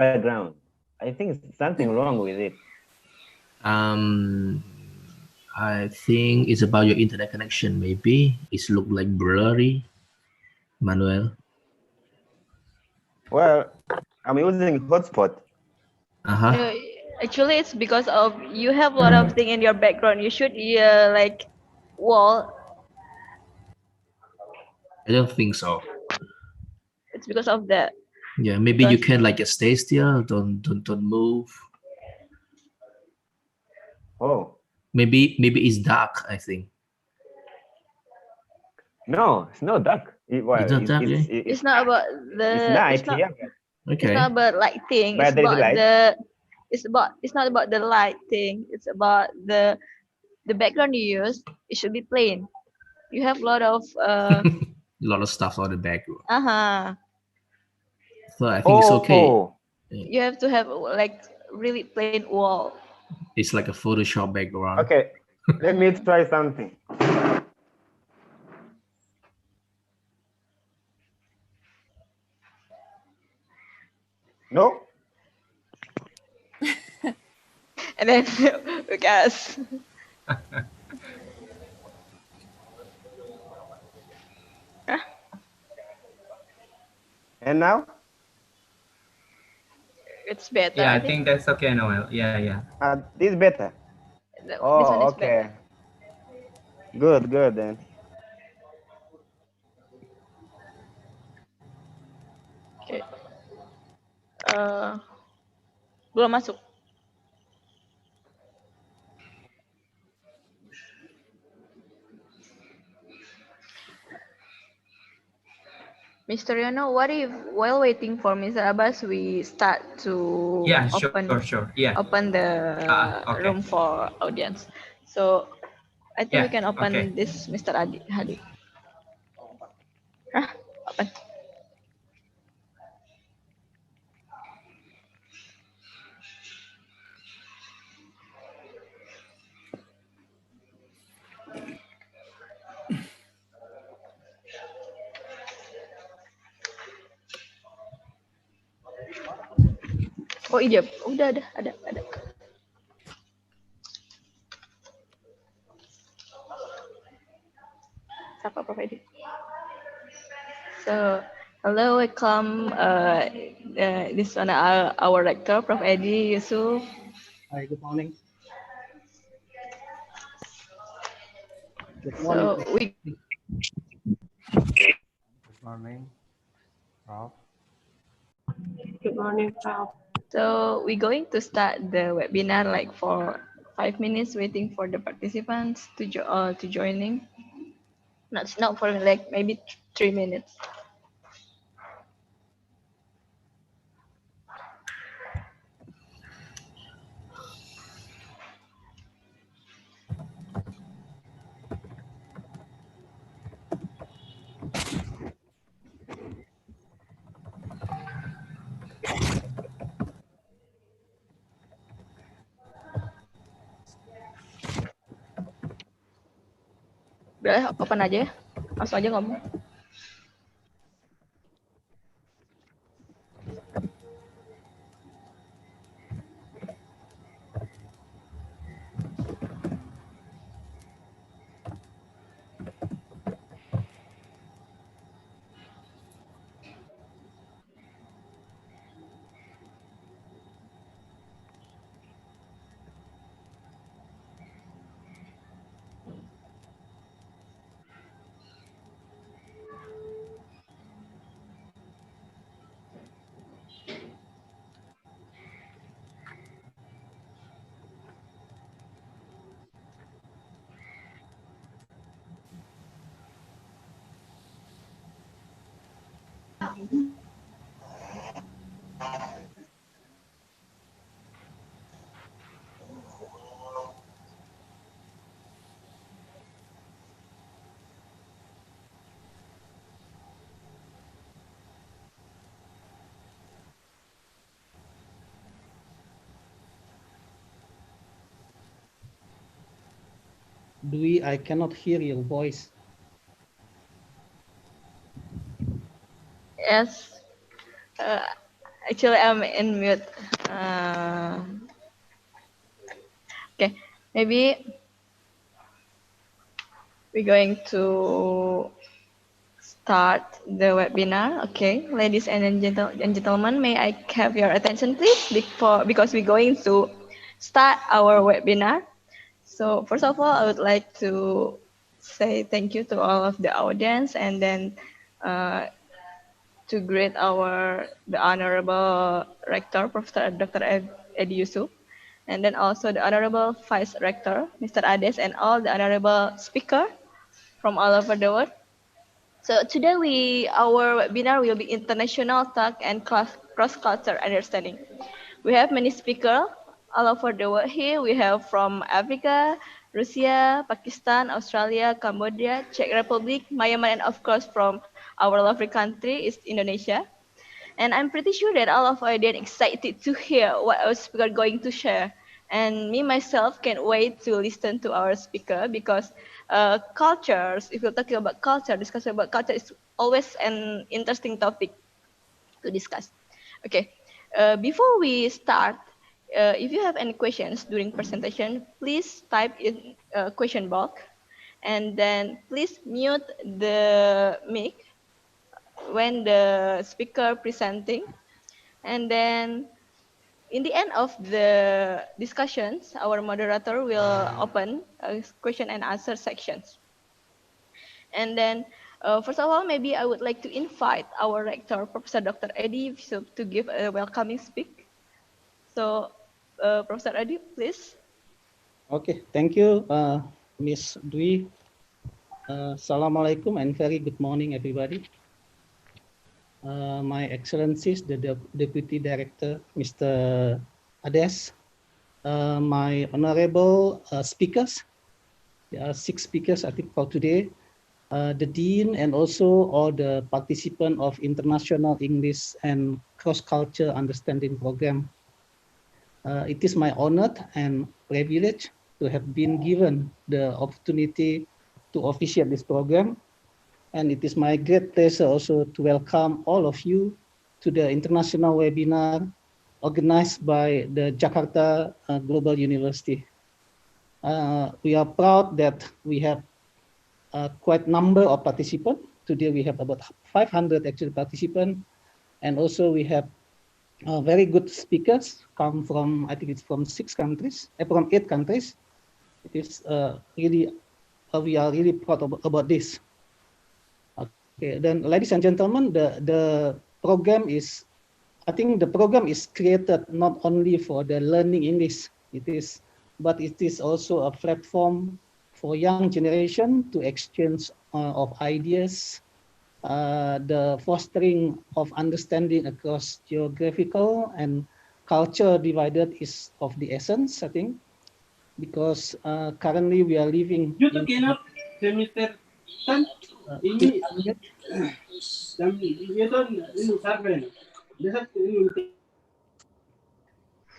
background. I think something wrong with it. I think it's about your internet connection. Maybe it's look like blurry, Manuel. Well, I'm using hotspot. Uh-huh. Actually, it's because of you have a lot of thing in your background. You should like wall. I don't think so. It's because of that. Yeah, maybe you Because can like stay still. Don't move. Oh, Maybe it's dark. I think no, it's not dark. Well, it's not dark. Yeah. it's not about it's the. night here, It's not Okay. about lighting. but It's there is about light. the. It's not about the light thing. It's about the background you use. It should be plain. You have a lot of A lot of stuff on the background. So I think it's okay. Oh, You have to have like really plain wall. It's like a Photoshop background. okay. Let me try something. No? And then because And now? it's better. Yeah, I think that's okay, Noel. Yeah. This better. This one Oh, is okay. better. Good then. Okay. Belum masuk. Mr. Yono, what if while waiting for Mr. Abbas, we start to Yeah, sure. Yeah. open the Okay. room for audience. So I think Yeah, we can open okay. this Mr. Hadi. Hah? Open. Oh iya, udah ada. Siapa Prof Edi? So hello, welcome. This one our rector, Prof Edi Yusuf. Hi, good morning. Good So morning. Good morning, Prof. Good morning, Prof. So we're going to start the webinar like for 5 minutes, waiting for the participants to joining. Not for like maybe 3 minutes. Udah open aja ya, langsung aja ngomong. Dwi, I cannot hear your voice. Yes, Actually, I'm in mute. Okay, maybe we're going to start the webinar. Okay, ladies and gentlemen, may I have your attention, please, because we're going to start our webinar. So first of all, I would like to say thank you to all of the audience, and then to greet the Honorable Rector, Professor Dr. Edi Yusuf, and then also the Honorable Vice Rector, Mr. Ades, and all the honorable speaker from all over the world. So today our webinar will be international talk and cross-cultural understanding. We have many speakers all over the world here. We have from Africa, Russia, Pakistan, Australia, Cambodia, Czech Republic, Myanmar, and of course from our lovely country is Indonesia. And I'm pretty sure that all of you are excited to hear what our speaker is going to share. And me myself can't wait to listen to our speaker because cultures, if you're talking about culture, discussing about culture is always an interesting topic to discuss. Okay, before we start, if you have any questions during presentation, please type in question box, and then please mute the mic when the speaker presenting, and then in the end of the discussions, our moderator will open a question and answer sections. And then, first of all, maybe I would like to invite our rector, Professor Dr. Edi, to give a welcoming speak. So, Professor Edi, please. Okay, thank you, Miss Dwi. Assalamualaikum and very good morning, everybody. My Excellencies, the Deputy Director, Mr. Ades, my honorable speakers, there are 6 speakers, I think, for today, the Dean, and also all the participants of International English and Cross-Culture Understanding Program. It is my honor and privilege to have been given the opportunity to officiate this program. And it is my great pleasure also to welcome all of you to the international webinar organized by the Jakarta Global University. We are proud that we have quite a number of participants. Today we have about 500 actual participants. And also we have very good speakers come from, I think it's from 6 countries, from 8 countries. It is really, we are really proud about this. Okay, then ladies and gentlemen, the program is, I think the program is created not only for the learning English, but it is also a platform for young generation to exchange of ideas, the fostering of understanding across geographical and culture divided is of the essence, I think, because currently we are living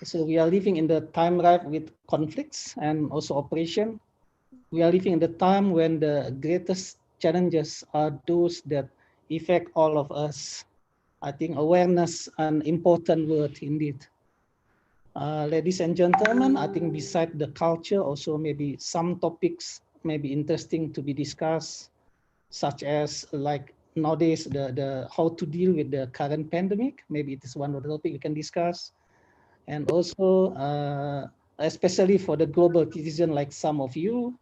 so we are living in the time rife with conflicts and also oppression. We are living in the time when the greatest challenges are those that affect all of us. I think awareness an important word indeed. Ladies and gentlemen, I think beside the culture, also maybe some topics may be interesting to be discussed, such as like nowadays the how to deal with the current pandemic. Maybe it is one of the topic we can discuss, and also especially for the global citizen like some of you,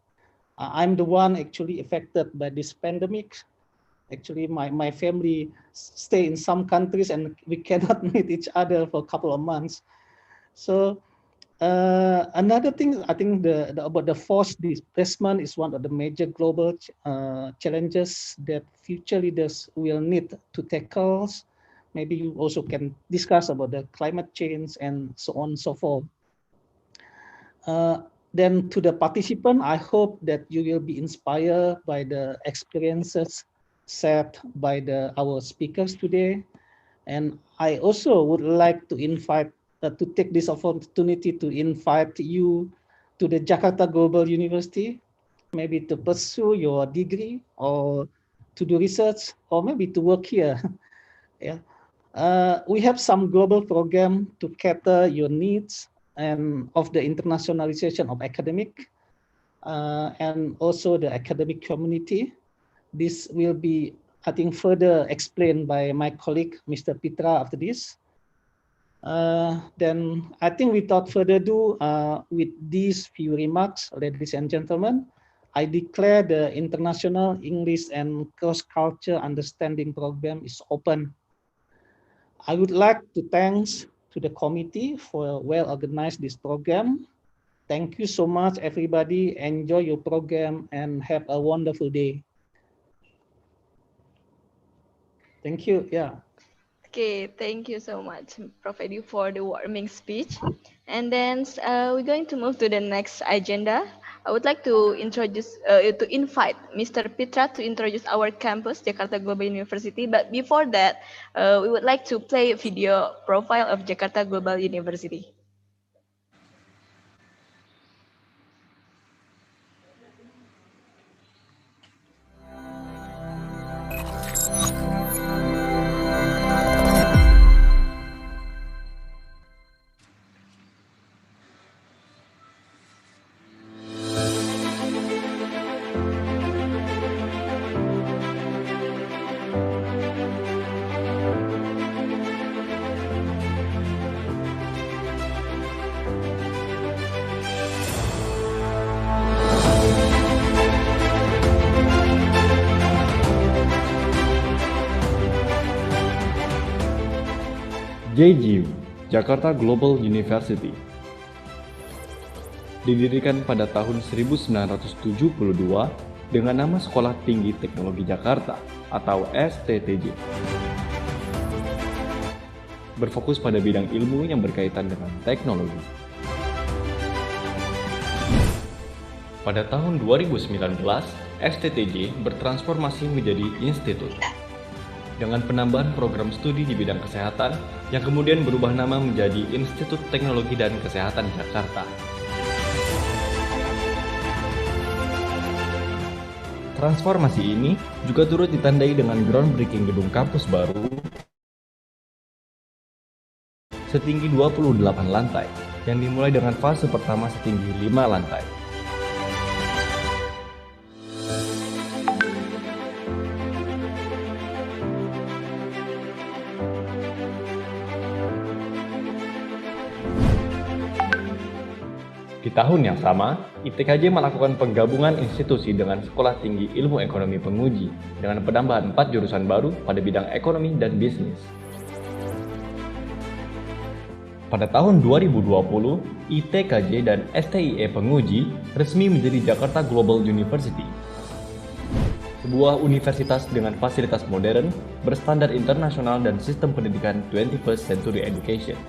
I'm the one actually affected by this pandemic. Actually, my family stay in some countries and we cannot meet each other for a couple of months. So another thing, I think about the forced displacement is one of the major global challenges that future leaders will need to tackle. Maybe you also can discuss about the climate change and so on and so forth. Then to the participant, I hope that you will be inspired by the experiences shared by our speakers today. And I also would like to invite, to take this opportunity to invite you to the Jakarta Global University, maybe to pursue your degree or to do research or maybe to work here. Yeah. We have some global program to cater your needs and of the internationalization of academic and also the academic community. This will be, I think, further explained by my colleague, Mr. Pitra, after this. Then I think without further ado, with these few remarks, ladies and gentlemen, I declare the International English and Cross-Culture Understanding Program is open. I would like to thanks to the committee for well-organized this program. Thank you so much, everybody. Enjoy your program and have a wonderful day. Thank you. Yeah. Okay, thank you so much, Prof. Edu, for the warming speech. And then we're going to move to the next agenda. I would like to invite Mr. Pitra to introduce our campus, Jakarta Global University. But before that, we would like to play a video profile of Jakarta Global University. JGU, Jakarta Global University. Didirikan pada tahun 1972 dengan nama Sekolah Tinggi Teknologi Jakarta atau STTJ. Berfokus pada bidang ilmu yang berkaitan dengan teknologi. Pada tahun 2019, STTJ bertransformasi menjadi institut dengan penambahan program studi di bidang kesehatan yang kemudian berubah nama menjadi Institut Teknologi dan Kesehatan Jakarta. Transformasi ini juga turut ditandai dengan groundbreaking gedung kampus baru setinggi 28 lantai yang dimulai dengan fase pertama setinggi 5 lantai. Di tahun yang sama, ITKJ melakukan penggabungan institusi dengan Sekolah Tinggi Ilmu Ekonomi Penguji dengan penambahan 4 jurusan baru pada bidang ekonomi dan bisnis. Pada tahun 2020, ITKJ dan STIE Penguji resmi menjadi Jakarta Global University, sebuah universitas dengan fasilitas modern, berstandar internasional dan sistem pendidikan 21st Century Education.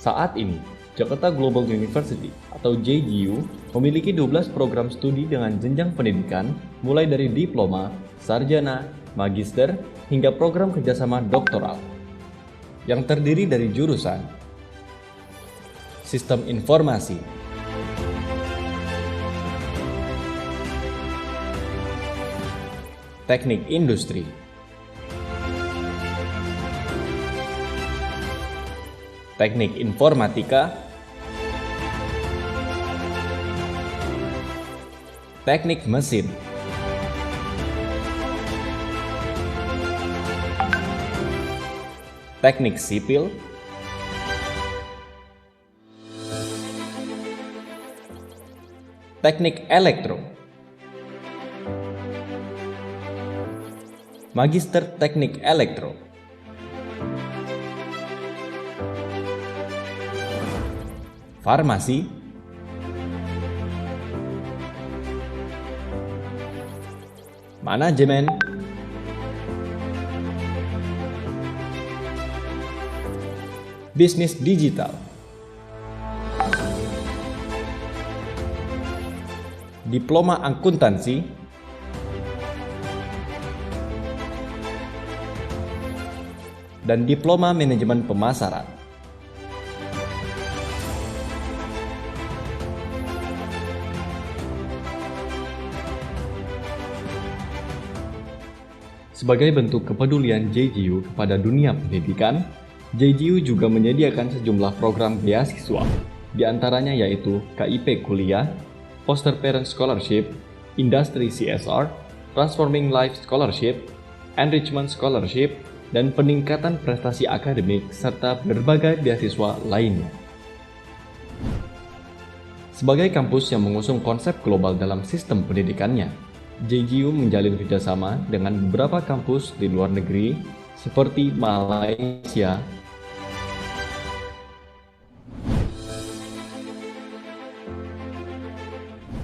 Saat ini, Jakarta Global University atau JGU memiliki 12 program studi dengan jenjang pendidikan mulai dari diploma, sarjana, magister, hingga program kerjasama doktoral yang terdiri dari jurusan Sistem Informasi, Teknik Industri, Teknik Informatika, Teknik Mesin, Teknik Sipil, Teknik Elektro, Magister Teknik Elektro, Farmasi, Manajemen, Bisnis Digital, Diploma Akuntansi, dan Diploma Manajemen Pemasaran. Sebagai bentuk kepedulian JGU kepada dunia pendidikan, JGU juga menyediakan sejumlah program beasiswa, di antaranya yaitu KIP Kuliah, Foster Parent Scholarship, Industry CSR, Transforming Life Scholarship, Enrichment Scholarship, dan peningkatan prestasi akademik serta berbagai beasiswa lainnya. Sebagai kampus yang mengusung konsep global dalam sistem pendidikannya, JGU menjalin kerjasama dengan beberapa kampus di luar negeri seperti Malaysia,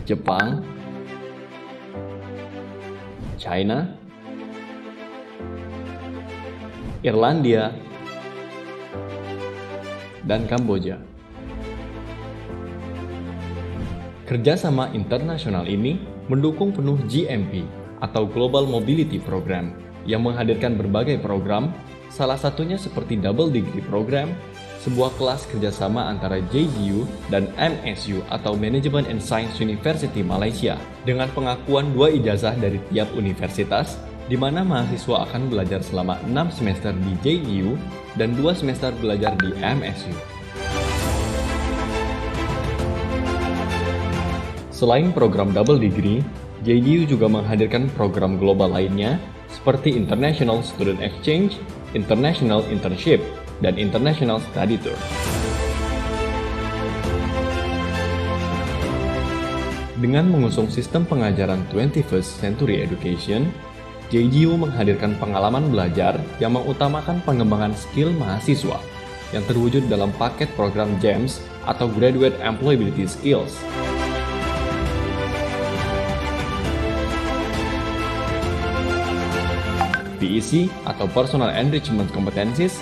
Jepang, China, Irlandia, dan Kamboja. Kerjasama internasional ini mendukung penuh GMP atau Global Mobility Program yang menghadirkan berbagai program, salah satunya seperti Double Degree Program, sebuah kelas kerjasama antara JGU dan MSU atau Management and Science University Malaysia dengan pengakuan 2 ijazah dari tiap universitas, di mana mahasiswa akan belajar selama 6 semester di JGU dan 2 semester belajar di MSU. Selain program double degree, JGU juga menghadirkan program global lainnya seperti International Student Exchange, International Internship, dan International Study Tour. Dengan mengusung sistem pengajaran 21st Century Education, JGU menghadirkan pengalaman belajar yang mengutamakan pengembangan skill mahasiswa yang terwujud dalam paket program GEMS atau Graduate Employability Skills. PEC atau Personal Enrichment Competencies,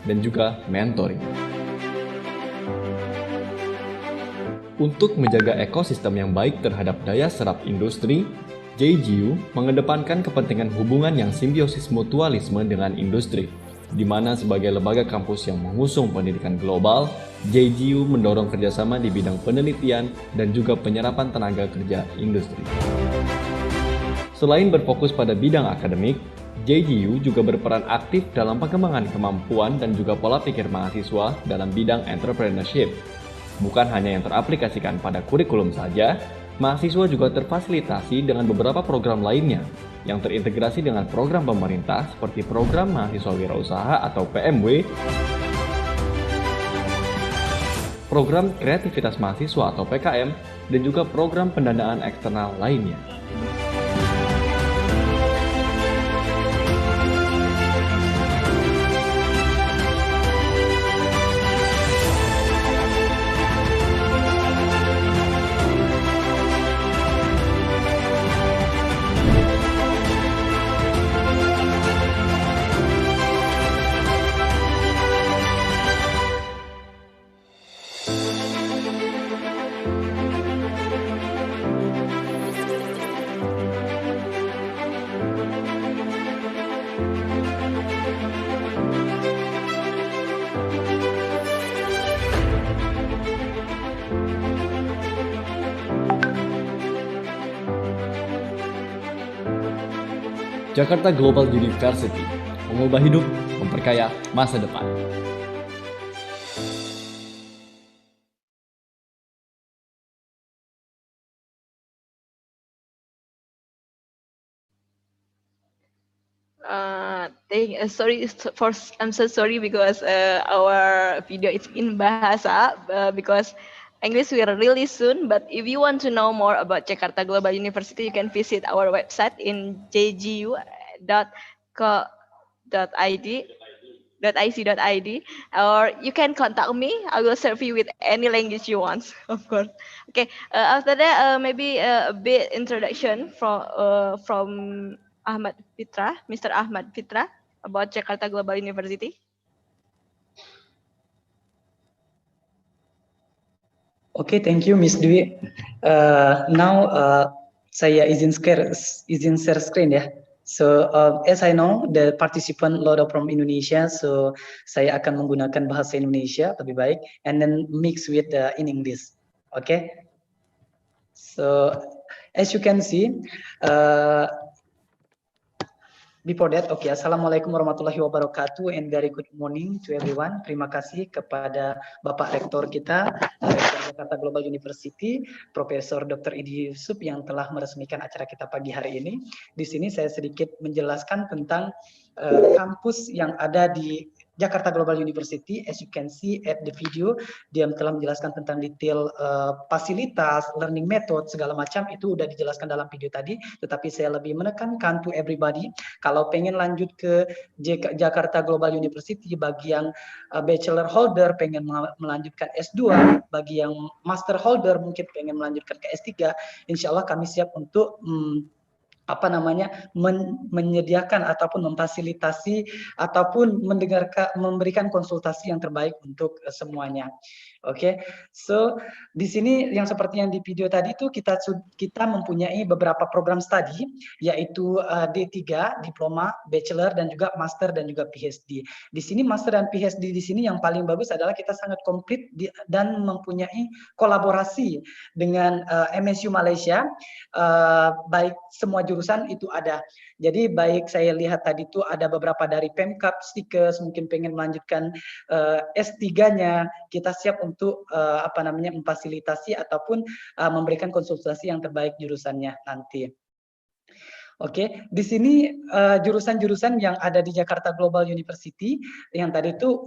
dan juga mentoring. Untuk menjaga ekosistem yang baik terhadap daya serap industri, JGU mengedepankan kepentingan hubungan yang simbiosis mutualisme dengan industri, di mana sebagai lembaga kampus yang mengusung pendidikan global, JGU mendorong kerjasama di bidang penelitian dan juga penyerapan tenaga kerja industri. Selain berfokus pada bidang akademik, JGU juga berperan aktif dalam pengembangan kemampuan dan juga pola pikir mahasiswa dalam bidang entrepreneurship. Bukan hanya yang teraplikasikan pada kurikulum saja, mahasiswa juga terfasilitasi dengan beberapa program lainnya yang terintegrasi dengan program pemerintah seperti program mahasiswa wirausaha atau PMW, program kreativitas mahasiswa atau PKM, dan juga program pendanaan eksternal lainnya. Jakarta Global University, mengubah hidup, memperkaya masa depan. I'm so sorry because our video is in bahasa because English will really soon. But if you want to know more about Jakarta Global University, you can visit our website in jgu.co.id or you can contact me. I will serve you with any language you want, of course. Okay. After that, maybe a bit introduction from Ahmad Fitra, Mr. Ahmad Fitra, about Jakarta Global University. Okay, thank you, Miss Dwi. Now saya izin share screen ya. So as I know the participant lot of from Indonesia, so saya akan menggunakan bahasa Indonesia lebih baik, and then mix with in English. Okay. So as you can see, before that, okay, Assalamualaikum warahmatullahi wabarakatuh and very good morning to everyone. Terima kasih kepada Bapak Rektor kita, Rektor Jakarta Global University, Profesor Dr. Idi Yusuf yang telah meresmikan acara kita pagi hari ini. Di sini saya sedikit menjelaskan tentang kampus yang ada di Jakarta Global University. As you can see at the video, dia telah menjelaskan tentang detail fasilitas, learning method, segala macam itu udah dijelaskan dalam video tadi. Tetapi saya lebih menekankan to everybody, kalau pengen lanjut ke Jakarta Global University, bagi yang bachelor holder pengen melanjutkan S2, bagi yang master holder mungkin pengen melanjutkan ke S3, insya Allah kami siap untuk menyediakan ataupun memfasilitasi ataupun memberikan konsultasi yang terbaik untuk semuanya. Oke, so di sini yang seperti yang di video tadi itu kita mempunyai beberapa program studi, yaitu D3, diploma, bachelor dan juga master dan juga PhD. Di sini master dan PhD di sini yang paling bagus adalah kita sangat komplit dan mempunyai kolaborasi dengan MSU Malaysia, baik semua jurusan itu ada. Jadi baik saya lihat tadi itu ada beberapa dari Pemkap, Stikers, mungkin pengen melanjutkan S3-nya, kita siap untuk memfasilitasi ataupun memberikan konsultasi yang terbaik jurusannya nanti. Oke, di sini jurusan-jurusan yang ada di Jakarta Global University yang tadi itu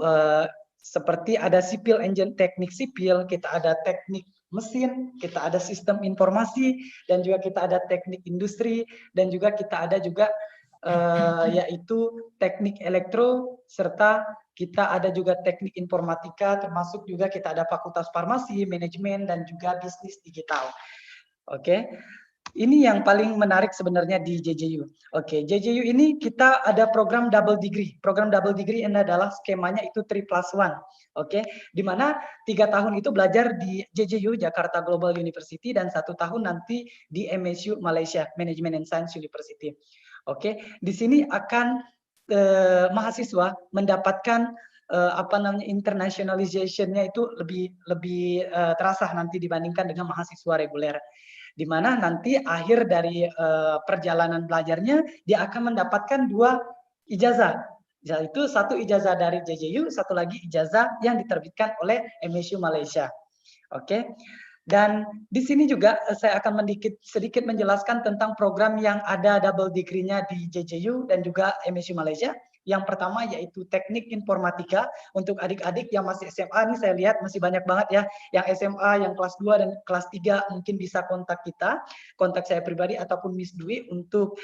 seperti ada civil engine, teknik sipil, kita ada teknik mesin, kita ada sistem informasi, dan juga kita ada teknik industri, dan juga kita ada juga yaitu teknik elektro, serta kita ada juga teknik informatika, termasuk juga kita ada fakultas farmasi, manajemen, dan juga bisnis digital. Oke. Ini yang paling menarik sebenarnya di JJU. Oke, JJU ini kita ada program double degree. Program double degree ini adalah skemanya itu 3+1. Oke, di mana 3 tahun itu belajar di JJU Jakarta Global University dan 1 tahun nanti di MSU Malaysia Management and Science University. Oke, di sini akan mahasiswa mendapatkan internationalization-nya itu lebih terasa nanti dibandingkan dengan mahasiswa reguler, di mana nanti akhir dari perjalanan belajarnya dia akan mendapatkan 2 ijazah, yaitu 1 ijazah dari JJU, 1 lagi ijazah yang diterbitkan oleh MSU Malaysia. Oke. Dan di sini juga saya akan sedikit menjelaskan tentang program yang ada double degree-nya di JJU dan juga MSU Malaysia. Yang pertama yaitu teknik informatika untuk adik-adik yang masih SMA. Ini saya lihat masih banyak banget ya yang SMA, yang kelas 2 dan kelas 3, mungkin bisa kontak kita, kontak saya pribadi ataupun Miss Dwi untuk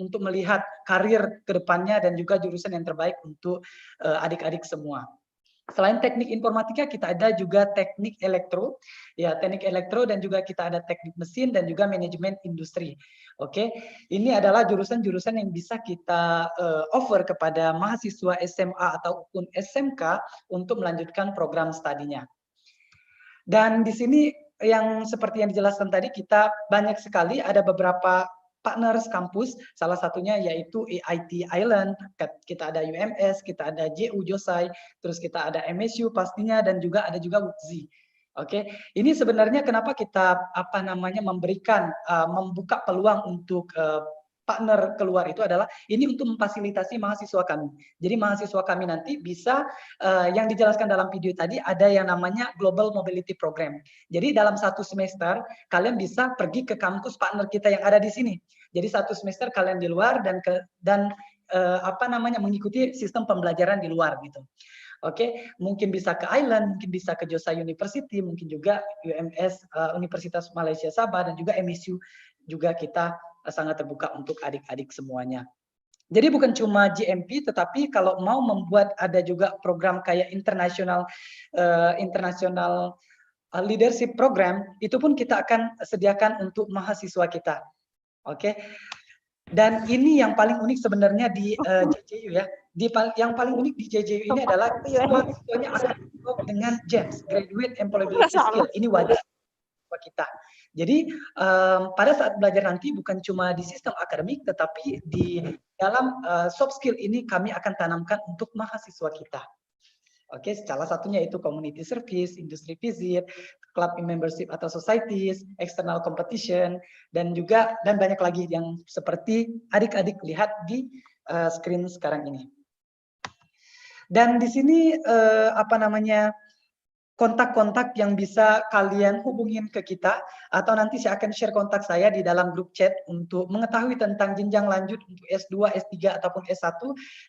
untuk melihat karir ke depannya dan juga jurusan yang terbaik untuk adik-adik semua. Selain teknik informatika, kita ada juga teknik elektro, ya teknik elektro, dan juga kita ada teknik mesin dan juga manajemen industri. Oke, ini adalah jurusan-jurusan yang bisa kita offer kepada mahasiswa SMA ataupun SMK untuk melanjutkan program studinya. Dan di sini yang seperti yang dijelaskan tadi, kita banyak sekali ada beberapa partners kampus, salah satunya yaitu EIT Island, kita ada UMS, kita ada JU Josai, terus kita ada MSU pastinya, dan juga ada juga UTZI. Oke, ini sebenarnya kenapa kita memberikan membuka peluang untuk partner keluar itu adalah ini untuk memfasilitasi mahasiswa kami. Jadi mahasiswa kami nanti bisa yang dijelaskan dalam video tadi ada yang namanya Global Mobility Program. Jadi dalam satu semester kalian bisa pergi ke kampus partner kita yang ada di sini. Jadi satu semester kalian di luar dan mengikuti sistem pembelajaran di luar gitu. Oke, mungkin bisa ke Island, mungkin bisa ke Josa University, mungkin juga UMS Universitas Malaysia Sabah dan juga MSU juga kita sangat terbuka untuk adik-adik semuanya. Jadi bukan cuma GMP, tetapi kalau mau membuat ada juga program kayak international leadership program, itu pun kita akan sediakan untuk mahasiswa kita. Oke. Dan ini yang paling unik sebenarnya di JJU ya. Yang paling unik di JJU ini adalah mahasiswanya akan dengan GEMS, Graduate Employability Skill. Ini wajib kita. Jadi pada saat belajar nanti bukan cuma di sistem akademik, tetapi di dalam soft skill ini kami akan tanamkan untuk mahasiswa kita. Oke, salah satunya itu community service, industry visit, club membership atau societies, external competition, dan banyak lagi yang seperti adik-adik lihat di screen sekarang ini. Dan di sini kontak-kontak yang bisa kalian hubungin ke kita, atau nanti saya akan share kontak saya di dalam grup chat untuk mengetahui tentang jenjang lanjut untuk S2, S3 ataupun S1.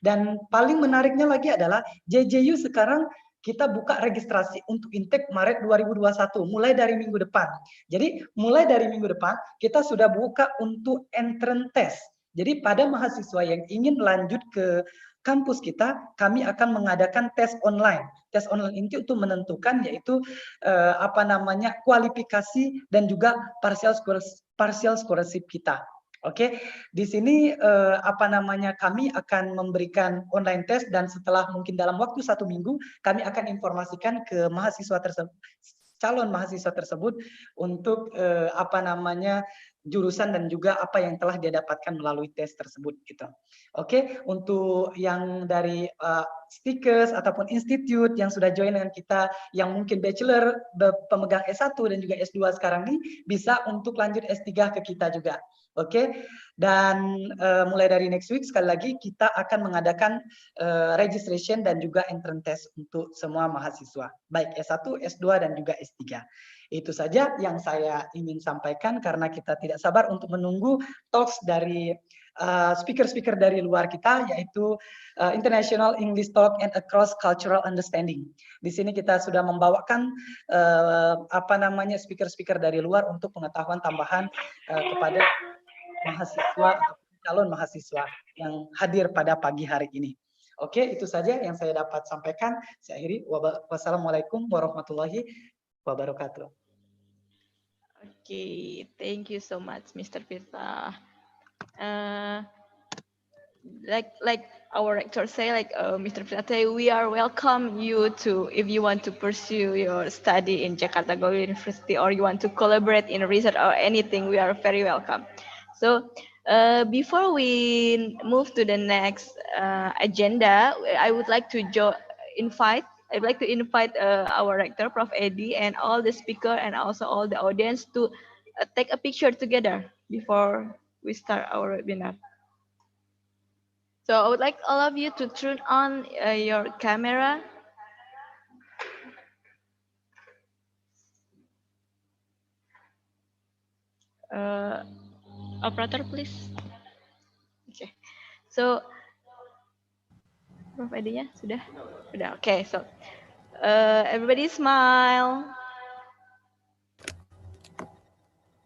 Dan paling menariknya lagi adalah JJU sekarang kita buka registrasi untuk intake Maret 2021 mulai dari minggu depan. Jadi mulai dari minggu depan kita sudah buka untuk entrance test. Jadi pada mahasiswa yang ingin lanjut ke kampus kita, kami akan mengadakan tes online. Tes online ini untuk menentukan yaitu kualifikasi dan juga partial scholarship kita. Oke, di sini kami akan memberikan online test dan setelah mungkin dalam waktu 1 minggu kami akan informasikan ke mahasiswa tersebut, calon mahasiswa tersebut untuk jurusan dan juga apa yang telah dia dapatkan melalui tes tersebut gitu. Oke, untuk yang dari speakers ataupun institut yang sudah join dengan kita, yang mungkin bachelor, pemegang S1 dan juga S2 sekarang ini bisa untuk lanjut S3 ke kita juga. Oke, dan mulai dari next week sekali lagi kita akan mengadakan registration dan juga entrance test untuk semua mahasiswa, baik S1, S2 dan juga S3. Itu saja yang saya ingin sampaikan karena kita tidak sabar untuk menunggu talks dari speaker-speaker dari luar kita, yaitu International English Talk and Across Cultural Understanding. Di sini kita sudah membawakan speaker-speaker dari luar untuk pengetahuan tambahan kepada mahasiswa atau calon mahasiswa yang hadir pada pagi hari ini. Oke, itu saja yang saya dapat sampaikan. Saya akhiri. Wassalamualaikum warahmatullahi wabarakatuh. Okay, thank you so much, Mr. Firta. Like our rector say, Mr. Firta, we are welcome you to, if you want to pursue your study in Jakarta Global University or you want to collaborate in research or anything, we are very welcome. So before we move to the next agenda, I would like to invite our rector, Prof. Edi, and all the speaker and also all the audience to take a picture together before we start our webinar. So I would like all of you to turn on your camera. Operator, please. Okay. So Prof. Edi-nya sudah? Sudah. Okay, so everybody smile.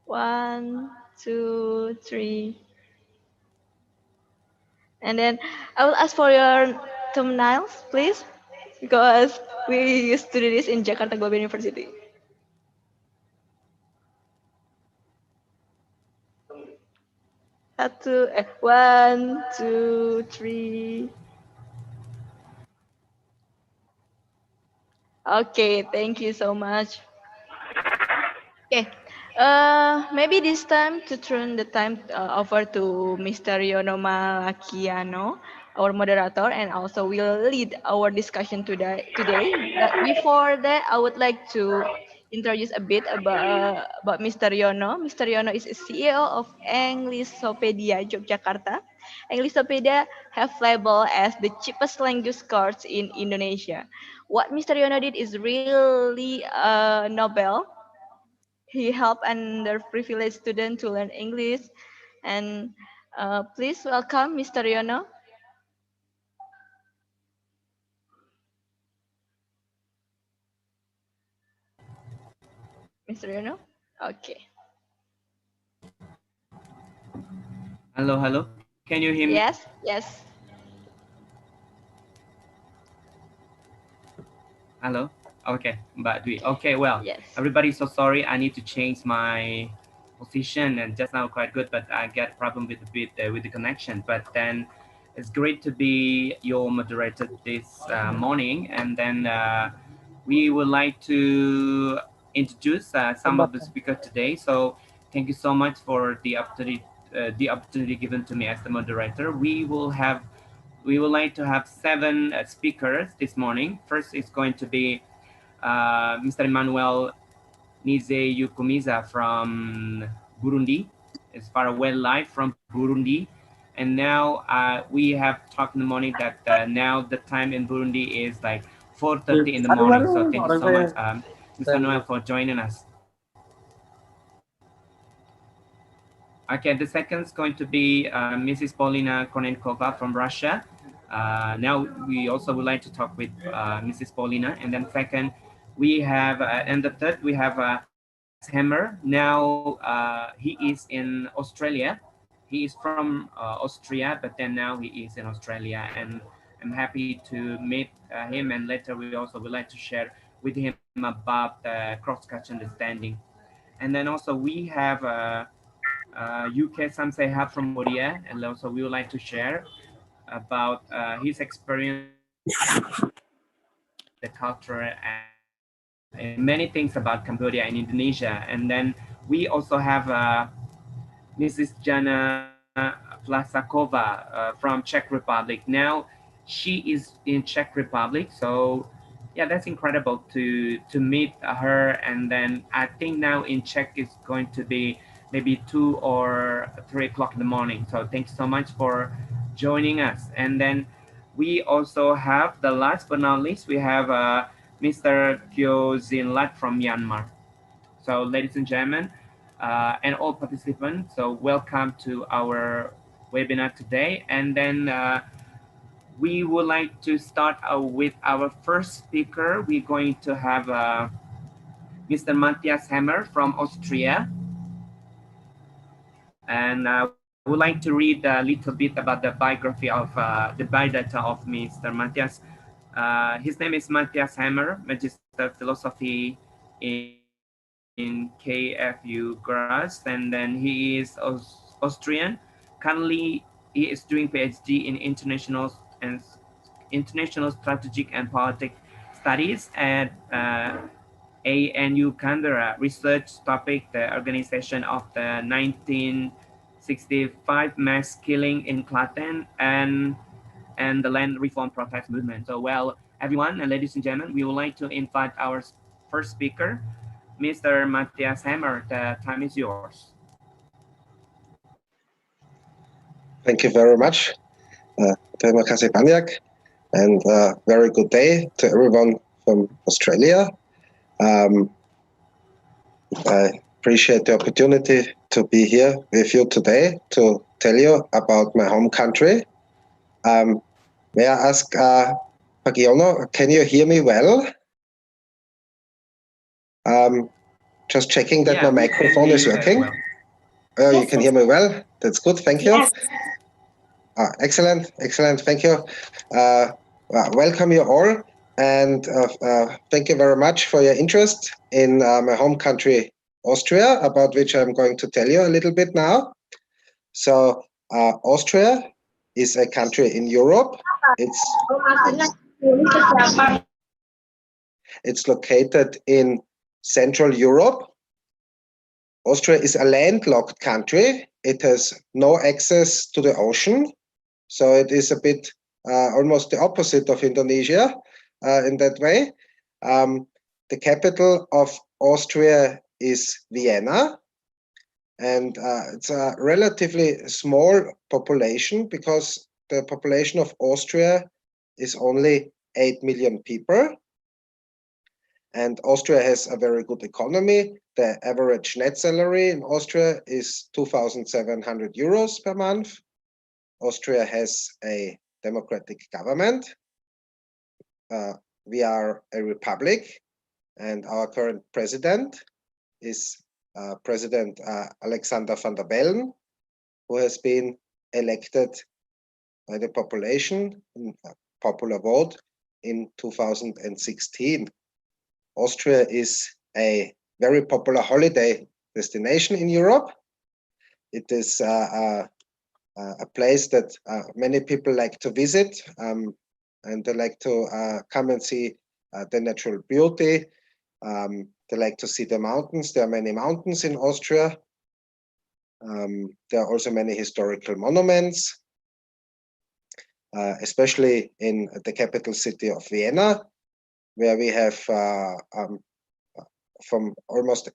1, 2, 3. And then I will ask for your thumbnails, please, because we used to do this in Jakarta Global University. One, two, three. Okay, thank you so much. Okay, maybe this time to turn the time over to Mr. Yonoma Lakiano, our moderator, and also will lead our discussion today. But before that, I would like to introduce a bit about Mr. Yono. Mr. Yono is a CEO of Englisopedia Yogyakarta. Englisopedia have labeled as the cheapest language course in Indonesia. What Mr. Yono did is really noble. He helped underprivileged students to learn English. And please welcome Mr. Yono. Mr. Yono? Okay. Hello, hello. Can you hear me? Yes, yes. Hello. Okay, Mbak Dwi. Okay, well, Yes. everybody, so sorry. I need to change my position, and just now quite good, but I get problem with the connection. But then it's great to be your moderator this morning, and then we would like to introduce some of the speakers today. So thank you so much for the opportunity given to me as the moderator. We would like to have 7 speakers this morning. First is going to be Mr. Emmanuel Nizeyukumiza from Burundi. It's far well live from Burundi. And now we have talked in the morning that now the time in Burundi is like 4:30 in the morning. So thank you so much, Mr. Noel, for joining us. Okay, the second is going to be Mrs. Polina Konenkova from Russia. Now we also would like to talk with Mrs. Polina. And then second, we have, and the third, we have Matthias Hammer. Now he is in Australia. He is from Austria, but then now he is in Australia. And I'm happy to meet him. And later we also would like to share with him about cross-cultural understanding. And then also we have UK Samsei Hub from Korea, and also we would like to share about his experience, the culture, and many things about Cambodia and Indonesia. And then we also have Mrs. Jana Vlasakova from Czech Republic. Now she is in Czech Republic, so yeah, that's incredible to meet her. And then I think now in Czech it's going to be maybe 2 or 3 o'clock in the morning. So thanks so much for joining us. And then we also have, the last but not least, we have Mr. Kyo Zinlat from Myanmar. So ladies and gentlemen, and all participants, so welcome to our webinar today. And then we would like to start with our first speaker. We're going to have Mr. Matthias Hammer from Austria. And I would like to read a little bit about the biography of the biodata of Mr. Matthias. His name is Matthias Hammer, Magister of Philosophy in KFU Graz, and then he is Austrian. Currently, he is doing PhD in international strategic and politic studies at ANU Canberra. Research topic: the organization of the 1965 mass killing in Klaten and the land reform protest movement. So, well, everyone, and ladies and gentlemen, we would like to invite our first speaker, Mr. Matthias Hammer. The time is yours. Thank you very much. Terima kasih banyak, and very good day to everyone from Australia. I appreciate the opportunity to be here with you today to tell you about my home country. May I ask, Pagiono, can you hear me well? Just checking that my microphone is working. Well. You can hear me well. That's good. Thank you. Yes. Excellent. Excellent. Thank you. Welcome you all. And thank you very much for your interest in my home country, Austria, about which I'm going to tell you a little bit now. So Austria is a country in Europe. It's located in Central Europe. Austria is a landlocked country. It has no access to the ocean. So it is a bit almost the opposite of Indonesia in that way. the capital of Austria is Vienna, and it's a relatively small population because the population of Austria is only 8 million people. And Austria has a very good economy. The average net salary in Austria is 2,700 euros per month. Austria has a democratic government. We are a republic, and our current president is President Alexander van der Bellen, who has been elected by the population in a popular vote in 2016. Austria is a very popular holiday destination in Europe. It is a place that many people like to visit, and they like to come and see the natural beauty. They like to see the mountains. There are many mountains in Austria. There are also many historical monuments, especially in the capital city of Vienna, where we have from almost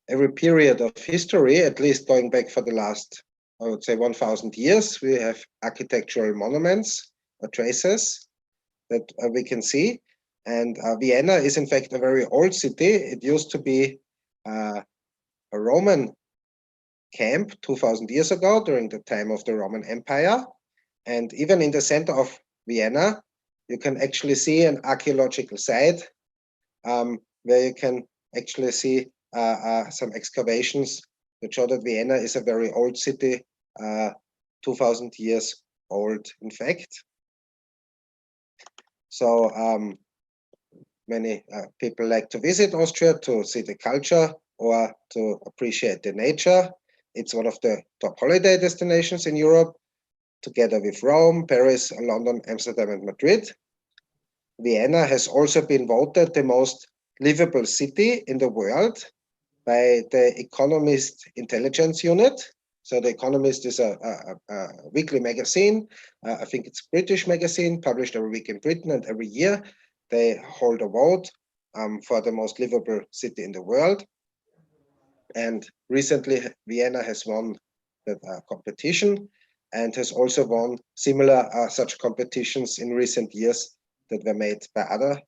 every period of history, at least going back for the last, I would say, 1,000 years, we have architectural monuments or traces that we can see. And Vienna is in fact a very old city. It used to be a Roman camp 2,000 years ago during the time of the Roman Empire. And even in the center of Vienna, you can actually see an archaeological site where you can actually see some excavations that show that Vienna is a very old city, 2,000 years old, in fact. So many people like to visit Austria to see the culture or to appreciate the nature. It's one of the top holiday destinations in Europe, together with Rome, Paris, London, Amsterdam, and Madrid. Vienna has also been voted the most livable city in the world by the Economist Intelligence Unit. So the Economist is a weekly magazine. I think it's a British magazine, published every week in Britain, and every year they hold a vote for the most livable city in the world. And recently, Vienna has won the competition and has also won similar such competitions in recent years that were made by other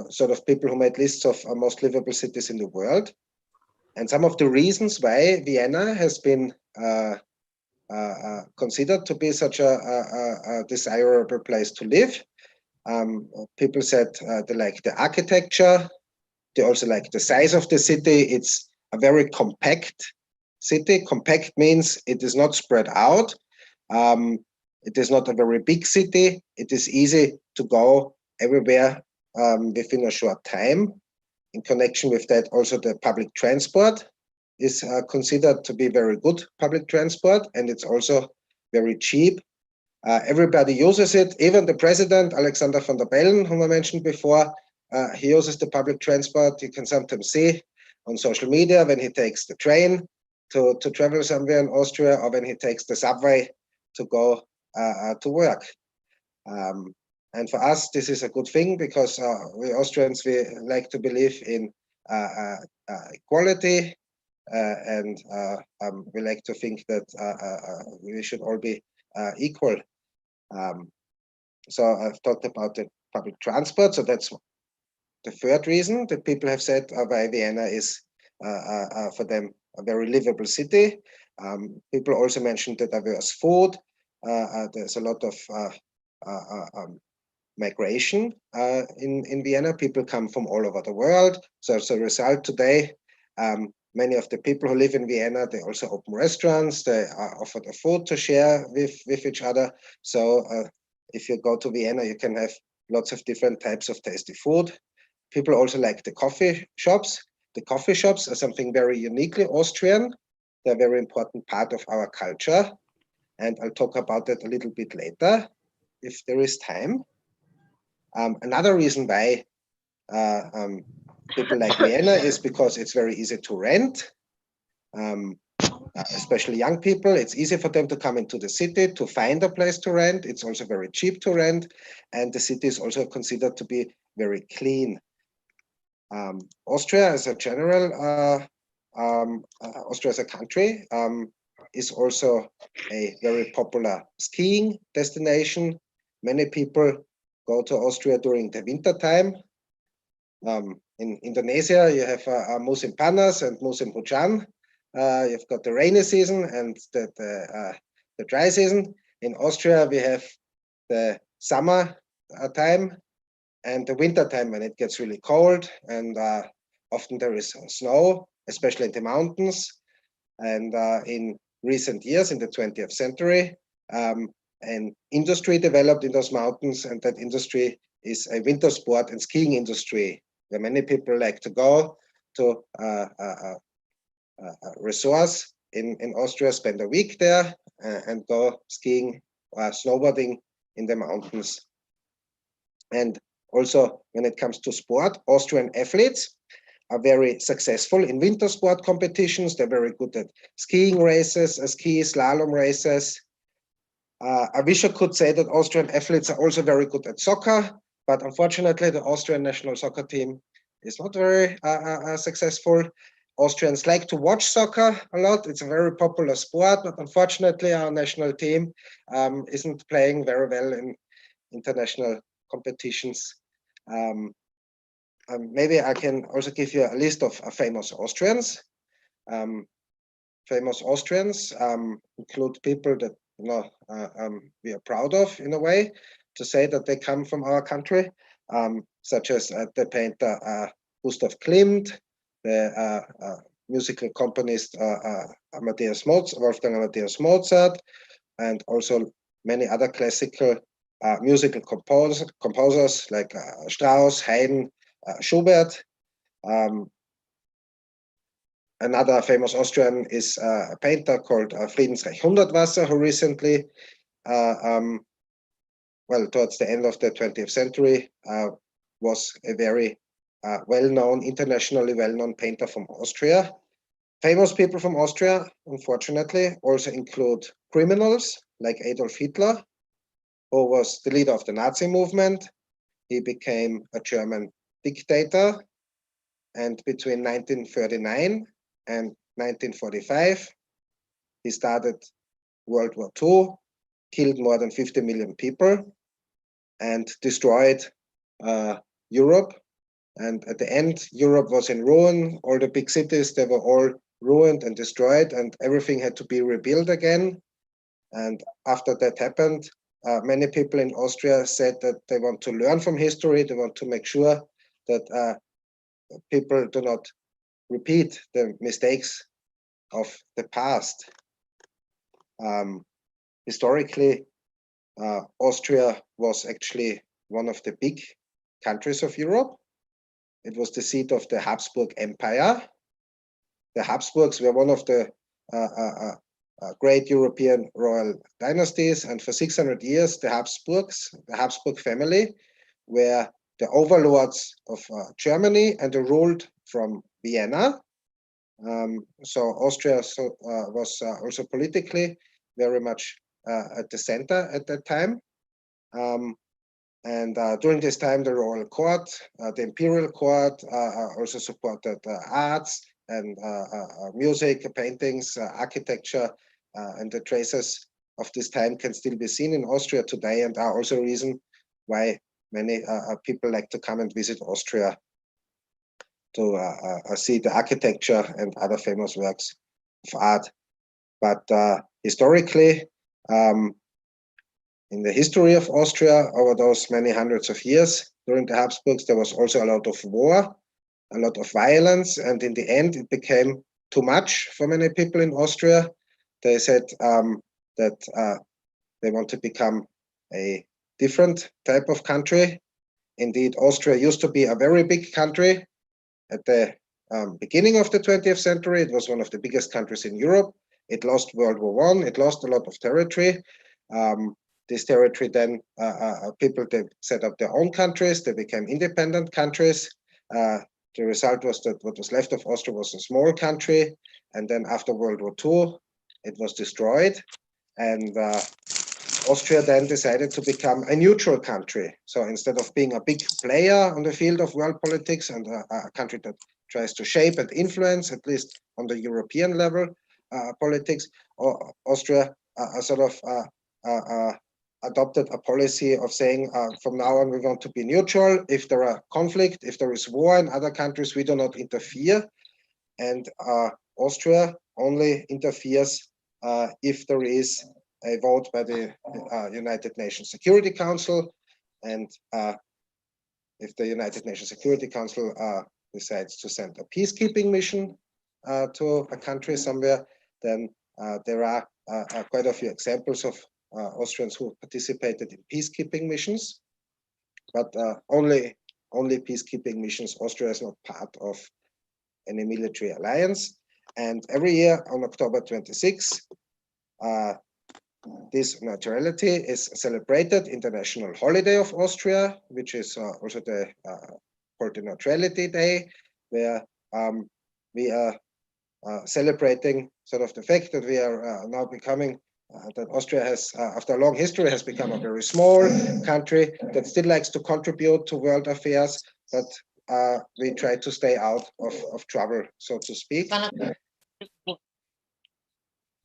sort of people who made lists of most livable cities in the world. And some of the reasons why Vienna has been considered to be such a desirable place to live. People said they like the architecture. They also like the size of the city. It's a very compact city. Compact means it is not spread out. It is not a very big city. It is easy to go everywhere within a short time. In connection with that, also the public transport is considered to be very good public transport, and it's also very cheap. Everybody uses it. Even the president, Alexander van der Bellen, whom I mentioned before, he uses the public transport. You can sometimes see on social media when he takes the train to travel somewhere in Austria, or when he takes the subway to go to work. And for us, this is a good thing, because we Austrians, we like to believe in equality, and we like to think that we should all be equal. So I've talked about the public transport. So that's the third reason that people have said why Vienna is for them a very livable city. People also mentioned the diverse food. There's a lot of migration in Vienna. People come from all over the world. So as a result, today, many of the people who live in Vienna, they also open restaurants. They offer the food to share with each other. So if you go to Vienna, you can have lots of different types of tasty food. People also like the coffee shops. The coffee shops are something very uniquely Austrian. They're a very important part of our culture. And I'll talk about that a little bit later, if there is time. Another reason why people like Vienna is because it's very easy to rent. especially young people. It's easy for them to come into the city, to find a place to rent. It's also very cheap to rent. And the city is also considered to be very clean. Austria as a general, Austria as a country is also a very popular skiing destination. Many people go to Austria during the winter time. In Indonesia, you have Musim Panas and Musim Hujan. You've got the rainy season and the dry season. In Austria, we have the summer time and the winter time when it gets really cold, and often there is snow, especially in the mountains. And in recent years, in the 20th century, an industry developed in those mountains, and that industry is a winter sport and skiing industry, where many people like to go to resorts in Austria, spend a week there, and go skiing or snowboarding in the mountains. And also, when it comes to sport, Austrian athletes are very successful in winter sport competitions. They're very good at skiing races, ski slalom races. I wish I could say that Austrian athletes are also very good at soccer, but unfortunately, the Austrian national soccer team is not very successful. Austrians like to watch soccer a lot. It's a very popular sport, but unfortunately, our national team isn't playing very well in international competitions. Maybe I can also give you a list of famous Austrians. Famous Austrians include people that we are proud of in a way, to say that they come from our country, such as the painter Gustav Klimt, the musical componist Wolfgang Amadeus Mozart, and also many other classical musical composers like Strauss, Haydn, Schubert. Another famous Austrian is a painter called Friedensreich Hundertwasser, who recently, well, towards the end of the 20th century, was a very well-known, internationally well-known painter from Austria. Famous people from Austria, unfortunately, also include criminals like Adolf Hitler, who was the leader of the Nazi movement. He became a German dictator, and between 1939 and 1945, he started World War II, killed more than 50 million people, and destroyed Europe. And at the end, Europe was in ruin. All the big cities, they were all ruined and destroyed, and everything had to be rebuilt again. And after that happened, many people in Austria said that they want to learn from history. They want to make sure that people do not repeat the mistakes of the past. Historically, Austria was actually one of the big countries of Europe. It was the seat of the Habsburg Empire. The Habsburgs were one of the great European royal dynasties, and for 600 years, the Habsburg family, were the overlords of Germany, and they ruled from Vienna. So Austria was also politically very much at the center at that time. And during this time, the royal court, the imperial court, also supported arts and music, paintings, architecture, and the traces of this time can still be seen in Austria today, and are also a reason why many people like to come and visit Austria to see the architecture and other famous works of art. But historically, in the history of Austria, over those many hundreds of years during the Habsburgs, there was also a lot of war, a lot of violence, and in the end, it became too much for many people in Austria. They said that they want to become a different type of country. Indeed, Austria used to be a very big country. At the beginning of the 20th century, it was one of the biggest countries in Europe. It lost World War I, it lost a lot of territory. This territory then, people, they set up their own countries, they became independent countries. The result was that what was left of Austria was a small country, and then after World War II, it was destroyed, and Austria then decided to become a neutral country. So instead of being a big player on the field of world politics and a country that tries to shape and influence, at least on the European level, politics, Austria sort of adopted a policy of saying, from now on, we want to be neutral. If there are conflict, if there is war in other countries, we do not interfere. And Austria only interferes if there is a vote by the United Nations Security Council. And if the United Nations Security Council decides to send a peacekeeping mission to a country somewhere, then there are quite a few examples of Austrians who participated in peacekeeping missions, but only peacekeeping missions. Austria is not part of any military alliance. And every year on October 26, this neutrality is celebrated, international holiday of Austria, which is also the called the Neutrality Day, where we are celebrating sort of the fact that we are now becoming that Austria has, after a long history, has become a very small country that still likes to contribute to world affairs, but we try to stay out of trouble, so to speak.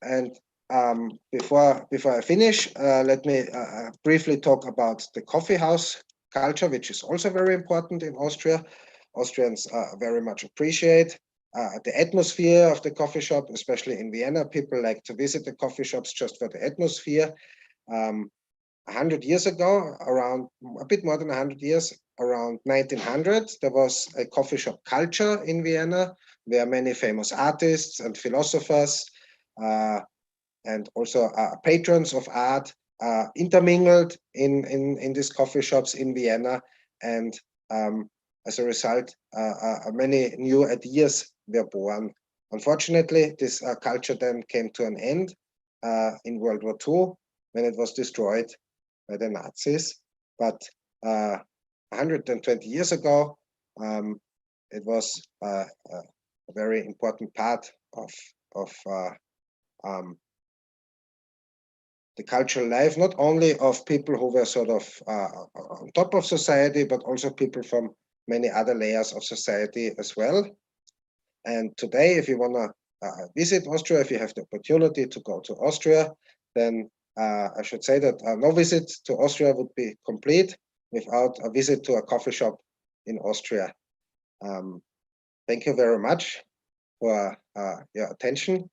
And before I finish, let me briefly talk about the coffee house culture, which is also very important in Austria. Austrians very much appreciate the atmosphere of the coffee shop, especially in Vienna. People like to visit the coffee shops just for the atmosphere. 100 years ago, around a bit more than 100 years, around 1900, there was a coffee shop culture in Vienna, where many famous artists and philosophers and also patrons of art intermingled in these coffee shops in Vienna. And as a result, many new ideas were born. Unfortunately, this culture then came to an end in World War II, when it was destroyed by the Nazis. But 120 years ago, it was a very important part of the cultural life, not only of people who were sort of on top of society, but also people from many other layers of society as well. And today, if you want to visit Austria, if you have the opportunity to go to Austria, then I should say that no visit to Austria would be complete without a visit to a coffee shop in Austria. Thank you very much for your attention.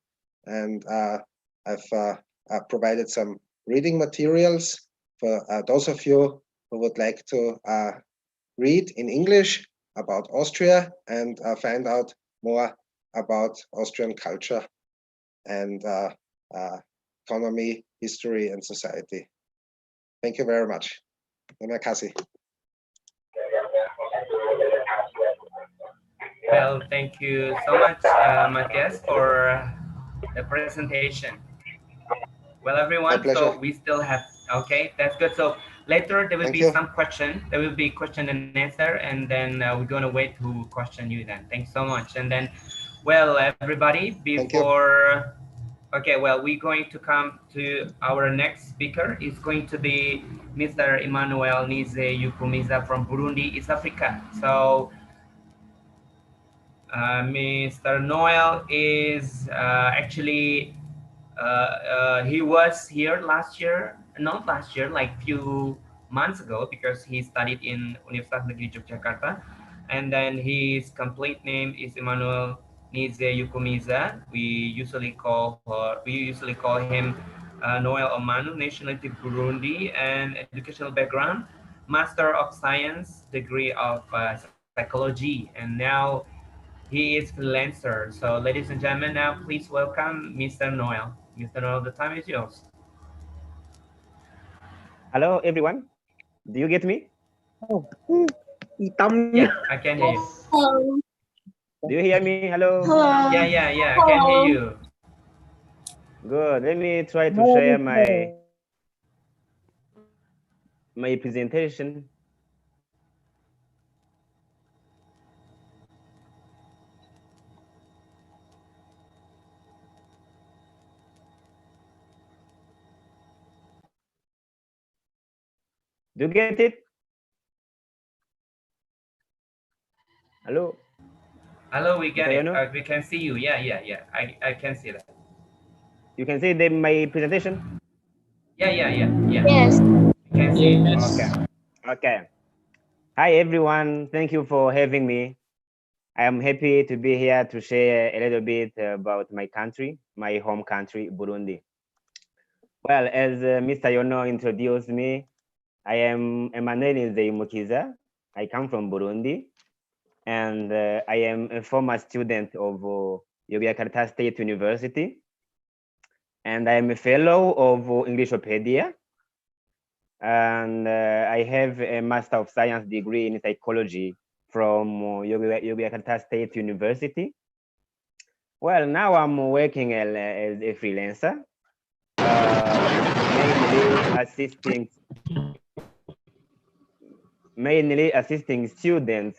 And I've provided some reading materials for those of you who would like to read in English about Austria and find out more about Austrian culture and economy, history, and society. Thank you very much. Terima kasih. Well, thank you so much, Matthias, for the presentation. Well, everyone, so we still have, okay, that's good. So later there will be some question. There will be question and answer, and then we're going to wait to question you then. Thanks so much. And then, well, everybody, before, okay, well, we're going to come to our next speaker. It's going to be Mr. Emmanuel Nize Yukumiza from Burundi, East Africa. So Mr. Noel is actually, he was here last year, not last year, like few months ago, because he studied in Universitas Negeri Jakarta, and then his complete name is Emmanuel Nize Yukumiza. We usually call him Noel Omanu, nationality Burundi, and educational background, Master of Science, degree of psychology, and now he is freelancer. So ladies and gentlemen, now please welcome Mr. Noel. Mr. Noel, the time is yours. Hello, everyone. Do you get me? Yeah, I can hear you. Do you hear me? Hello? Hello. Yeah, I can hear you. Good. Let me try to share my presentation. Do you get it? Hello? Hello, we get it. Yono? We can see you. Yeah. I can see that. You can see my presentation? Yeah. Yes. We can see it. Okay. Okay. Hi, everyone. Thank you for having me. I am happy to be here to share a little bit about my country, my home country, Burundi. Well, as Mr. Yono introduced me, I am Emmanuel Nzeyimukiza. I come from Burundi, and I am a former student of Jakarta State University, and I am a fellow of Englishopedia, and I have a Master of Science degree in psychology from Jakarta State University. Well, now I'm working as a freelancer, mainly assisting students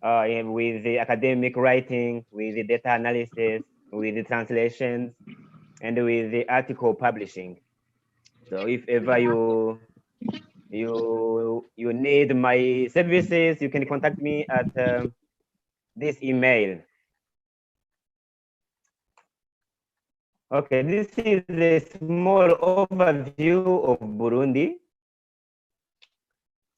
with the academic writing, with the data analysis, with the translations, and with the article publishing. So if ever you need my services, you can contact me at this email. Okay, this is a small overview of Burundi.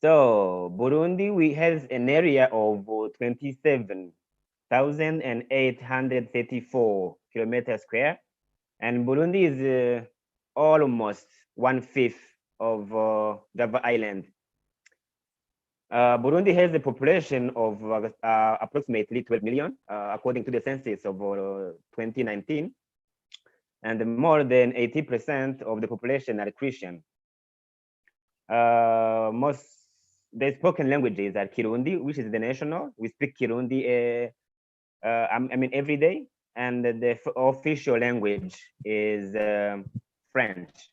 So Burundi, we have an area of 27,834 kilometers square, and Burundi is almost 1/5 of Java Island. Burundi has a population of approximately 12 million, according to the census of 2019, and more than 80% of the population are Christian. The spoken languages are Kirundi, which is the national. We speak Kirundi, every day, and the official language is French.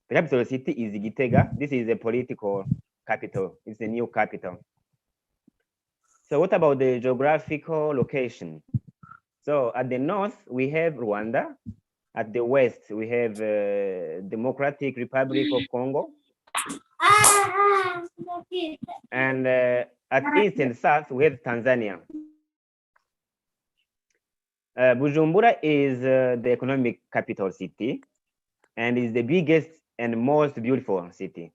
The capital city is Gitega. This is a political capital. It's a new capital. So what about the geographical location? So at the north, we have Rwanda. At the west, we have Democratic Republic of Congo. And at east and south, we have Tanzania. Bujumbura is the economic capital city and is the biggest and most beautiful city,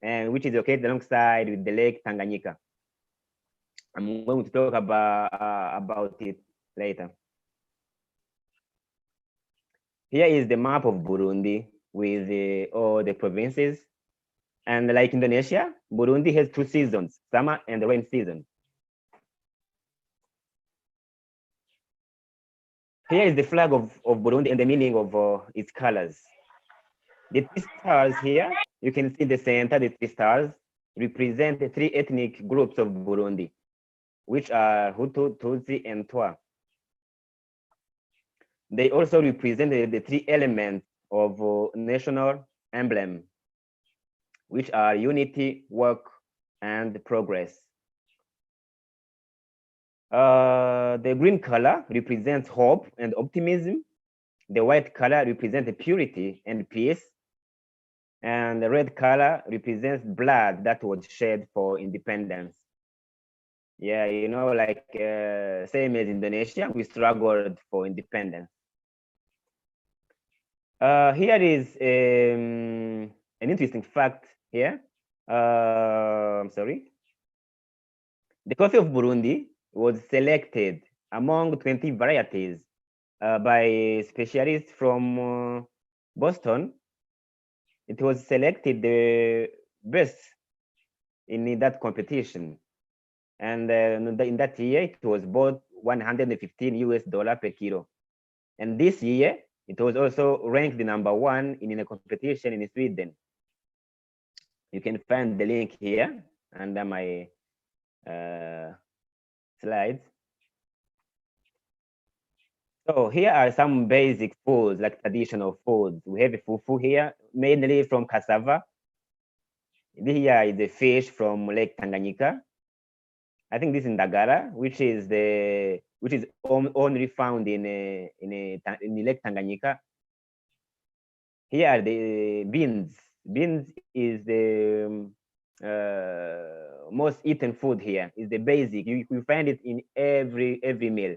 and which is located alongside with the lake Tanganyika. I'm going to talk about it later. Here is the map of Burundi with all the provinces. And like Indonesia, Burundi has 2 seasons, summer and rain season. Here is the flag of Burundi and the meaning of its colors. The 3 stars here, you can see the center, the 3 stars represent the 3 ethnic groups of Burundi, which are Hutu, Tutsi, and Twa. They also represent the 3 elements of national emblem, which are unity, work, and progress. The green color represents hope and optimism. The white color represents purity and peace. And the red color represents blood that was shed for independence. Yeah, you know, like same as Indonesia, we struggled for independence. Here is an interesting fact here. I'm sorry. The coffee of Burundi was selected among 20 varieties by specialists from Boston. It was selected the best in that competition. And in that year, it was bought $115 per kilo. And this year, it was also ranked the #1 in a competition in Sweden. You can find the link here under my slides. So here are some basic foods, like traditional foods. We have a fufu here, mainly from cassava. Here is the fish from Lake Tanganyika. I think this is Ndagara, which is only found in Lake Tanganyika. Here are the beans Beans is the most eaten food here. Is the basic. You find it in every meal.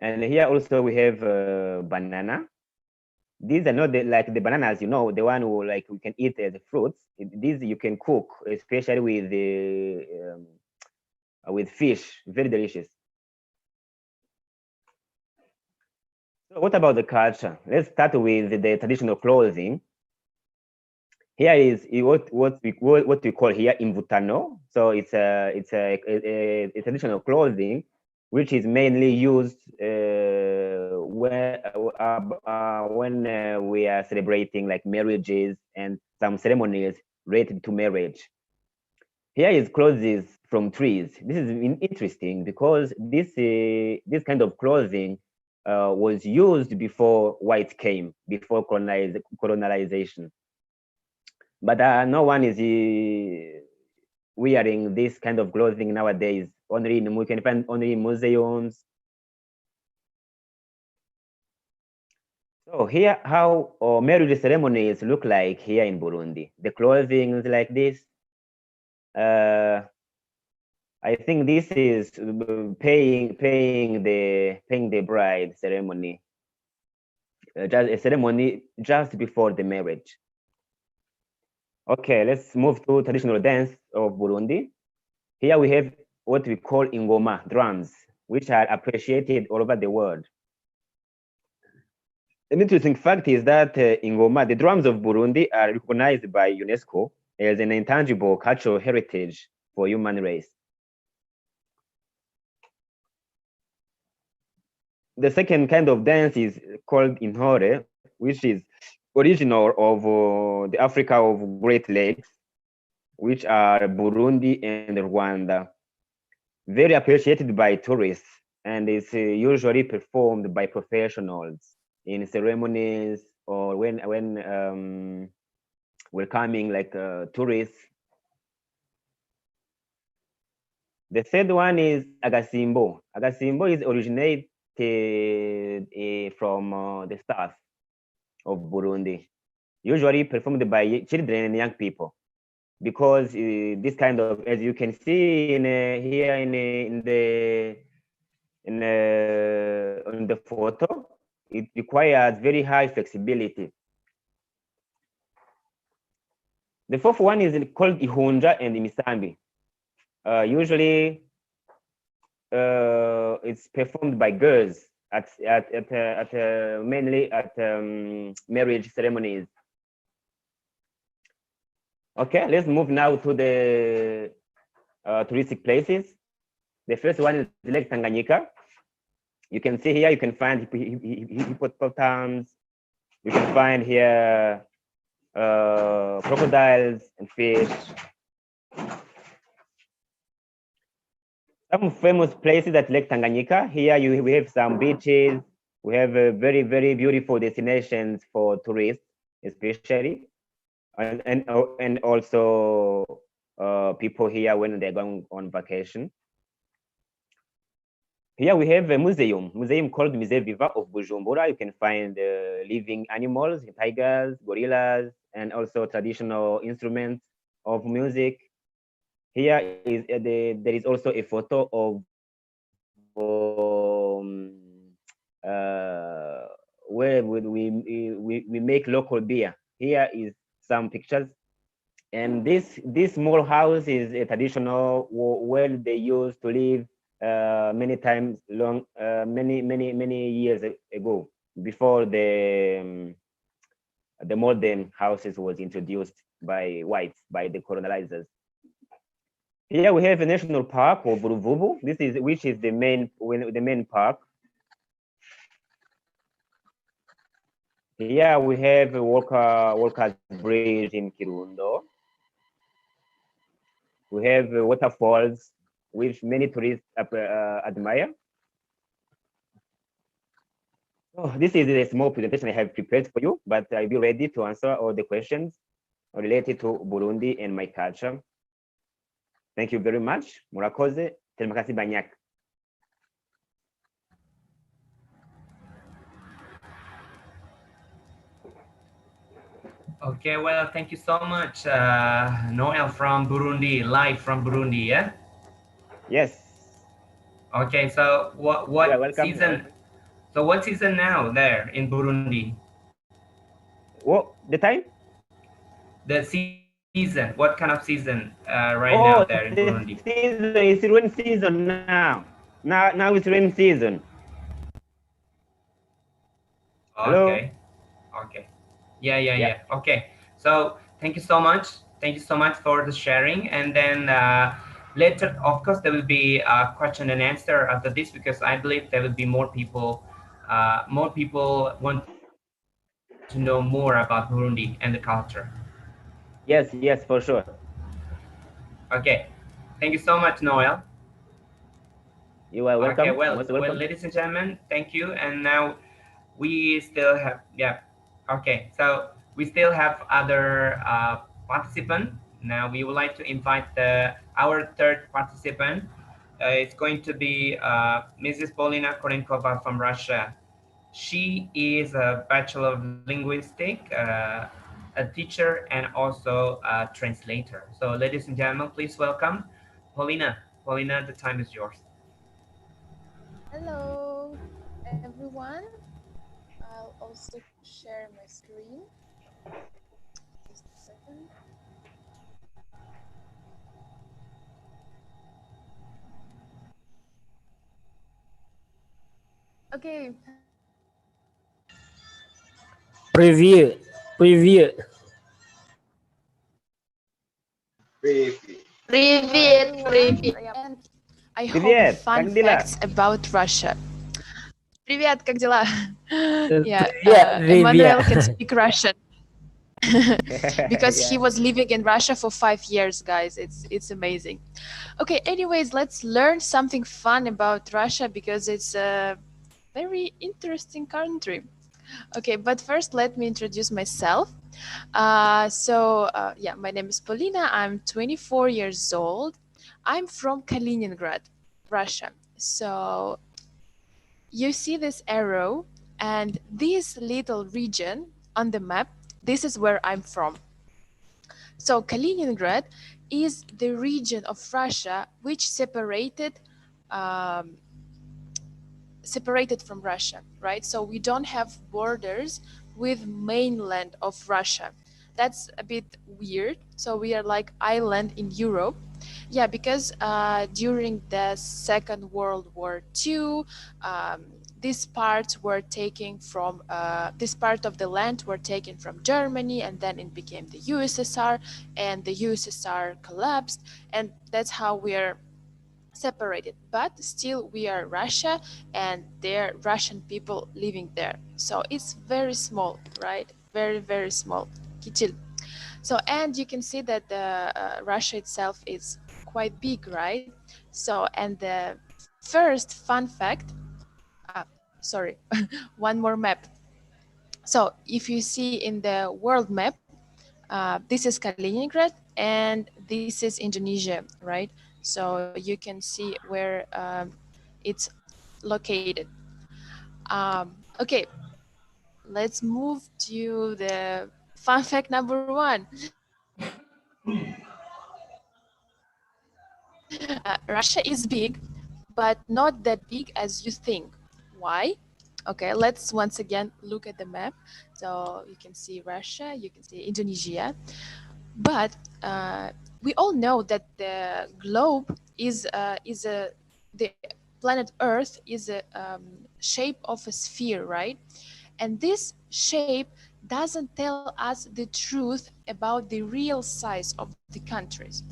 And here also we have banana. These are not like the bananas, the one who like we can eat as fruits. These you can cook, especially with fish. Very delicious. So what about the culture? Let's start with the traditional clothing. Here is what we call here invutano. So it's a traditional clothing which is mainly used when we are celebrating like marriages and some ceremonies related to marriage. Here is clothes from trees. This is interesting because this kind of clothing was used before white came, before colonization. But no one is wearing this kind of clothing nowadays. We can find only in museums. So here, how marriage ceremonies look like here in Burundi. The clothing is like this. I think this is paying the bride ceremony, just a ceremony just before the marriage. Okay, let's move to traditional dance of Burundi. Here we have what we call ingoma, drums, which are appreciated all over the world. An interesting fact is that ingoma, the drums of Burundi, are recognized by UNESCO as an intangible cultural heritage for human race. The second kind of dance is called Inhore, which is original of the Africa of Great Lakes, which are Burundi and Rwanda. Very appreciated by tourists, and is usually performed by professionals in ceremonies or when welcoming like tourists. The third one is Agasimbo. Agasimbo is originated from the south of Burundi, usually performed by children and young people, because this kind of, as you can see here on the photo, it requires very high flexibility. The fourth one is called Ihunja and Imisambi. Usually, it's performed by girls mainly at marriage ceremonies. Okay, let's move now to the touristic places. The first one is Lake Tanganyika. You can see here, you can find hippopotamus. You can find here crocodiles and fish. Some famous places at Lake Tanganyika. Here we have some beaches. We have very, very beautiful destinations for tourists, especially, and also people here when they're going on vacation. Here we have a museum called Musée Vivant of Bujumbura. You can find living animals, tigers, gorillas, and also traditional instruments of music. Here is there is also a photo of where we make local beer. Here is some pictures, and this small house is a traditional where they used to live many times many years ago, before the modern houses was introduced by whites, by the colonizers. Here we have a national park of Ruvubu. Which is the main park. Here we have a Walker's Bridge in Kirundo. We have waterfalls, which many tourists admire. Oh, this is a small presentation I have prepared for you, but I'll be ready to answer all the questions related to Burundi and my culture. Thank you very much. Murakoze. Terima kasih banyak. Okay, well, thank you so much, Noel from Burundi, live from Burundi, yeah? Yes. Okay, so what You are what welcome. season? So what season now there in Burundi? What the time? The season. What kind of season right now there in Oh, Burundi? the season is rain season now. Now it's rain season. Hello. Okay. Okay. Yeah. Yeah. Okay. So thank you so much. Thank you so much for the sharing. And then later, of course, there will be a question and answer after this because I believe there will be more people want to know more about Burundi and the culture. Yes, for sure. Okay. Thank you so much, Noel. You are Okay. welcome. Well, Most welcome. ladies and gentlemen, thank you. And now we still have okay. So we still have other participant. Now we would like to invite our third participant. It's going to be Mrs. Polina Korenkova from Russia. She is a Bachelor of Linguistics, a teacher, and also a translator. So, ladies and gentlemen, please welcome Polina. Polina, the time is yours. Hello, everyone. I'll also share my screen. Just a second. Okay, hello. Привет, привет. Hello, everyone. And I hope Привет. fun Как дела? facts about Russia. Привет, как дела? Yeah, Привет, Emmanuel can привет. speak Russian because he Yeah. was living in Russia for 5 years, guys. It's amazing. Okay, anyways, let's learn something fun about Russia because it's a very interesting country. Okay, but first let me introduce myself. Yeah, my name is Polina. I'm 24 years old. I'm from Kaliningrad, Russia. So you see this arrow and this little region on the map, this is where I'm from. So Kaliningrad is the region of Russia which um, separated from Russia, right? So we don't have borders with mainland of Russia. That's a bit weird. So we are like island in Europe. Yeah, because during the Second World War II, these parts were taken from this part of the land were taken from Germany, and then it became the USSR, and the USSR collapsed, and that's how we are separated, but still we are Russia and there are Russian people living there. So it's very small, right? Very small. Kichil. So, and you can see that the Russia itself is quite big, right? So, and the first fun fact, sorry, one more map. So if you see in the world map, this is Kaliningrad and this is Indonesia, right? So you can see where it's located. Okay, let's move to the fun fact number one. Russia is big, but not that big as you think. Why? Okay, let's once again look at the map. So you can see Russia, you can see Indonesia. But we all know that the globe is the planet Earth is a shape of a sphere, right? And this shape doesn't tell us the truth about the real size of the countries.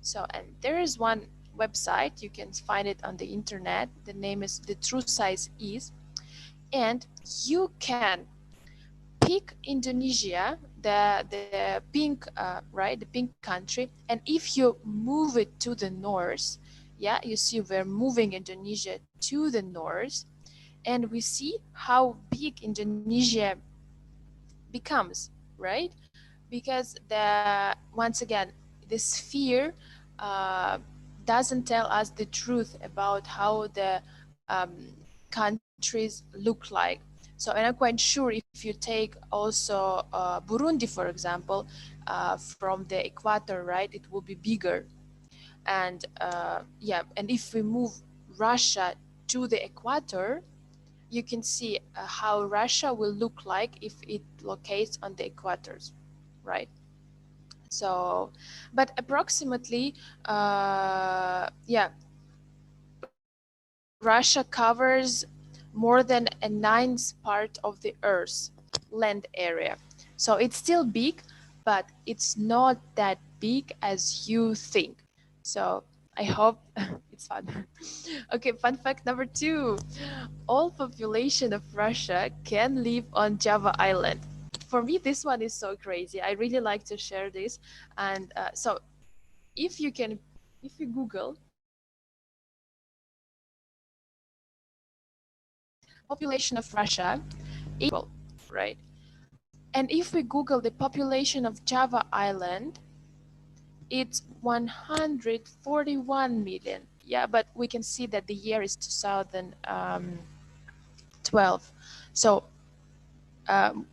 So, and there is one website, you can find it on the internet. The name is The True Size Is, and you can pick Indonesia, the pink, right, the pink country, and if you move it to the north, yeah, you see we're moving Indonesia to the north, and we see how big Indonesia becomes, right? Because the once again, the sphere uh, doesn't tell us the truth about how the countries look like. So I'm not quite sure if you take also Burundi, for example, from the equator, right, it will be bigger. And yeah, and if we move Russia to the equator, you can see how Russia will look like if it locates on the equators, right? So, but approximately, yeah, Russia covers more than a ninth part of the Earth's land area. So it's still big, but it's not that big as you think. So I hope it's fun. Okay, fun fact number 2. All population of Russia can live on Java Island. For me, this one is so crazy. I really like to share this. And so if you can, if you Google population of Russia, equal, right? And if we Google the population of Java Island, it's 141 million. Yeah, but we can see that the year is 2012. So um,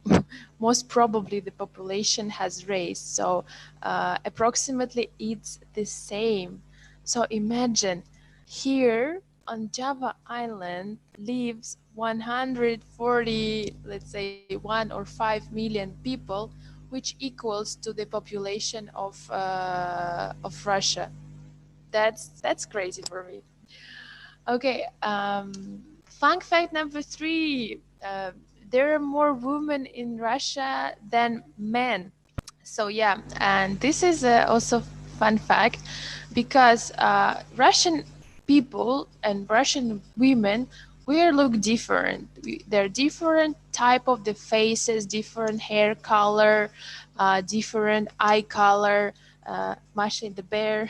most probably the population has raised. So approximately it's the same. So imagine here on Java Island lives 140, let's say 1 or 5 million people, which equals to the population of Russia. That's crazy for me. Okay, fun fact number 3. There are more women in Russia than men. So yeah, and this is also fun fact because Russian people and Russian women we look different. They're different type of the faces, different hair color, different eye color. Masha the bear,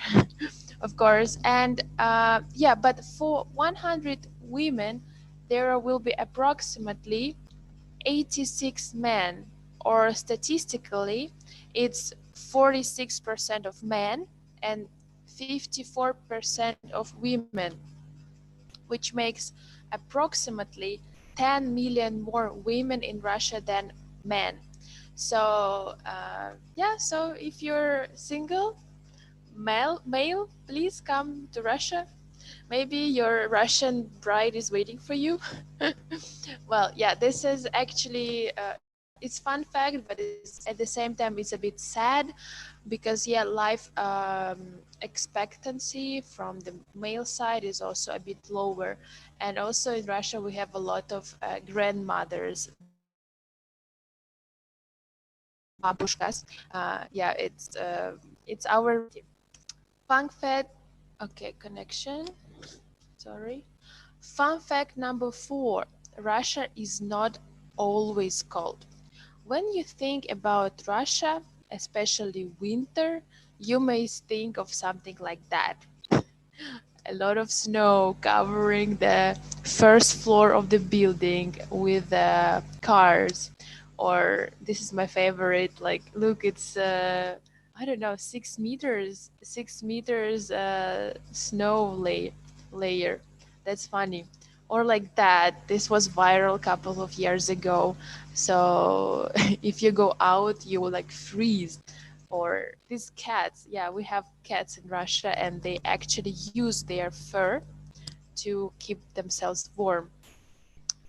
of course, and yeah, but for 100 women, there will be approximately 86 men, or statistically, it's 46% of men and 54% of women, which makes approximately 10 million more women in Russia than men. So yeah, so if you're single, male, please come to Russia. Maybe your Russian bride is waiting for you. Well, yeah, this is actually it's fun fact, but it's at the same time it's a bit sad because yeah, life expectancy from the male side is also a bit lower, and also in Russia we have a lot of grandmothers, babushkas. Yeah, it's our fun fact. Okay, connection. Sorry. Fun fact number 4. Russia is not always cold. When you think about Russia, especially winter, you may think of something like that. A lot of snow covering the first floor of the building with cars. Or this is my favorite, like, look, it's I don't know, 6 meters, 6 meters snow layer. That's funny. Or like that. This was viral a couple of years ago. So if you go out, you will like freeze. Or these cats, yeah, we have cats in Russia and they actually use their fur to keep themselves warm.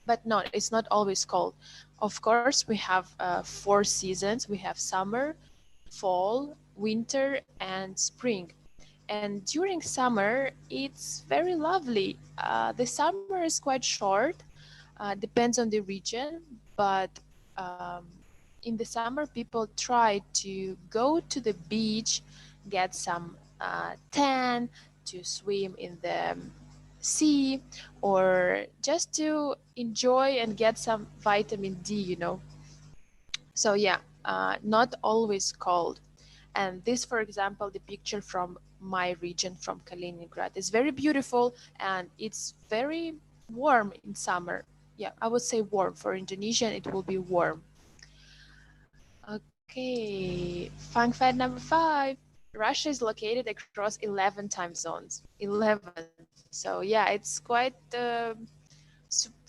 But no, it's not always cold. Of course, we have 4 seasons. We have summer, fall, winter, and spring. And during summer, it's very lovely. The summer is quite short, depends on the region, but um, in the summer, people try to go to the beach, get some tan, to swim in the sea, or just to enjoy and get some vitamin D, you know. So yeah, not always cold. And this, for example, the picture from my region, from Kaliningrad, is very beautiful and it's very warm in summer. Yeah, I would say warm. For Indonesian, it will be warm. Okay, fun fact number 5. Russia is located across 11 time zones. 11. So yeah, it's quite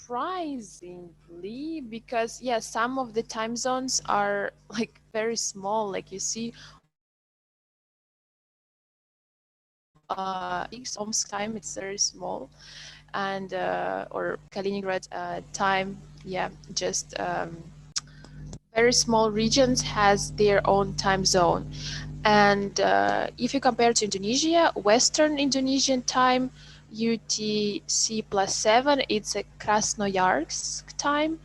surprisingly, because yeah, some of the time zones are like very small. Like you see, Omsk time, it's very small, and or Kaliningrad time, yeah, just very small regions has their own time zone. And if you compare to Indonesia, Western Indonesian time, UTC plus 7, it's a Krasnoyarsk time,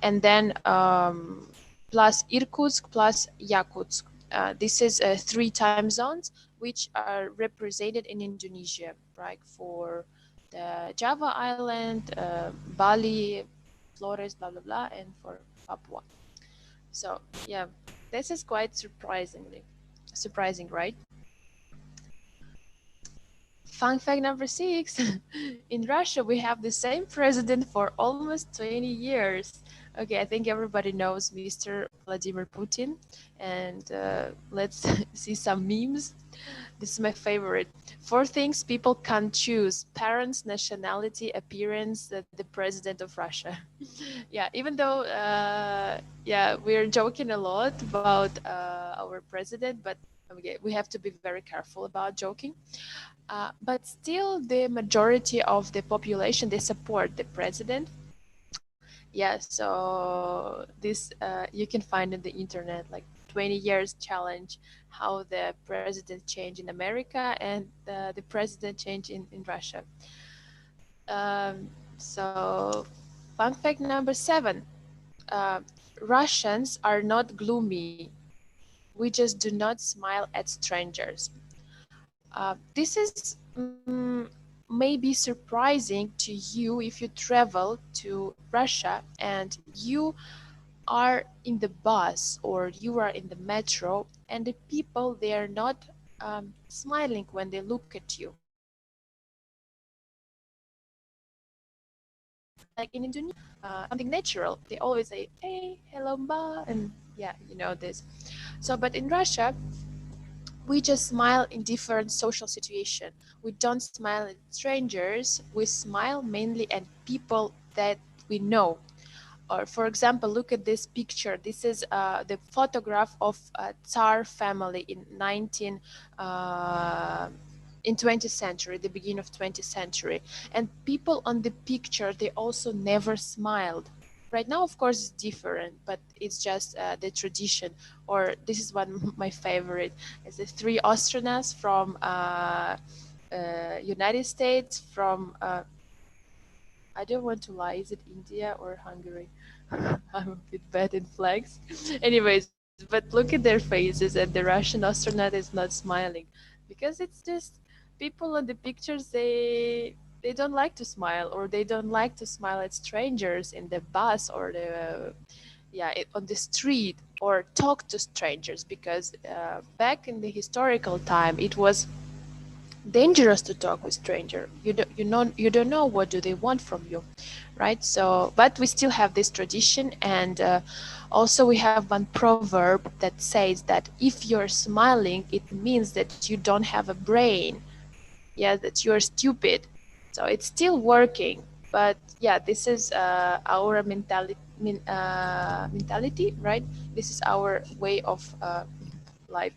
and then plus Irkutsk plus Yakutsk. This is three time zones which are represented in Indonesia, right? For the Java Island, Bali, Flores, blah blah blah, and for Papua. So yeah, this is quite surprising, right? Fun fact number 6. In Russia, we have the same president for almost 20 years. Okay, I think everybody knows Mr. Vladimir Putin. And let's see some memes. This is my favorite. 4 things people can't choose: parents, nationality, appearance, the president of Russia. Yeah, even though, yeah, we're joking a lot about our president, but okay, we have to be very careful about joking. But still, the majority of the population, they support the president. Yeah, so this you can find in the internet, like 20 years challenge, how the president changed in America and the president changed in Russia. So fun fact number 7, uh, Russians are not gloomy. We just do not smile at strangers. This is maybe surprising to you if you travel to Russia and you are in the bus or you are in the metro, and the people, they are not smiling when they look at you. Like in Indonesia, something natural. They always say, "Hey, hello, mba," and yeah, you know this. So, but in Russia, we just smile in different social situation. We don't smile at strangers. We smile mainly at people that we know. Or for example, look at this picture. This is the photograph of a Tsar family in in 20th century, the beginning of 20th century. And people on the picture, they also never smiled. Right now, of course, it's different, but it's just the tradition. Or this is one of my favorite. It's the 3 astronauts from United States, from I don't want to lie. Is it India or Hungary? I'm a bit bad in flags. Anyways, but look at their faces, and the Russian astronaut is not smiling because it's just people on the pictures. They don't like to smile, or they don't like to smile at strangers in the bus or the on the street, or talk to strangers, because back in the historical time, it was dangerous to talk with stranger. You don't know what do they want from you, right? So but we still have this tradition, and also we have one proverb that says that if you're smiling, it means that you don't have a brain, yeah, that you're stupid. So it's still working, but yeah, this is our mentality, right? This is our way of life.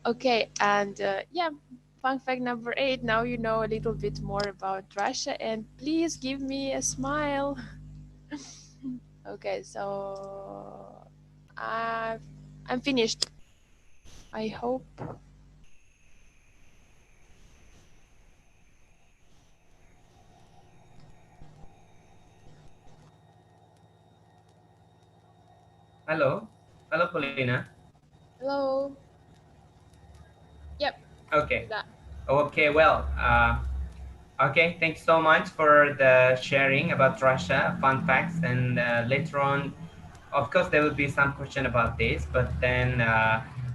Okay, and yeah, fun fact number 8. Now you know a little bit more about Russia, and please give me a smile. Okay, so I I'm finished. I hope. Hello, hello, Paulina. Hello. Yep. Okay. Okay. Well. Okay. Thanks so much for the sharing about Russia, fun facts, and later on, of course, there will be some question about this. But then,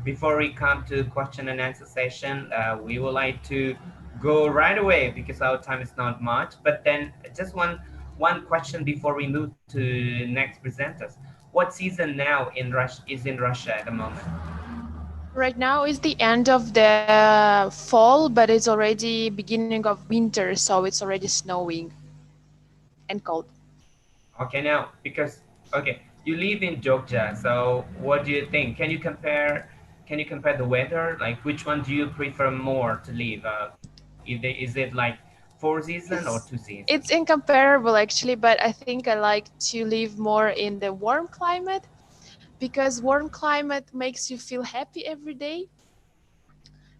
before we come to question and answer session, we would like to go right away because our time is not much. But then, just one question before we move to next presenters. What season now is in Russia at the moment? Right now is the end of the fall, but it's already beginning of winter, so it's already snowing. and cold. Okay, now because you live in Jogja, so what do you think? Can you compare? Can you compare the weather? Like, which one do you prefer more to live? Is it like 4 season or 2 season? It's incomparable actually, but I think I like to live more in the warm climate because warm climate makes you feel happy every day,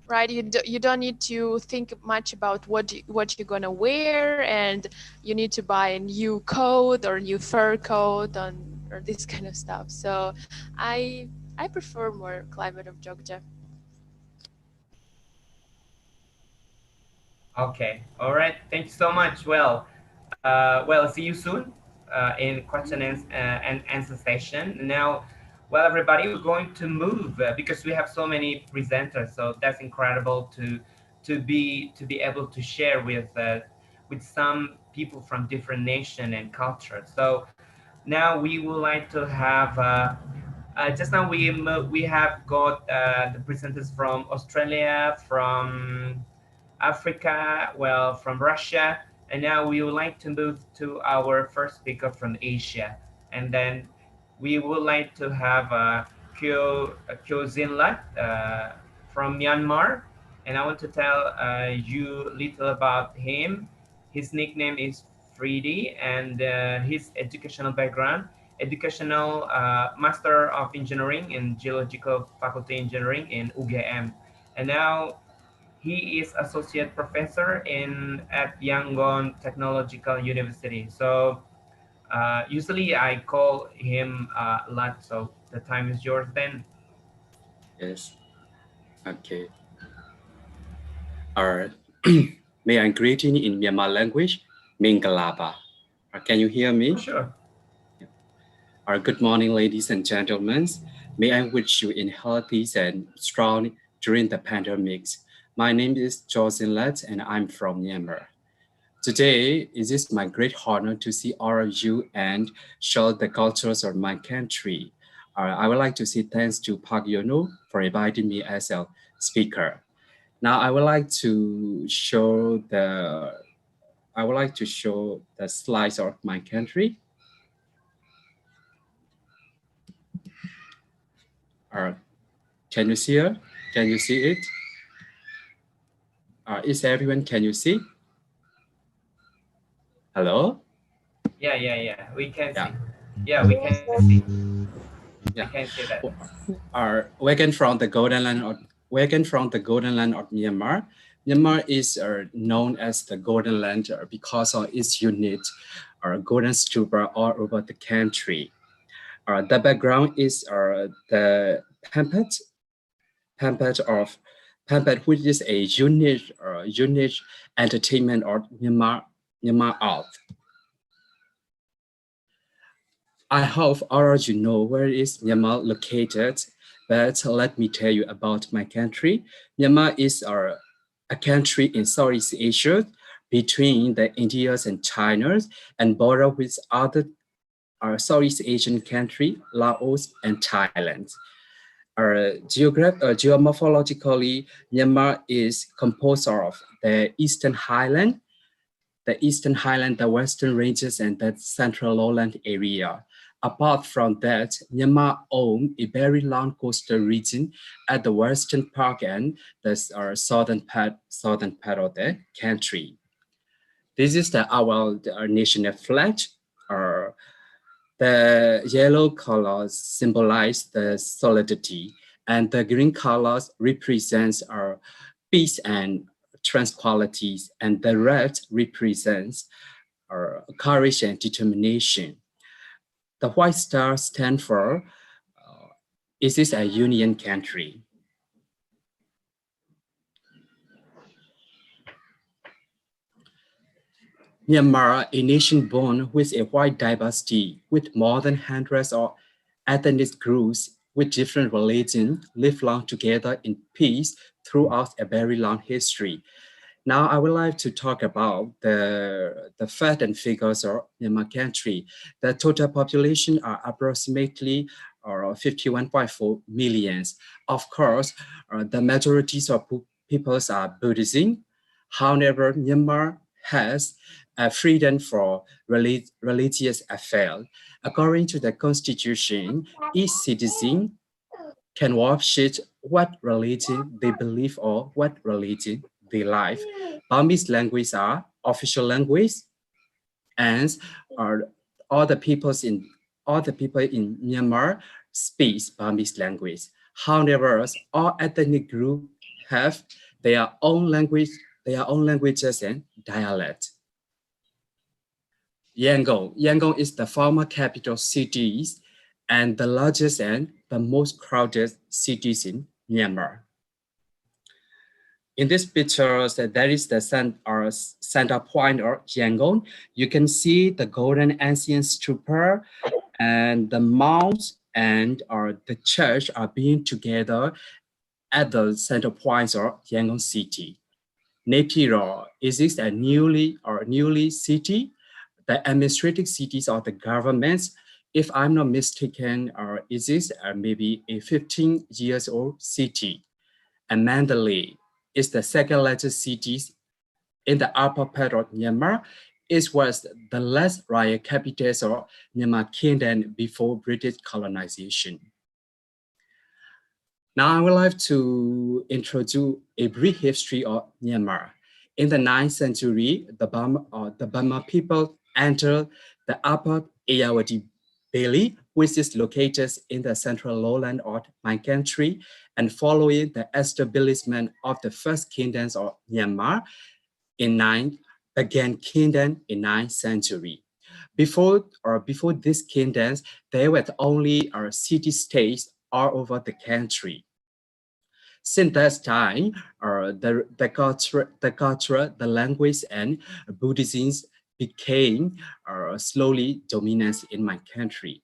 right? You don't need to think much about what you're gonna wear, and you need to buy a new coat or new fur coat or this kind of stuff. So I prefer more climate of Jogja. Okay, all right. Thank you so much. See you soon in question and answer session. Now, well, everybody, we're going to move because we have so many presenters. So that's incredible to be able to share with some people from different nation and culture. So now we would like to have. Just now we have got the presenters from Australia, from Africa, well, from Russia, and now we would like to move to our first speaker from Asia, and then we would like to have Kyo Zinlat from Myanmar, and I want to tell you little about him. His nickname is Freedy, and his educational background: educational Master of Engineering in Geological Faculty Engineering in UGM, and now he is associate professor at Yangon Technological University. So usually I call him Lat. So the time is yours then. Yes. Okay. May I greet you in Myanmar language, Mingalaba. Can you hear me? Sure. Good morning, ladies and gentlemen. May I wish you in healthy and strong during the pandemic. My name is Jocelyn Lett, and I'm from Myanmar. Today, it is my great honor to see all of you and show the cultures of my country. I would like to say thanks to Park Yono for inviting me as a speaker. Now, I would like to show the slides of my country. Can you see it? Can you see it? Is everyone? Can you see? Hello? Yeah. We can see. Yeah, we can see. Yeah. We can see that. Wagon from the Golden Land of Myanmar. Myanmar is known as the Golden Land because of its unique golden stupa all over the country. The background is the Pampat, which is a unique entertainment of Myanmar art. I hope all of you know where is Myanmar located, but let me tell you about my country. Myanmar is a country in Southeast Asia between the India and China and border with other Southeast Asian countries, Laos and Thailand. Geomorphologically, Myanmar is composed of the Eastern Highland, the Western Ranges, and the Central Lowland area. Apart from that, Myanmar owns a very long coastal region at the western part and the southern part of the country. This is our national flag. The yellow colors symbolize the solidity, and the green colors represents our peace and tranquilities, and the red represents our courage and determination. The white star stands for it is a union country. Myanmar, a nation born with a wide diversity, with more than hundreds of ethnic groups with different religions, live long together in peace throughout a very long history. Now, I would like to talk about the facts and figures of Myanmar country. The total population are approximately 51.4 million. Of course, the majority of peoples are Buddhism. However, Myanmar has freedom for religious affairs. According to the Constitution, each citizen can worship what religion they believe or what religion they like. Burmese language are official language, and are all the people in Myanmar speak Burmese language. However, all ethnic groups have their own languages and dialect. Yangon is the former capital city and the largest and the most crowded cities in Myanmar. In this picture, there is the center point of Yangon. You can see the golden ancient stupa and the mosque and the church are being together at the center points of Yangon city. Naypyidaw is a newly city. The administrative cities of the governments, if I'm not mistaken, is maybe a 15 years old city. And Mandalay is the second largest city in the upper part of Myanmar. It was the last royal capital of Myanmar Kingdom before British colonization. Now I would like to introduce a brief history of Myanmar. In the 9th century, the Burma people entered the upper Ayeyarwady Valley, which is located in the central lowland of my country, and following the establishment of the first kingdoms of Myanmar began kingdom in 9th century. Before these kingdoms, there were only city-states all over the country. Since that time, the culture, the language, and Buddhism became slowly dominant in my country.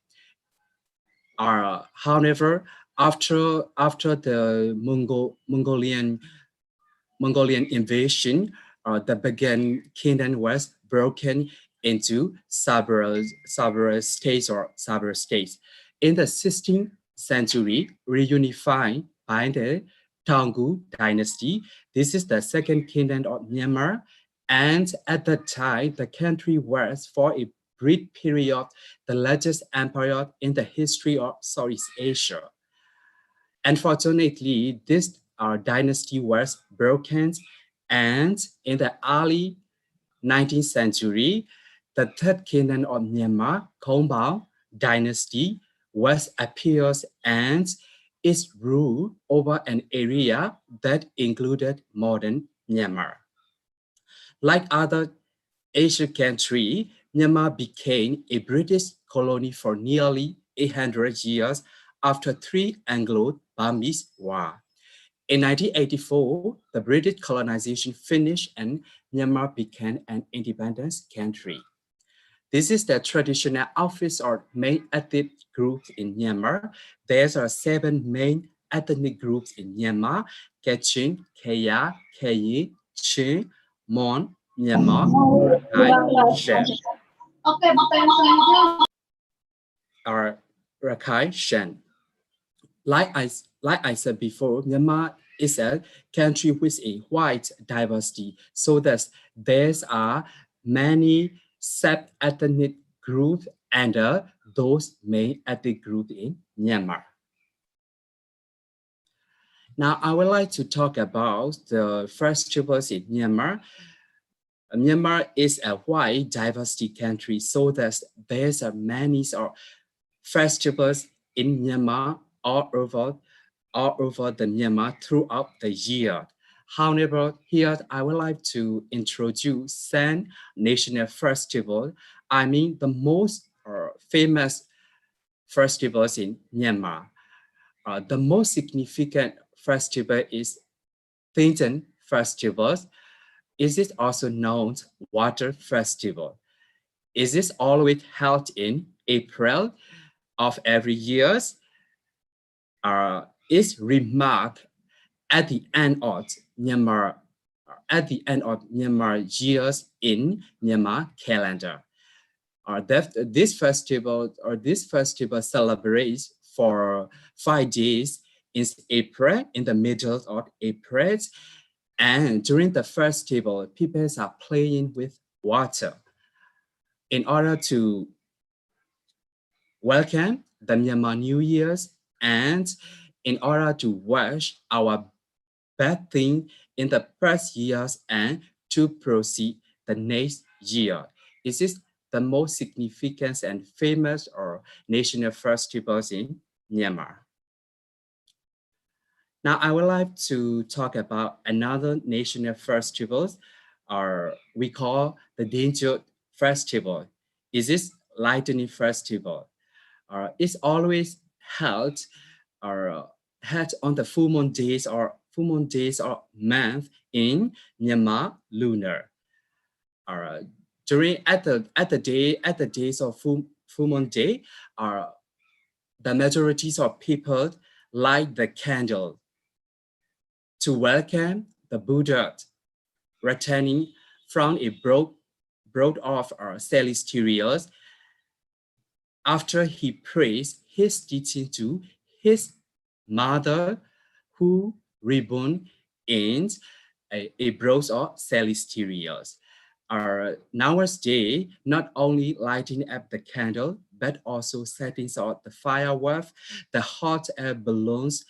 However, after the Mongolian invasion, the Bagan kingdom was broken into several states. In the 16th century, reunified by the Taungoo dynasty. This is the second kingdom of Myanmar. And at that time, the country was for a brief period the largest empire in the history of Southeast Asia. Unfortunately, this dynasty was broken, and in the early 19th century, the third kingdom of Myanmar, Kongbao dynasty, was appears and its rule over an area that included modern Myanmar. Like other Asian countries, Myanmar became a British colony for nearly 800 years after 3 Anglo-Burmese wars. In 1984, the British colonization finished and Myanmar became an independent country. This is the traditional outfits or main ethnic groups in Myanmar. There are 7 main ethnic groups in Myanmar: Kachin, Kaya, Kayi, Chin, Mon, Myanmar, Rakhine, Shan. Rakhine, Shan. Like I said before, Myanmar is a country with a wide diversity, so that there are many sub-ethnic groups and those main ethnic groups in Myanmar. Now, I would like to talk about the festivals in Myanmar. Myanmar is a wide diversity country, so that there are many festivals in Myanmar all over the Myanmar throughout the year. However, here I would like to introduce San National Festival. I mean the most famous festivals in Myanmar. The most significant festival is Tintin Festival. It is also known as Water Festival. It is always held in April of every year. Is remarked at the end of Myanmar years in Myanmar calendar. This festival celebrates for 5 days in April, in the middle of April, And during the festival, people are playing with water in order to welcome the Myanmar New Year's and in order to wash our bad thing in the past years and to proceed the next year. This is the most significant and famous or national festivals in Myanmar. Now I would like to talk about another national festivals, or we call the Danger Festival. Is this lightning festival? It's always held or held on the full moon days or month in Myanmar lunar. During at the days of full moon day, the majority of people light the candle to welcome the Buddha returning from a broad of celestials after he prays his teaching to his mother who reborn in a broad of celestials. Nowadays, not only lighting up the candle, but also setting out the fireworks, the hot air balloons,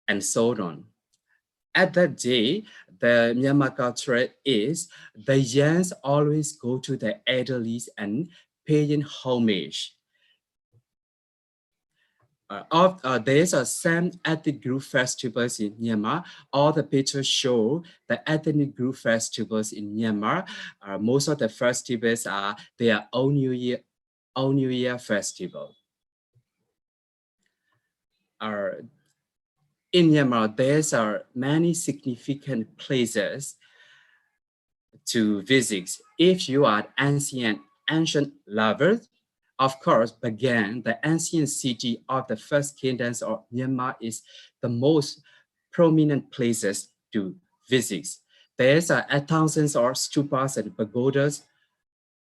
and so on. At that day, the Myanmar culture is the young always go to the elderly and paying homage. There's some ethnic group festivals in Myanmar. All the pictures show the ethnic group festivals in Myanmar. Most of the festivals are their own New Year festival. In Myanmar, there are many significant places to visit. If you are ancient lovers, of course, again, the ancient city of the first kingdoms of Myanmar is the most prominent places to visit. There's thousands of stupas and pagodas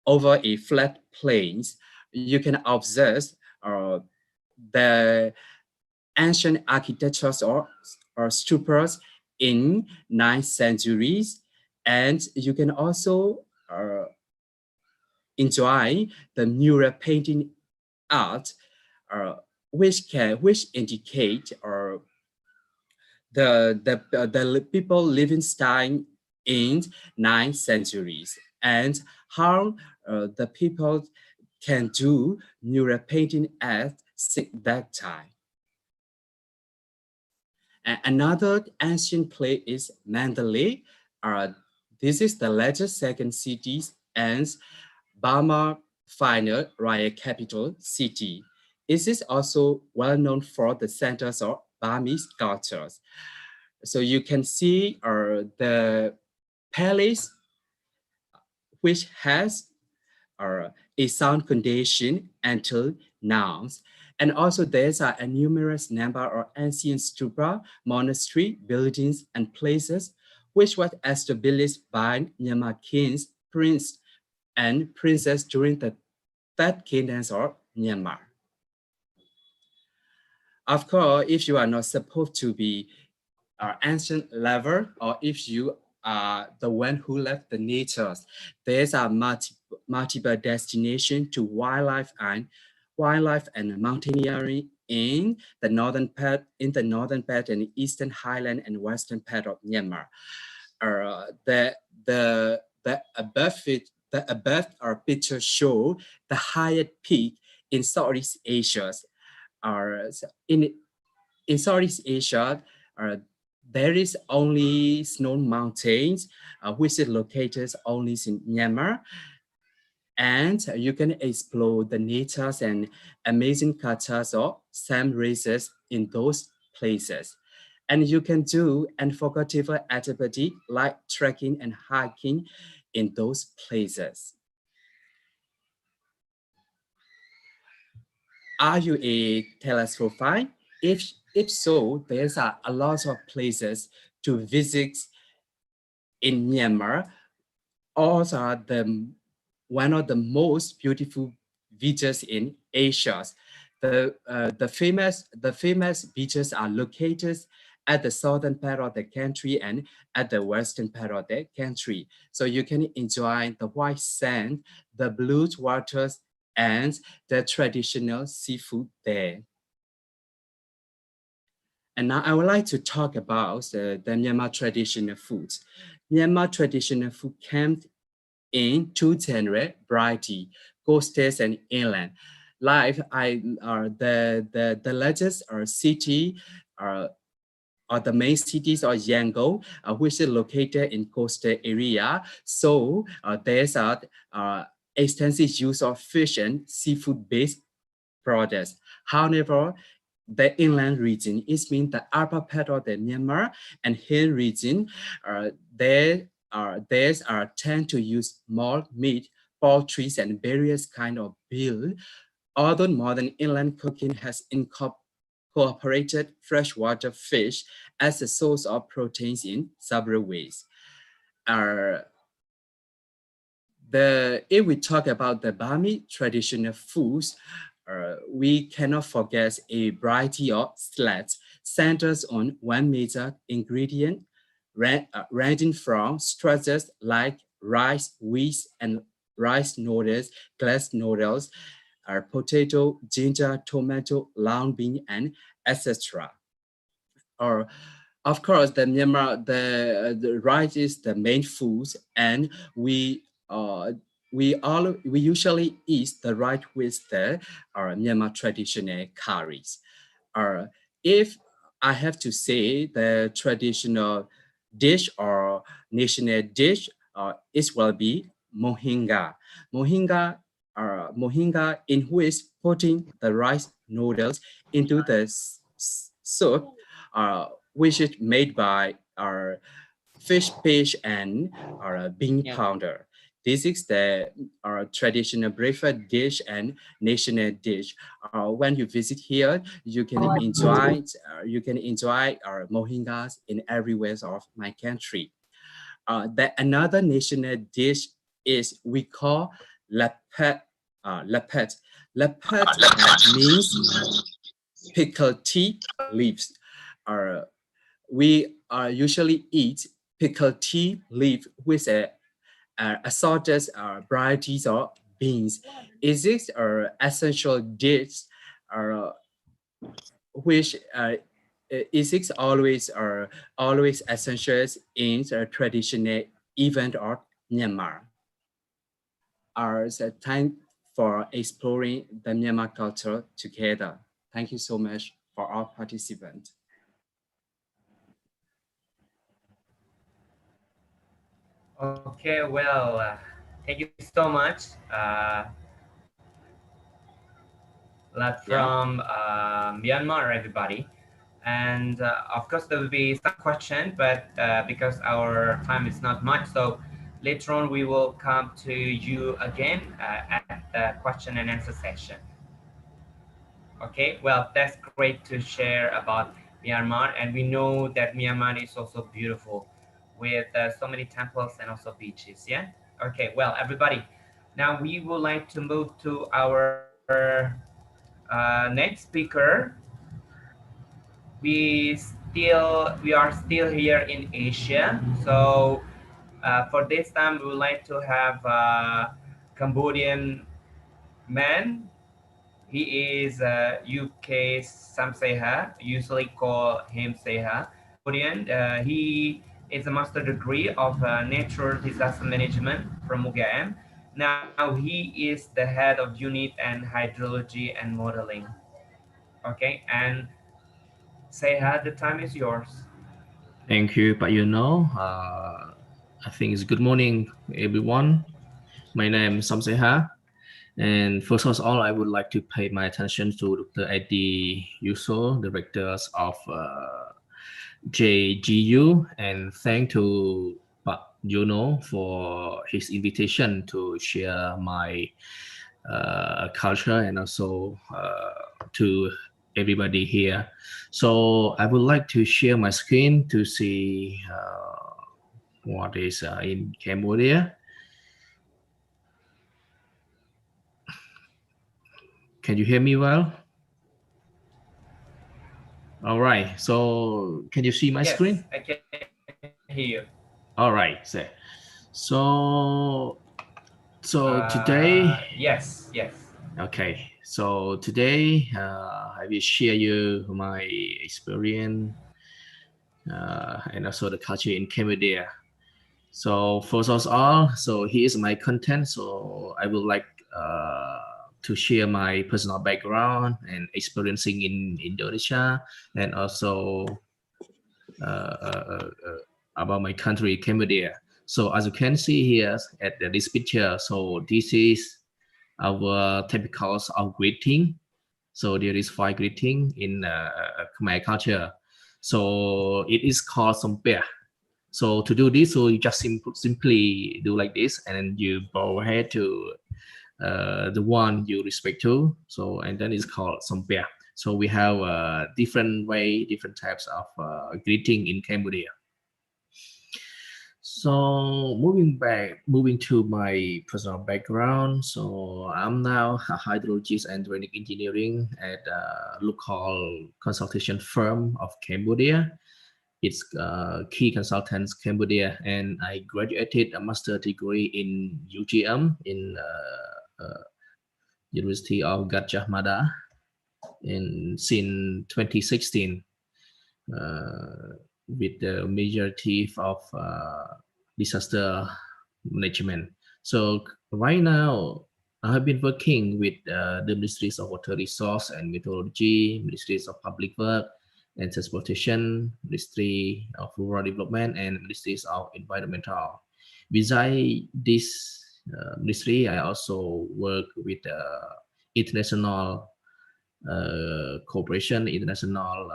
over a flat plains. You can observe the ancient architectures or stupas in 9th centuries, and you can also enjoy the mural painting art, which indicate the people living style in 9th centuries and how the people can do mural painting at that time. Another ancient place is Mandalay. This is the largest second city and Burma final royal capital city. It is also well known for the centers of Burmese cultures. So you can see the palace, which has a sound condition until now. And also there's a numerous number of ancient stupa, monastery, buildings, and places which were established by Myanmar kings, prince, and princess during the Third Kingdoms of Myanmar. Of course, if you are not supposed to be an ancient lover, or if you are the one who left the nature, there's a multiple destination to wildlife and mountaineering in the northern part and eastern highland and western part of Myanmar. The above our picture show the highest peak in Southeast Asia. In Southeast Asia, there is only Snow Mountains, which is located only in Myanmar. And you can explore the natures and amazing cultures of some races in those places. And you can do unforgettable activity like trekking and hiking in those places. Are you a thalassophile? If so, there's a lot of places to visit in Myanmar. Also, one of the most beautiful beaches in Asia. The famous beaches are located at the southern part of the country and at the western part of the country. So you can enjoy the white sand, the blue waters, and the traditional seafood there. And now I would like to talk about the Myanmar traditional foods. Myanmar traditional food comes in two genre variety, coastal and inland. Like the largest city or the main cities are Yangon, which is located in coastal area. So there's extensive use of fish and seafood-based products. However, the inland region is mean the upper part of the Myanmar and hill region, there's tend to use more meat, poultry, and various kind of bill. Although modern inland cooking has incorporated freshwater fish as a source of proteins in several ways. If we talk about the Burmese traditional foods, we cannot forget a variety of salads centers on one major ingredient, ranging from structures like rice, wheat, and rice noodles, glass noodles, potato, ginger, tomato, long bean, and etc. Or of course, the Myanmar, the rice is the main food, and we usually eat the rice with the Myanmar traditional curries. If I have to say the traditional dish or national dish, it will be mohinga. Mohinga, mohinga in which putting the rice noodles into the soup, which is made by our fish paste and our bean powder. This is the traditional breakfast dish and national dish. When you visit here, you can enjoy our mohingas in everywhere of my country. Another national dish is we call lapet. Lapet. Lapet means pickled tea leaves. We usually eat pickled tea leaf with assorted varieties of beans. Is this essential dish which is it always essential in the traditional event of Myanmar? So time for exploring the Myanmar culture together. Thank you so much for all participants. Okay, well, thank you so much. From Myanmar, everybody. And of course, there will be some question, but because our time is not much, so later on we will come to you again at the question and answer session. Okay, well, that's great to share about Myanmar, and we know that Myanmar is also beautiful with so many temples and also beaches. Yeah. Okay. Well, everybody, now we would like to move to our next speaker. We are still here in Asia, so for this time we would like to have a Cambodian man. He is UK Samseha, usually call him Seha. Cambodian. He is a master degree of natural disaster management from UGM. Now he is the head of unit and hydrology and modeling. Okay, and Seha, the time is yours. Thank you, Pak Yuno. I think it's good morning, everyone. My name is Samseha. And first of all, I would like to pay my attention to Dr. Eddie Yuso, directors of JGU, and thank to Pak Yuno for his invitation to share my culture and also to everybody here. So I would like to share my screen to see what is in Cambodia. Can you hear me well? All right. So can you see my Yes, screen? I can hear you. All right. So today, Yes, yes. okay. So today, I will share you my experience and also the culture in Cambodia. So first of all, so here is my content. So I would like to share my personal background and experiencing in Indonesia, and also about my country, Cambodia. So as you can see here at this picture, so this is our typical of greeting. So there is 5 greeting in Khmer culture. So it is called Sompea. So to do this, so you just simply do like this, and then you bow head to the one you respect to. So and then it's called Sompea. So we have different way, different types of greeting in Cambodia. So moving to my personal background. So I'm now a hydrologist and hydraulic engineering at a local consultation firm of Cambodia. It's Key Consultants Cambodia, and I graduated a master degree in UGM in University of Gajah Mada in since 2016. With the majority of disaster management. So right now, I have been working with the Ministries of Water Resource and Meteorology, Ministries of Public Work and Transportation, Ministry of Rural Development, and Ministries of Environmental. Besides this ministry, I also work with international cooperation, international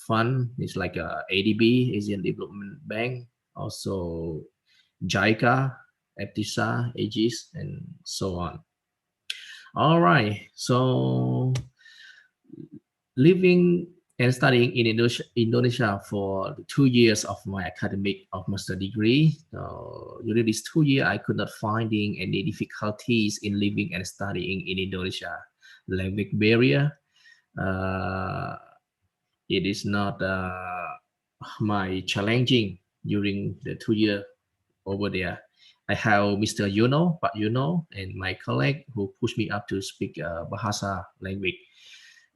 fund. It's like ADB, Asian Development Bank, also JICA, EPTISA, AGIS, and so on. All right, so living and studying in Indonesia for 2 years of my academic of master degree. During these 2 years, I could not finding any difficulties in living and studying in Indonesia. Language barrier, it is not my challenging during the 2 year over there. I have Mr. Pak Yuno, and my colleague who pushed me up to speak Bahasa language.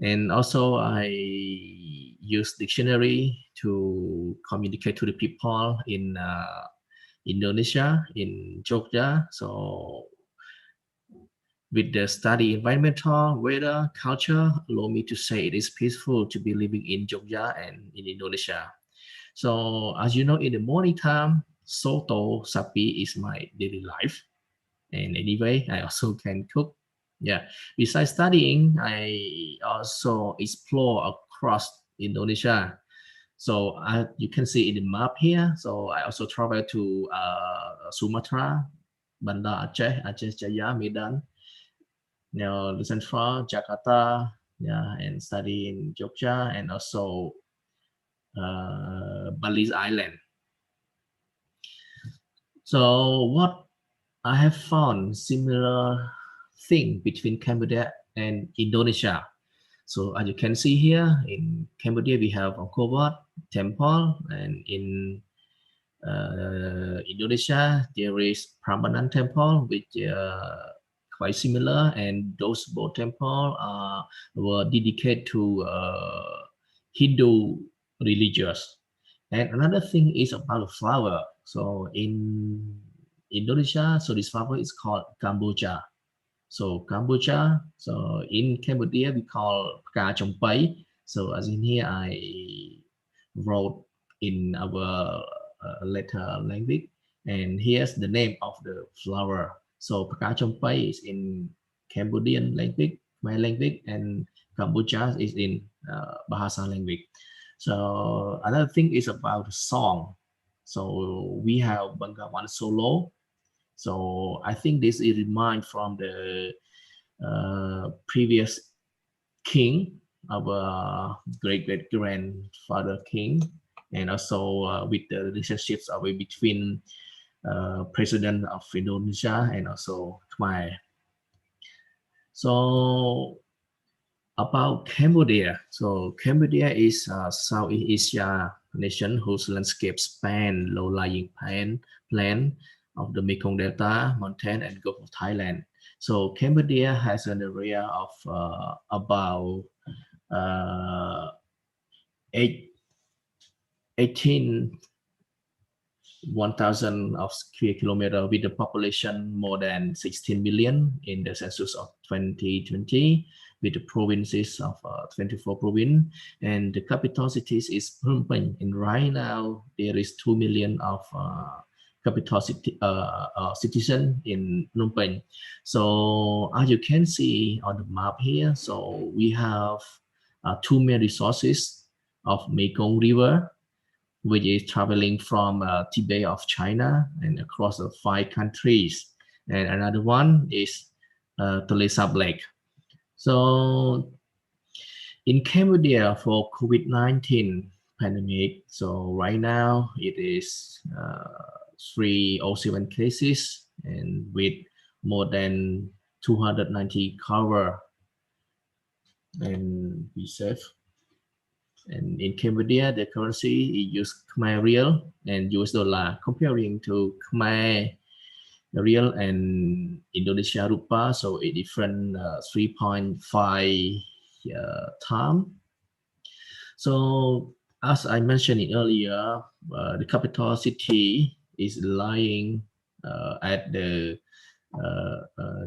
And also I use dictionary to communicate to the people in Indonesia, in Jogja. So with the study environmental, weather, culture, allow me to say it is peaceful to be living in Jogja and in Indonesia. So as you know, in the morning time, soto sapi is my daily life. And anyway, I also can cook. Yeah. Besides studying, I also explore across Indonesia. So you can see in the map here. So I also travel to Sumatra, Banda Aceh, Aceh Jaya, Medan, the central Jakarta, yeah, and study in Jogja and also Bali's Island. So what I have found similar thing between Cambodia and Indonesia. So as you can see here in Cambodia, we have Angkor Wat temple, and in Indonesia, there is Prambanan temple, which quite similar, and those both temples were dedicated to Hindu religious. And another thing is about the flower. So in Indonesia, so this flower is called Kamboja. So Kamboja, so in Cambodia we call Pka Chompai. So as in here I wrote in our letter language, and here's the name of the flower. So Pka Chompai is in Cambodian language, my language, and Kamboja is in Bahasa language. So another thing is about song. So we have Bengawan Solo. So I think this is remind from the previous king, our great grandfather king, and also with the relationships between president of Indonesia and also Khmer. So About Cambodia, so Cambodia is a Southeast Asia nation whose landscape span low-lying plain of the Mekong Delta, mountain, and Gulf of Thailand. So Cambodia has an area of about eight, 18 1,000 of square kilometer with a population more than 16 million in the census of 2020 with the provinces of 24 province, and the capital cities is Phnom Penh, and right now there is 2 million of capital city citizen in Phnom Penh. So as you can see on the map here, so we have two main resources of Mekong River, which is traveling from Tibet of China and across the 5 countries. And another one is Tonle Sap Lake. So in Cambodia for COVID-19 pandemic, so right now it is 307 cases and with more than 290 cover and be safe. And in Cambodia, the currency is used Khmer Real and US dollar, comparing to Khmer Real and Indonesia Rupiah, so a different 3.5 time. So as I mentioned it earlier, the capital city is lying at the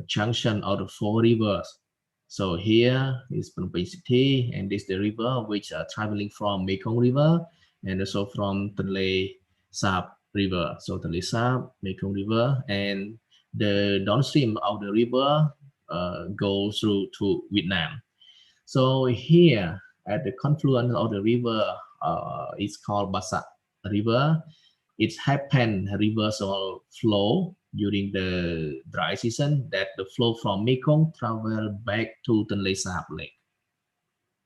junction of the 4 rivers. So here is Phnom Penh city, and this is the river which are traveling from Mekong River and also from Tonle Sap River. So Tonle Sap, Mekong River, and the downstream of the river goes through to Vietnam. So here at the confluence of the river, it's called Basak River. It happened reversal flow during the dry season that the flow from Mekong travel back to Tonle Sap Lake.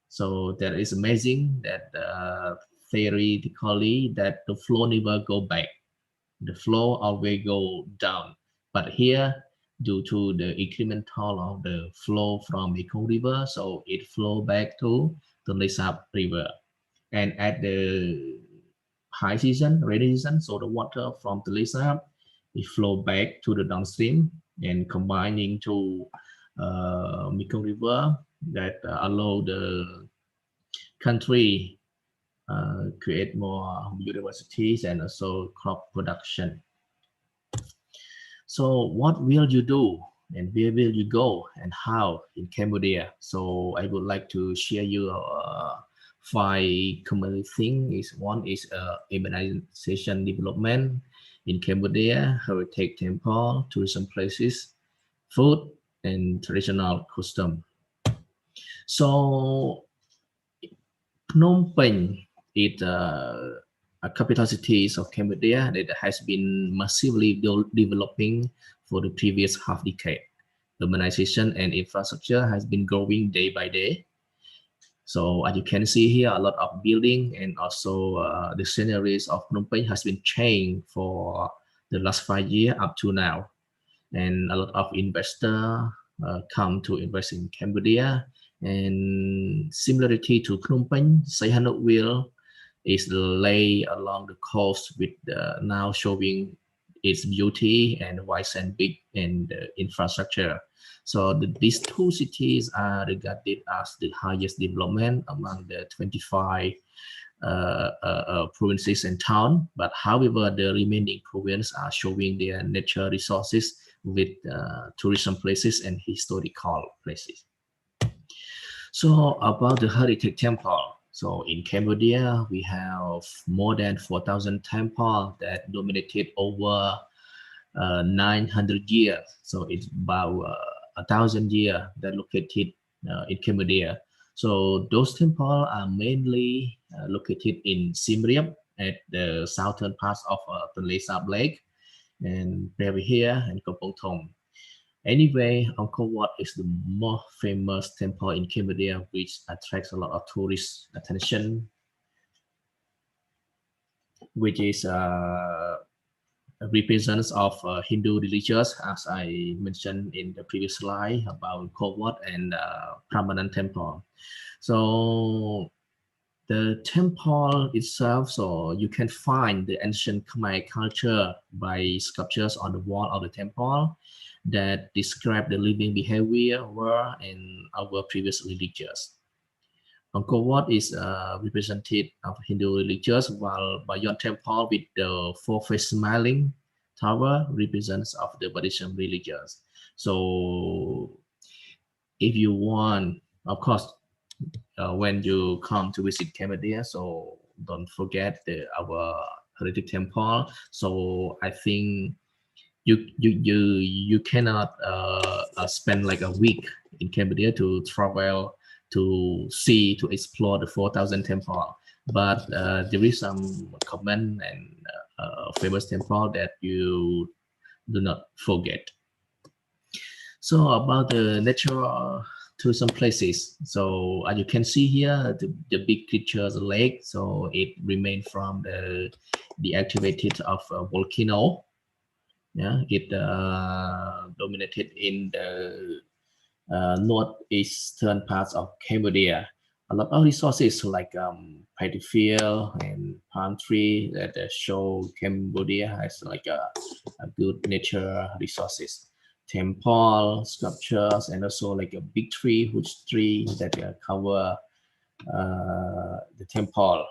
So that is amazing that theoretically that the flow never go back. The flow always go down. But here, due to the incremental of the flow from Mekong River, so it flow back to Tonle Sap River. And at the high season, rainy season, so the water from Tonle Sap it flow back to the downstream and combining to Mekong River that allow the country create more biodiversity and also crop production. So what will you do and where will you go and how in Cambodia? So I would like to share you 5 common things. One is urbanization development in Cambodia, heritage temple, tourism places, food, and traditional custom. So Phnom Penh is a capital city of Cambodia that has been massively developing for the previous half decade. Urbanization and infrastructure has been growing day by day. So as you can see here, a lot of building and also the sceneries of Phnom Penh has been changed for the last 5 years up to now. And a lot of investors come to invest in Cambodia. And similarity to Phnom Penh, Sihanoukville is laid along the coast with now showing its beauty and wide and big and infrastructure. So these 2 cities are regarded as the highest development among the 25 provinces and towns. But however, the remaining provinces are showing their natural resources with tourism places and historical places. So about the heritage temple. So in Cambodia, we have more than 4,000 temples that dominated over 900 years. So it's about 1,000 years that located in Cambodia. So those temples are mainly located in Siem Reap at the southern parts of Tonle Sap Lake and Prairie here and Kampong Thom. Anyway, Angkor Wat is the most famous temple in Cambodia, which attracts a lot of tourist attention, which is represents of Hindu religions, as I mentioned in the previous slide about Kowat and Prambanan temple. So the temple itself, so you can find the ancient Khmer culture by sculptures on the wall of the temple that describe the living behavior were in our previous religions. Angkor Wat is representative of Hindu religions, while Bayon Temple with the four-faced smiling tower represents of the Buddhism religions. So if you want, of course, when you come to visit Cambodia, so don't forget our heritage temple. So I think you cannot spend like a week in Cambodia to travel to see, to explore the 4,000 temple, but there is some common and famous temple that you do not forget. So about the natural tourism places, so as you can see here, the big picture, the lake, so it remained from the activity of a volcano. Yeah, it dominated in the northeastern parts of Cambodia. A lot of resources like paddy field and palm tree that show Cambodia has like a good nature resources. Temple, sculptures, and also like a big tree, huge tree that cover the temple.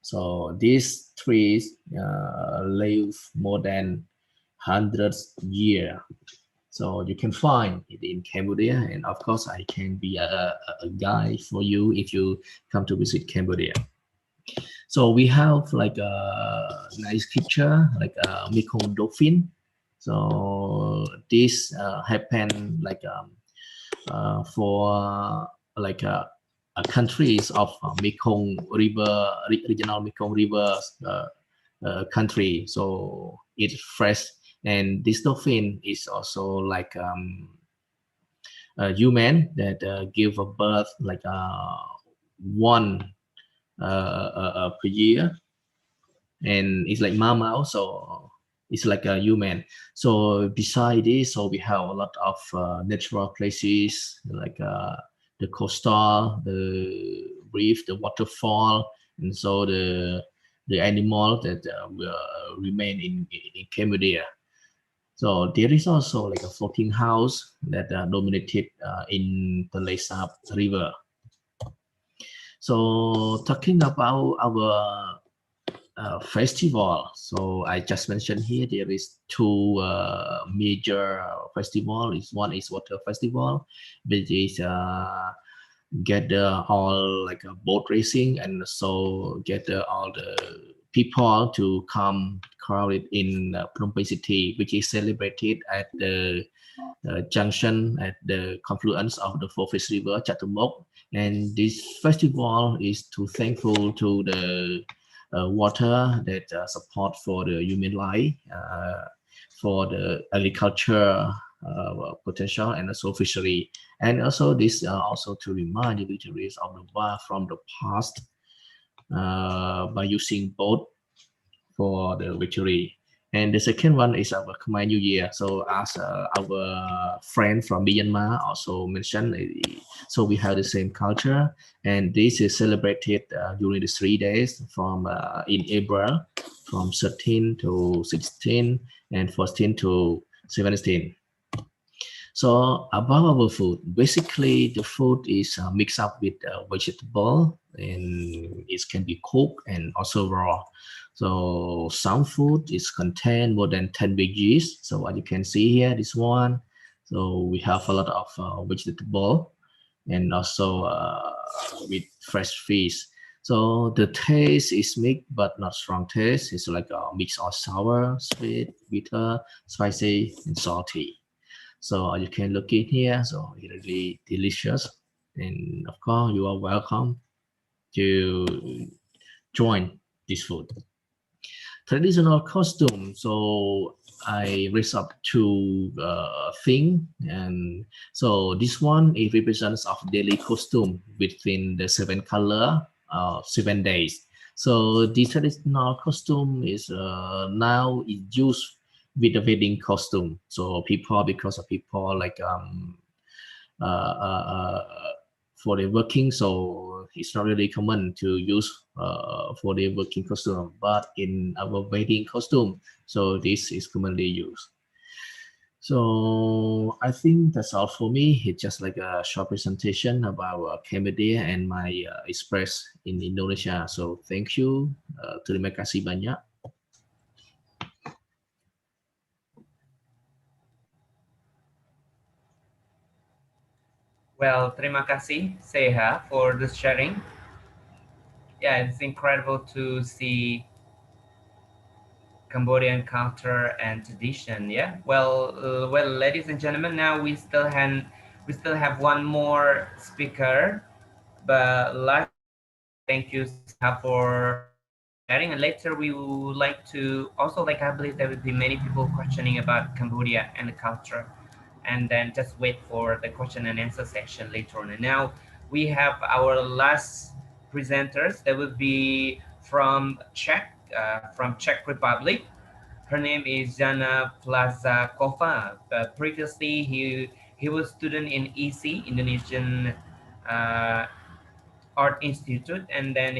So these trees live more than hundreds years. So you can find it in Cambodia, and of course I can be a guide for you if you come to visit Cambodia. So we have like a nice picture, like a Mekong dolphin. So this happened like for like countries of Mekong River, regional Mekong River country. So it's fresh, and this dolphin is also like a human that give a birth like one per year, and it's like mama, so it's like a human. So beside this, so we have a lot of natural places like the coastal, the reef, the waterfall, and so the animal that will remain in Cambodia. So there is also like a floating house that dominated in the Lesab River. So talking about our festival, so I just mentioned here there is two major festivals. One is water festival, which is gather all like a boat racing, and so gather all the people to come crowded in Phnom Penh city, which is celebrated at the junction at the confluence of the four-faced river Chatumok. And this festival is to thankful to the water that support for the human life, for the agriculture potential, and also fishery. And also this also to remind the victories of the war from the past by using boat for the victory. And the second one is our Khmer New Year. So as our friend from Myanmar also mentioned, so we have the same culture, and this is celebrated during the 3 days from in April, from 13 to 16 and 14 to 17. So about our food, basically the food is mixed up with vegetable, and it can be cooked and also raw. So some food is contain more than 10 veggies. So as you can see here, this one. So we have a lot of vegetable, and also with fresh fish. So the taste is mixed but not strong taste. It's like a mix of sour, sweet, bitter, spicy, and salty. So you can look in here. So it's really delicious, and of course you are welcome to join this food. Traditional costume. So I raised up two thing, and so this one it represents of daily costume within the 7 color 7 days. So the traditional costume is now is used with the wedding costume. So people, because of people like uh, uh, uh, for the working, so it's not really common to use for the working costume. But in our wedding costume, so this is commonly used. So I think that's all for me. It's just like a short presentation about Cambodia and my express in Indonesia. So thank you. Terima kasih banyak. Well, terima kasih, Seha, for this sharing. Yeah, it's incredible to see Cambodian culture and tradition. Yeah. Well, ladies and gentlemen, now we still have one more speaker, but thank you, Seha, for sharing. And later we would like to also, like, I believe there will be many people questioning about Cambodia and the culture, and then just wait for the question and answer section later on. And now we have our last presenters. That will be from Czech Republic. Her name is Jana Plazakova. Previously, he was student in EC, Indonesian uh, Art Institute, and then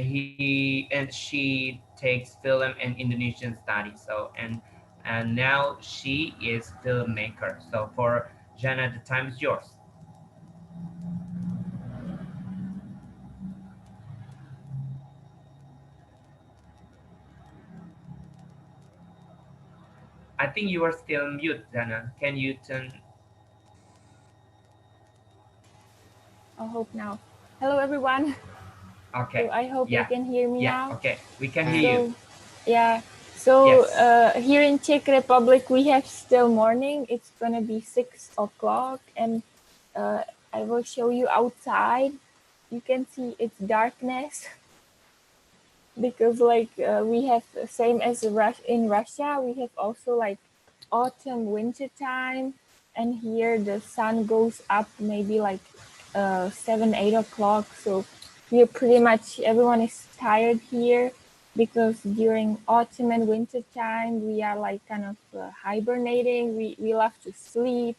she takes film and Indonesian studies. And now she is filmmaker. So for Jana, the time is yours. I think you are still mute, Jana. Can you turn? I hope now. Hello, everyone. Okay. So I hope you Yeah. can hear me Yeah. now. Okay. We can hear you. Yeah. So Yes. here in Czech Republic, we have still morning. It's gonna be 6 o'clock, and I will show you outside. You can see it's darkness because we have the same as in Russia. We have also like autumn, winter time, and here the sun goes up maybe like 7, 8 o'clock. So we're pretty much everyone is tired here because during autumn and winter time we are like kind of hibernating. We love to sleep.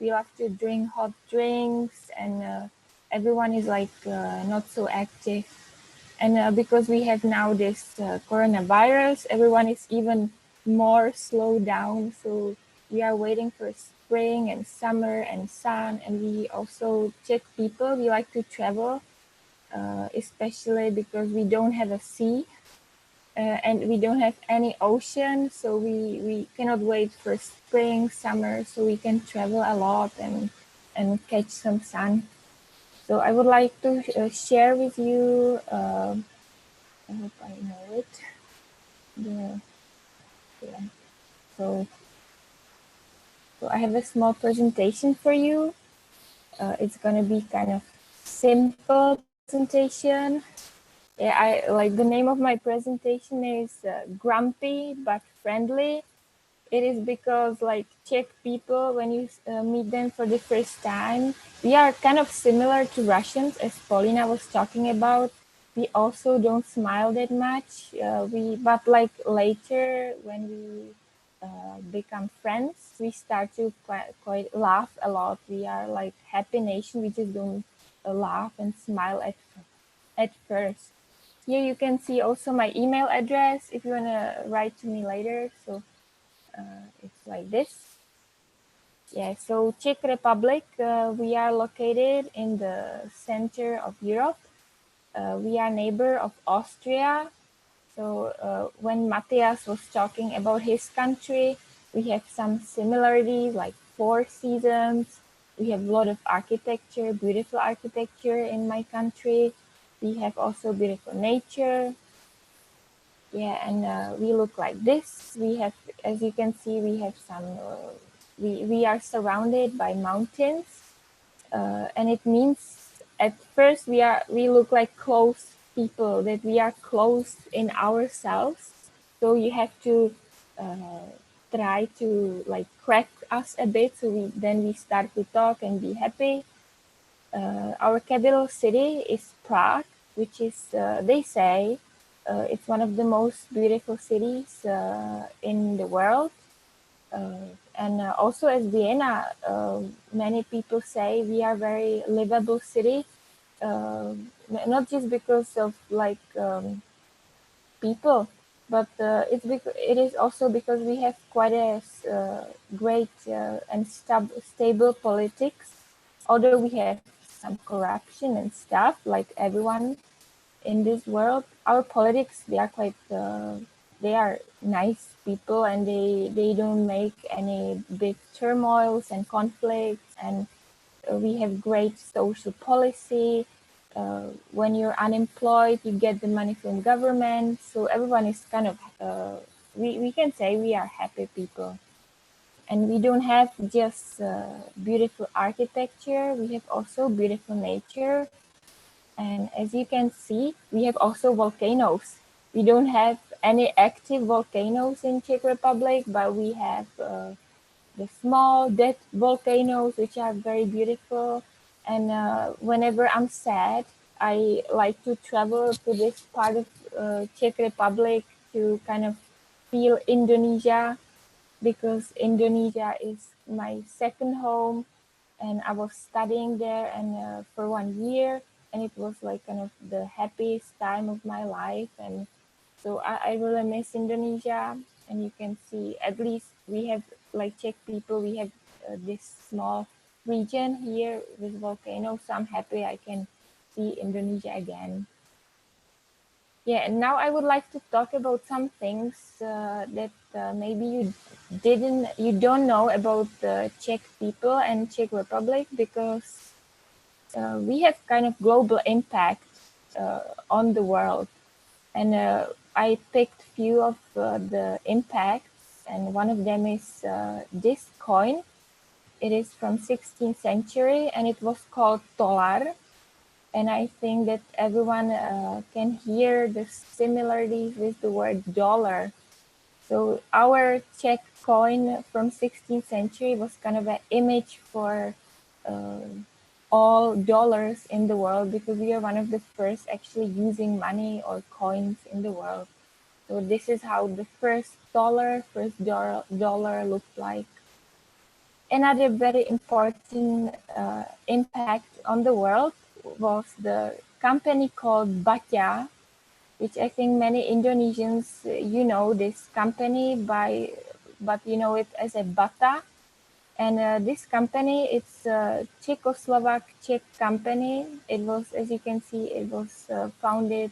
We love to drink hot drinks, and everyone is like not so active. And because we have now this coronavirus, everyone is even more slowed down. So we are waiting for spring and summer and sun. And we also Czech people, we like to travel, especially because we don't have a sea and we don't have any ocean. So we cannot wait for spring, summer, so we can travel a lot and catch some sun. So I would like to share with you. I hope I know it. Yeah. So I have a small presentation for you. It's gonna be kind of simple presentation. Yeah, I like the name of my presentation is Grumpy but Friendly. It is because like Czech people, when you meet them for the first time, we are kind of similar to Russians, as Paulina was talking about. We also don't smile that much. But like later when we become friends, we start to quite laugh a lot. We are like happy nation. We just don't laugh and smile at first. Here you can see also my email address if you wanna write to me later. So it's like this. Yeah, so Czech Republic, we are located in the center of Europe. We are neighbor of Austria. So when Matthias was talking about his country, we have some similarities like 4 seasons. We have a lot of architecture, beautiful architecture in my country. We have also beautiful nature. Yeah, and we look like this. We have, as you can see, we have some, we are surrounded by mountains. And it means at first we look like close people, that we are close in ourselves. So you have to try to like crack us a bit. So then we start to talk and be happy. Our capital city is Prague, which is, they say, It's one of the most beautiful cities in the world. And also as Vienna, many people say we are very livable city, not just because of like people, but it is also because we have quite a great and stable politics. Although we have some corruption and stuff like everyone in this world, our politics, they are quite they are nice people, and they don't make any big turmoils and conflicts, and we have great social policy. When you're unemployed, you get the money from government, so everyone is kind of we can say we are happy people. And we don't have just beautiful architecture, we have also beautiful nature. And as you can see, we have also volcanoes. We don't have any active volcanoes in Czech Republic, but we have the small dead volcanoes, which are very beautiful. And whenever I'm sad, I like to travel to this part of Czech Republic to kind of feel Indonesia, because Indonesia is my second home, and I was studying there and for 1 year, and it was like kind of the happiest time of my life. And so I really miss Indonesia. And you can see, at least we have, like Czech people, we have this small region here with volcanoes, so I'm happy I can see Indonesia again. Yeah, and now I would like to talk about some things that maybe you don't know about the Czech people and Czech Republic, because we have kind of global impact on the world. And I picked few of the impacts, and one of them is this coin. It is from 16th century, and it was called tolar. And I think that everyone can hear the similarities with the word dollar. So our Czech coin from 16th century was kind of an image for uh, all dollars in the world, because we are one of the first actually using money or coins in the world. So this is how the first dollar looked like. Another very important impact on the world was the company called Batya, which I think many Indonesians, you know this company but you know it as a Bata. And this company, it's a Czechoslovak Czech company. It was, as you can see, it was founded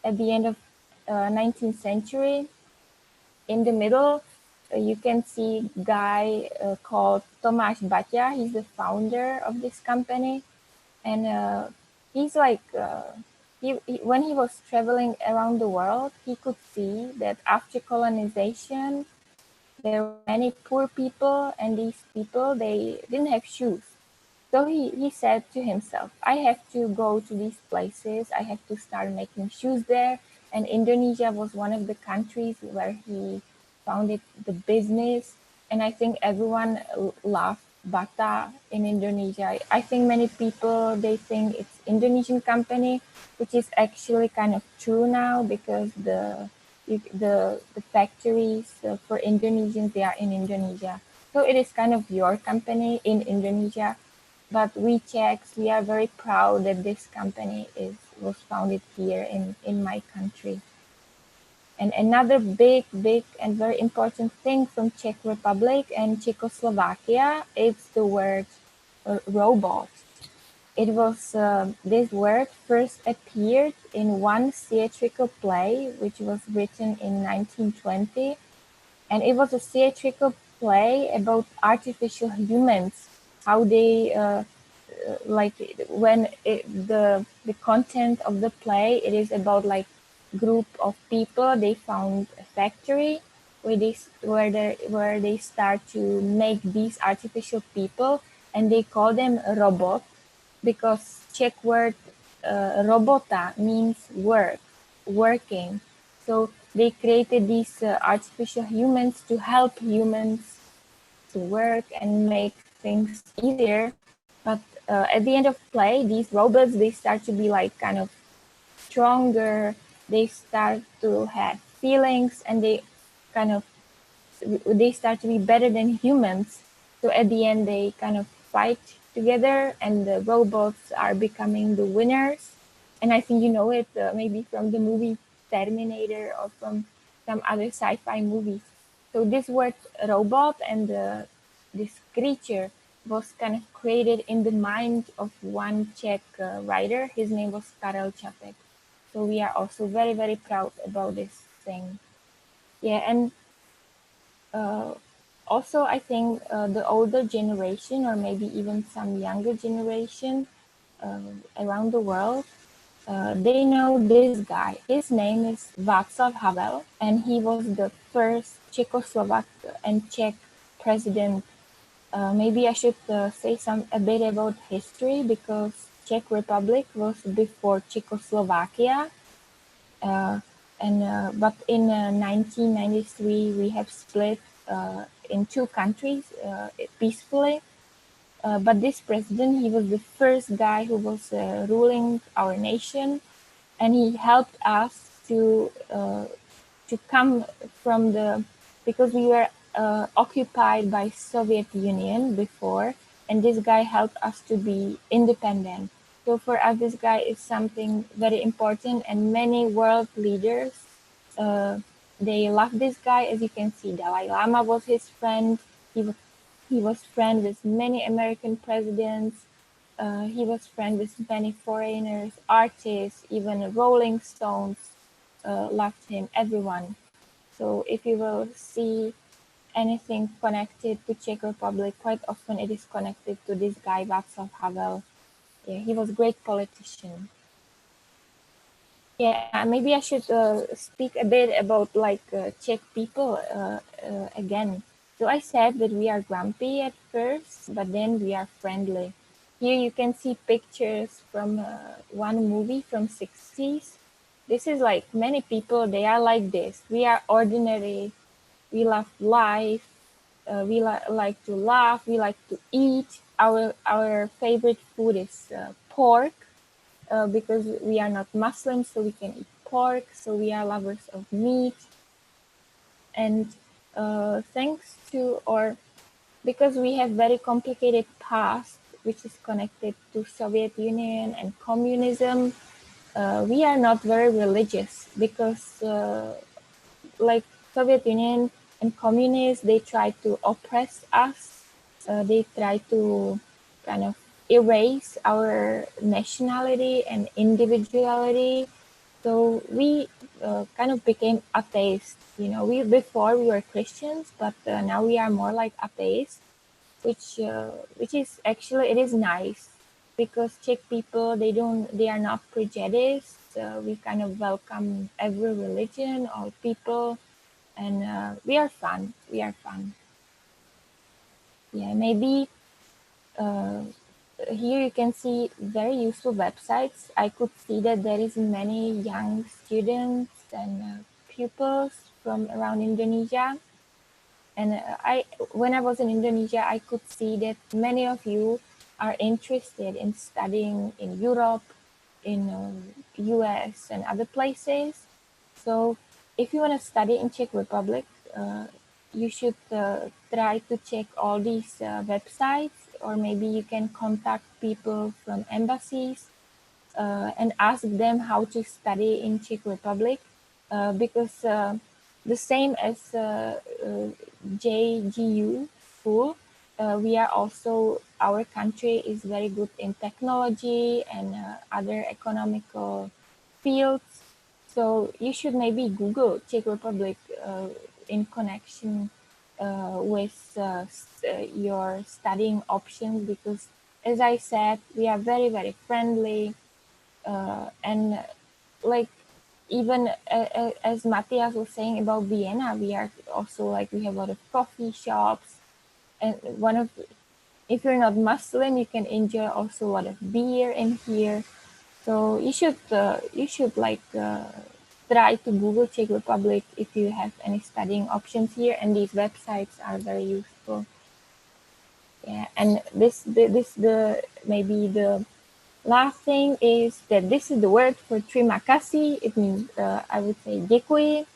at the end of 19th century. In the middle, you can see a guy called Tomáš Baťa. He's the founder of this company. And he's like, when he was traveling around the world, he could see that after colonization, there were many poor people, and these people, they didn't have shoes. So he said to himself, I have to go to these places, I have to start making shoes there. And Indonesia was one of the countries where he founded the business. And I think everyone loved Bata in Indonesia. I think many people, they think it's Indonesian company, which is actually kind of true now, because the factories for Indonesians, they are in Indonesia. So it is kind of your company in Indonesia. But we Czechs, we are very proud that this company was founded here in my country. And another big and very important thing from Czech Republic and Czechoslovakia is the word robot. It was this word first appeared in one theatrical play, which was written in 1920, and it was a theatrical play about artificial humans, how they like when the content of the play, it is about like group of people. They found a factory where they start to make these artificial people, and they call them robot, because Czech word robota means working. So they created these artificial humans to help humans to work and make things easier. But at the end of play, these robots, they start to be like kind of stronger, they start to have feelings, and they start to be better than humans. So at the end, they kind of fight together, and the robots are becoming the winners. And I think you know it maybe from the movie Terminator or from some other sci-fi movies. So this word robot and this creature was kind of created in the mind of one Czech writer. His name was Karel Čapek. So we are also very, very proud about this thing. Yeah, and uh, also I think the older generation, or maybe even some younger generation around the world, they know this guy. His name is Václav Havel, and he was the first Czechoslovak and Czech president. Maybe I should say a bit about history, because Czech Republic was before Czechoslovakia. But in 1993 we have split in two countries peacefully. But this president, he was the first guy who was ruling our nation, and he helped us to come from because we were occupied by Soviet Union before, and this guy helped us to be independent. So for us, this guy is something very important, and many world leaders, uh, they love this guy. As you can see, Dalai Lama was his friend. He was friend with many American presidents. He was friend with many foreigners, artists, even Rolling Stones loved him, everyone. So if you will see anything connected to Czech Republic, quite often it is connected to this guy, Václav Havel. Yeah, he was a great politician. Yeah, maybe I should speak a bit about Czech people again. So I said that we are grumpy at first, but then we are friendly. Here you can see pictures from one movie from 60s. This is like many people, they are like this. We are ordinary. We love life. We like to laugh. We like to eat. Our favorite food is pork. Because we are not Muslims, so we can eat pork. So we are lovers of meat. And thanks to, or because we have very complicated past, which is connected to Soviet Union and communism, we are not very religious, because like Soviet Union and communists, they try to oppress us. They try to kind of erase our nationality and individuality. So we kind of became atheists. You know, before we were Christians, but now we are more like atheists, which is actually, it is nice, because Czech people, they are not prejudiced. We kind of welcome every religion, all people, and we are fun. We are fun. Yeah, maybe here you can see very useful websites. I could see that there is many young students and pupils from around Indonesia. And when I was in Indonesia, I could see that many of you are interested in studying in Europe, in US and other places. So if you want to study in Czech Republic, you should try to check all these websites, or maybe you can contact people from embassies and ask them how to study in Czech Republic, because the same as JGU school, we are also, our country is very good in technology and other economical fields. So you should maybe Google Czech Republic in connection with your studying options, because as I said, we are very, very friendly. And like, even as Matthias was saying about Vienna, we are also like, we have a lot of coffee shops, and if you're not Muslim, you can enjoy also a lot of beer in here. So you should like try to Google Czech Republic if you have any studying options here, and these websites are very useful. Yeah, and this the maybe the Last thing is that this is the word for terima kasih. It means, I would say, děkuji.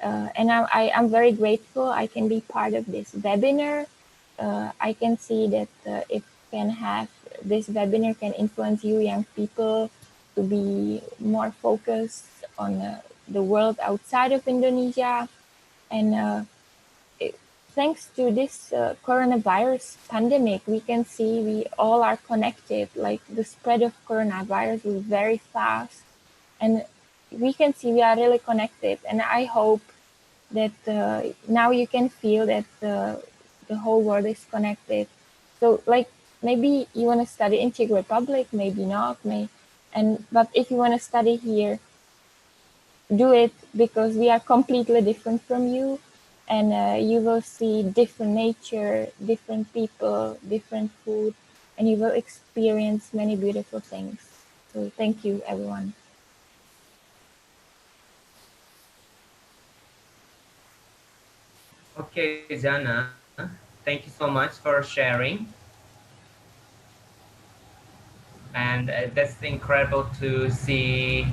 And I'm very grateful I can be part of this webinar. I can see that this webinar can influence you young people to be more focused on the world outside of Indonesia. And thanks to this coronavirus pandemic, we can see we all are connected. Like the spread of coronavirus was very fast, and we can see we are really connected. And I hope that now you can feel that the whole world is connected. So like maybe you want to study in Czech Republic, maybe not, but if you want to study here, do it, because we are completely different from you, and you will see different nature, different people, different food, and you will experience many beautiful things. So thank you, everyone. Okay, Jana, thank you so much for sharing. And that's incredible to see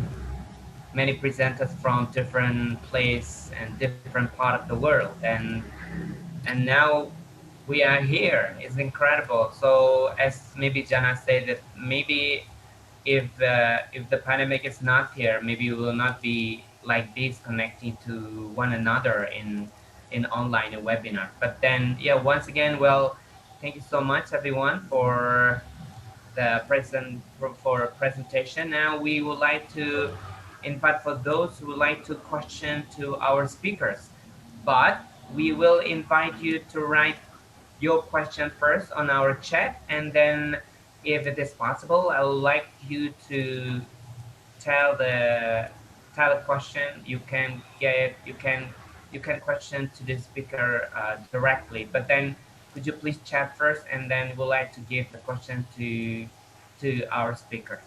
many presenters from different place and different part of the world. And now we are here. It's incredible. So as maybe Jana said, that maybe if the pandemic is not here, maybe we will not be like this connecting to one another in online webinar. But then, yeah, once again, well, thank you so much, everyone, for the presentation. Now we would like to invite for those who would like to question to our speakers, but we will invite you to write your question first on our chat, and then if it is possible, I would like you to tell the question. You can question to the speaker directly, but then could you please chat first, and then we'd like to give the question to our speakers.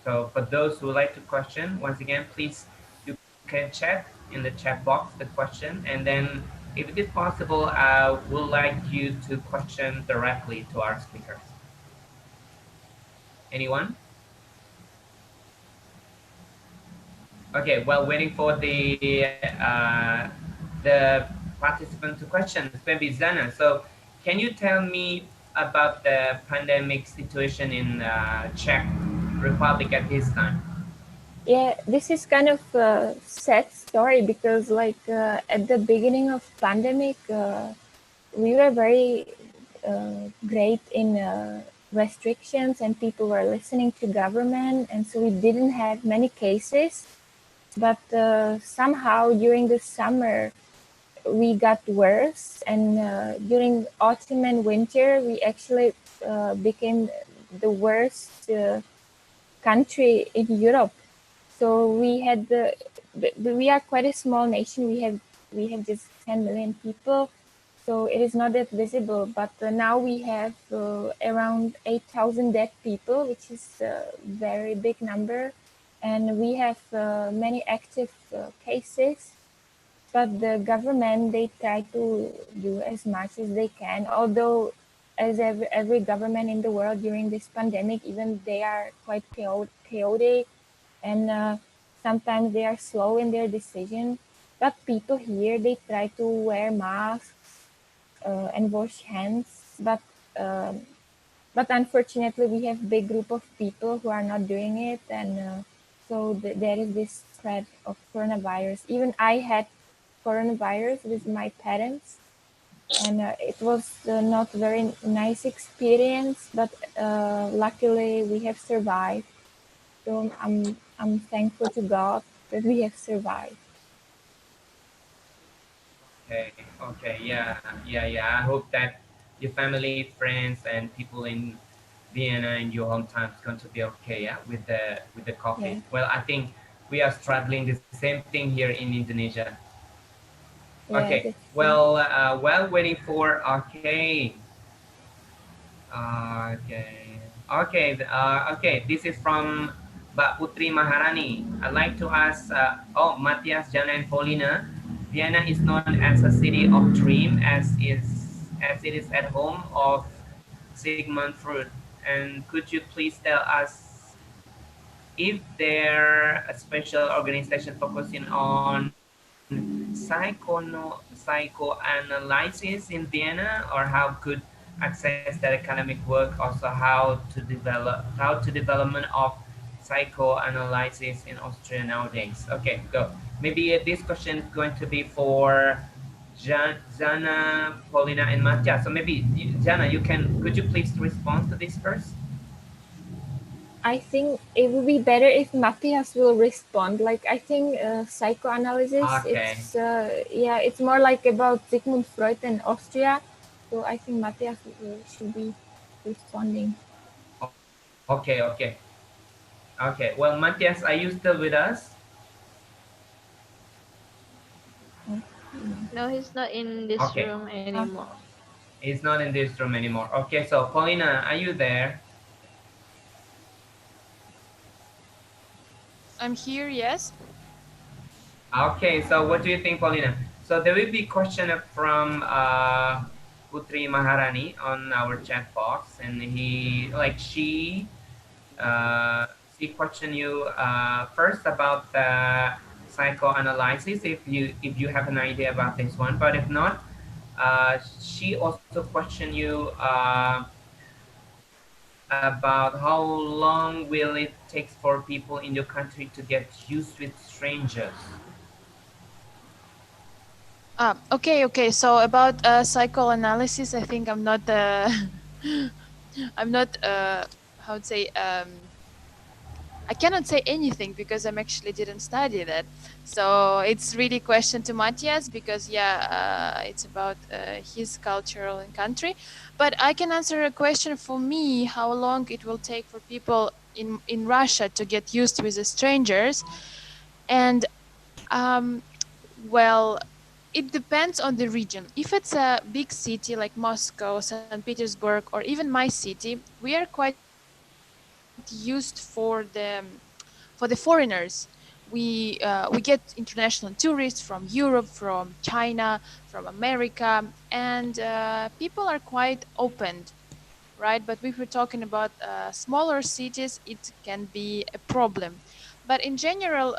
So for those who would like to question, once again, please, you can chat in the chat box the question, and then if it is possible, I would like you to question directly to our speakers. Anyone? Okay, while waiting for the participant to question, maybe Zana. So can you tell me about the pandemic situation in Czech Republic at this time? Yeah, this is kind of a sad story, because like at the beginning of pandemic, we were very great in restrictions, and people were listening to government, and so we didn't have many cases. But somehow during the summer, we got worse, and during autumn and winter, we actually became the worst country in Europe. So we are quite a small nation. We have just 10 million people, so it is not that visible. But now we have around 8,000 dead people, which is a very big number, and we have many active cases. But the government, they try to do as much as they can, although as every government in the world during this pandemic, even they are quite chaotic, and sometimes they are slow in their decision. But people here, they try to wear masks and wash hands. But unfortunately, we have big group of people who are not doing it, and so there is this spread of coronavirus. Even I had coronavirus with my parents, and it was not very nice experience, but luckily we have survived. So I'm thankful to God that we have survived. Okay, yeah. I hope that your family, friends, and people in Vienna in your hometown is going to be okay, yeah, with the COVID. Yeah. Well, I think we are struggling the same thing here in Indonesia. Yeah, Okay, that's true. well, while waiting for okay. This is from Mbak Putri Maharani. I'd like to ask, Matthias, Jana, and Paulina. Vienna is known as a city of dream, as it is at home of Sigmund Freud, And could you please tell us if there a special organization focusing on psychoanalysis in Vienna, or how could access that academic work, also how to development of psychoanalysis in Austria nowadays? Okay, go. Maybe this question is going to be for Jana, Paulina, and Mattia. So maybe Jana, could you please respond to this first? I think it would be better if Matthias will respond. Like I think psychoanalysis, Okay. it's more like about Sigmund Freud and Austria. So I think Matthias should be responding. Okay, okay. Okay, well, Matthias, are you still with us? No, he's not in this Okay. room anymore. He's not in this room anymore. Okay, so Paulina, are you there? I'm here, yes. Okay, so what do you think, Paulina? So there will be question from Putri Maharani on our chat box, and she questioned you first about the psychoanalysis, if you have an idea about this one, but if not, she also questioned you about how long will it take for people in your country to get used with strangers. Okay. So about psychoanalysis, I think I'm not I'm not how to say I cannot say anything because I'm actually didn't study that. So it's really question to Matthias because it's about his cultural and country. But I can answer a question for me: how long it will take for people in Russia to get used with the strangers, and well, it depends on the region. If it's a big city like Moscow, St. Petersburg, or even my city, we are quite used for the foreigners. We get international tourists from Europe, from China, from America, and people are quite open, right? But if we're talking about smaller cities, it can be a problem. But in general,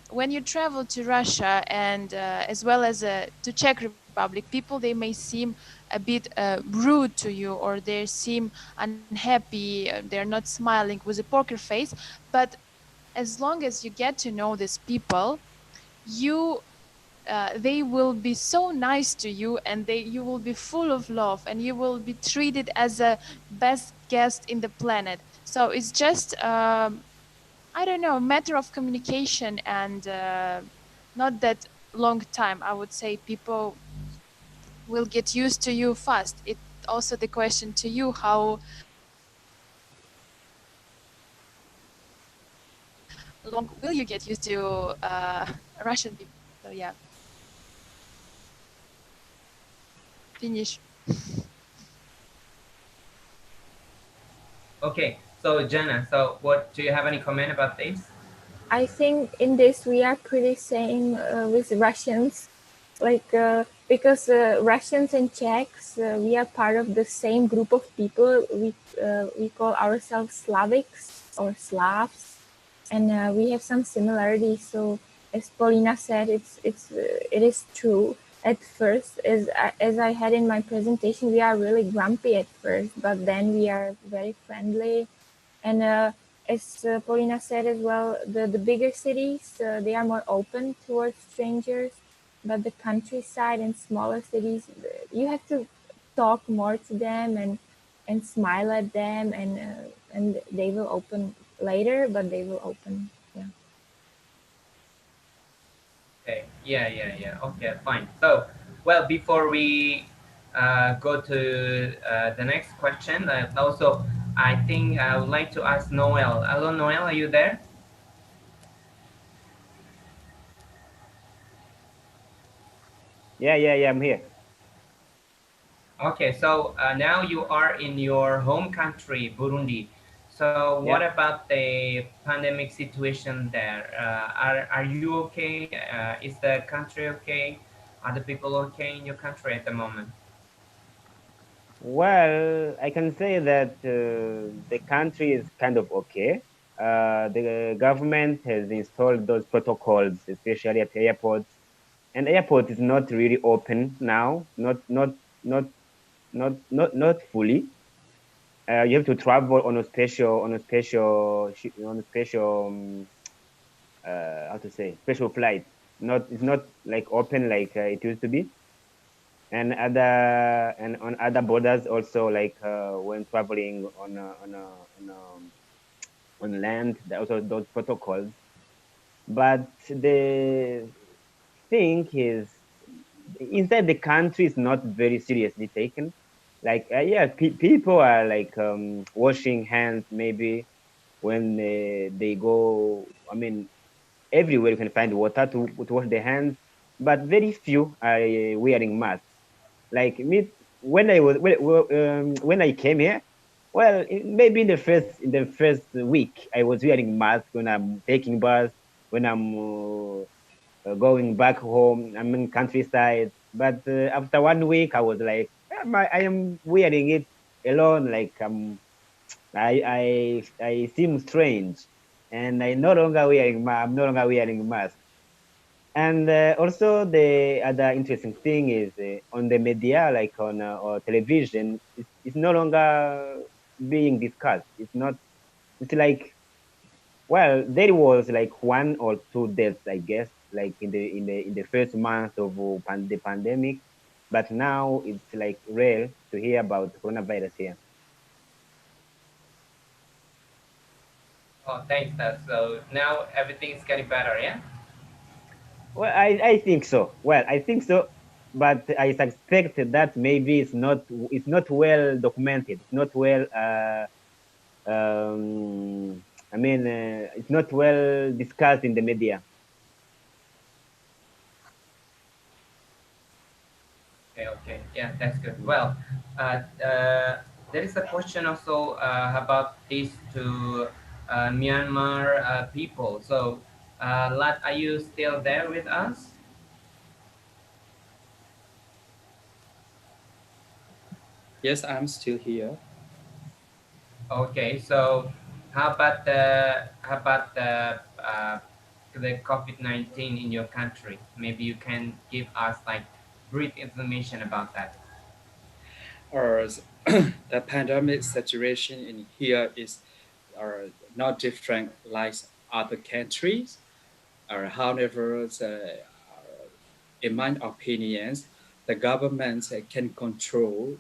when you travel to Russia and as well as to Czech Republic, people they may seem a bit rude to you, or they seem unhappy. They're not smiling with a poker face. But as long as you get to know these people, you they will be so nice to you, and you will be full of love, and you will be treated as a best guest in the planet. So it's just I don't know, a matter of communication, and not that long time. I would say people will get used to you fast. It also the question to you: how long will you get used to Russian people? So yeah. Finish. Okay, so Jana, so what do you have any comment about this? I think in this we are pretty same with Russians, because Russians and Czechs we are part of the same group of people. We call ourselves Slavics or Slavs, and we have some similarities. So as Paulina said, it is true. At first, as I had in my presentation, we are really grumpy at first, but then we are very friendly. And as Paulina said as well, the bigger cities, they are more open towards strangers, but the countryside and smaller cities, you have to talk more to them and smile at them, and they will open later, but they will open. Yeah. Okay, yeah. Okay, fine. So, well, before we go to the next question, also, I think I would like to ask Noel. Hello, Noel, are you there? Yeah, I'm here. Okay, so now you are in your home country, Burundi. So what Yeah. about the pandemic situation there? Are you okay? Is the country okay? Are the people okay in your country at the moment? Well, I can say that the country is kind of okay. The government has installed those protocols, especially at airports, and airport is not really open now. Not not fully. You have to travel on a special how to say special flight. Not it's not like open like it used to be. And on other borders also, like when traveling on land, there are also those protocols. But the thing is, inside the country is not very seriously taken. Like yeah, people are like washing hands maybe when they go. I mean, everywhere you can find water to wash their hands, but very few are wearing masks. Like me, when I came here, well, maybe in the first week, I was wearing mask when I'm taking bus, when I'm going back home. I'm in countryside, but after 1 week, I was like, I am wearing it alone. Like I seem strange, and I'm no longer wearing mask. And also the other interesting thing is on the media, like on or television, it's no longer being discussed. It's not. It's like, well, there was like 1 or 2 deaths, I guess, like in the first month of the pandemic, but now it's like rare to hear about coronavirus here. Oh, thanks. So now everything is getting better, yeah? Well, I think so. Well, I think so, but I suspect that maybe it's not well documented. It's not well. I mean, it's not well discussed in the media. Okay, okay. Yeah, that's good. Well, there is a question also about this to Myanmar people. So, Lat, are you still there with us? Yes, I'm still here. Okay, so how about the COVID-19 in your country? Maybe you can give us like brief information about that. Or the pandemic situation in here is not different like other countries. However, in my opinions, the government can control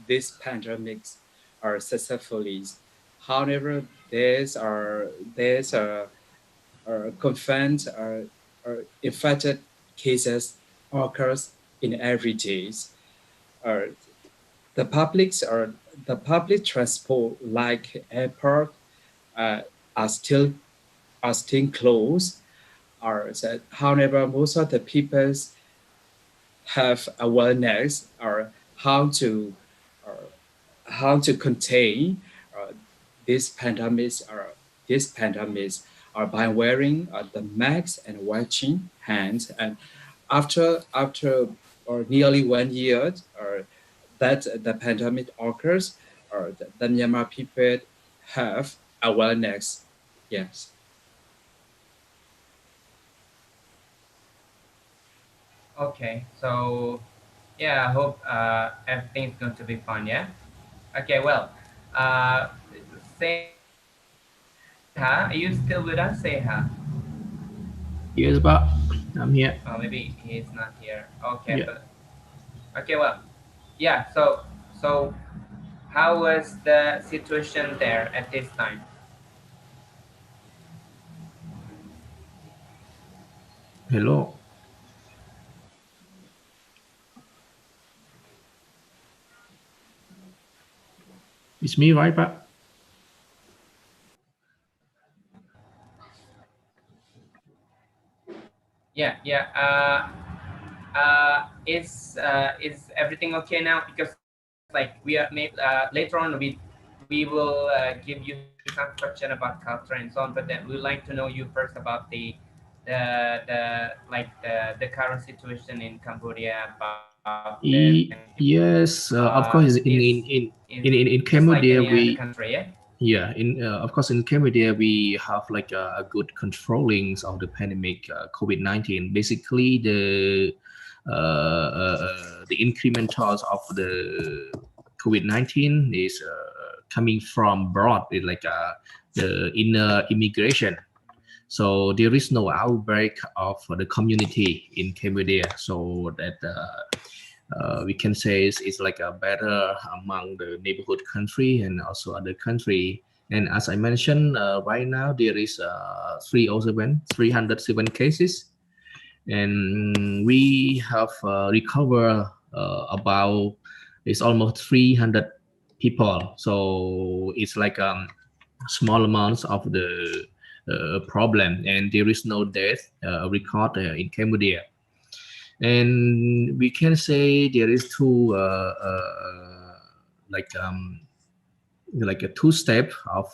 these pandemics successfully. However, there's confirmed infected cases occurs in every days. Uh, the the public transport like airport uh, are still are still closed. However, most of the people have awareness or how to or how to contain uh, this pandemic or this pandemic are by wearing the mask and washing hands. And after or nearly 1 year or that the pandemic occurs, or the Myanmar people have awareness. Yes. Okay, so yeah, I hope everything's going to be fun. Yeah. Okay. Well, uh, Seha, are you still with us, Seha? Yes, but I'm here. Oh, maybe he's not here. Okay, Yeah. but okay. Well, yeah. So how was the situation there at this time? Hello. It's me, right, but Yeah, yeah. Is everything okay now? Because like we are maybe later on we will give you some question about culture and so on. But then we'd like to know you first about the current situation in Cambodia about Yes, of course. In Cambodia, we of course in Cambodia we have like a good controlling of the pandemic COVID-19. Basically, the incrementals of the COVID-19 is coming from abroad, like the inner immigration. So there is no outbreak of the community in Cambodia. So that we can say it's like a better among the neighborhood country and also other country. And as I mentioned, right now there is 307 cases, and we have recovered about it's almost 300 people. So it's like small amounts of the problem, and there is no death record in Cambodia. And we can say there is two like a two-step of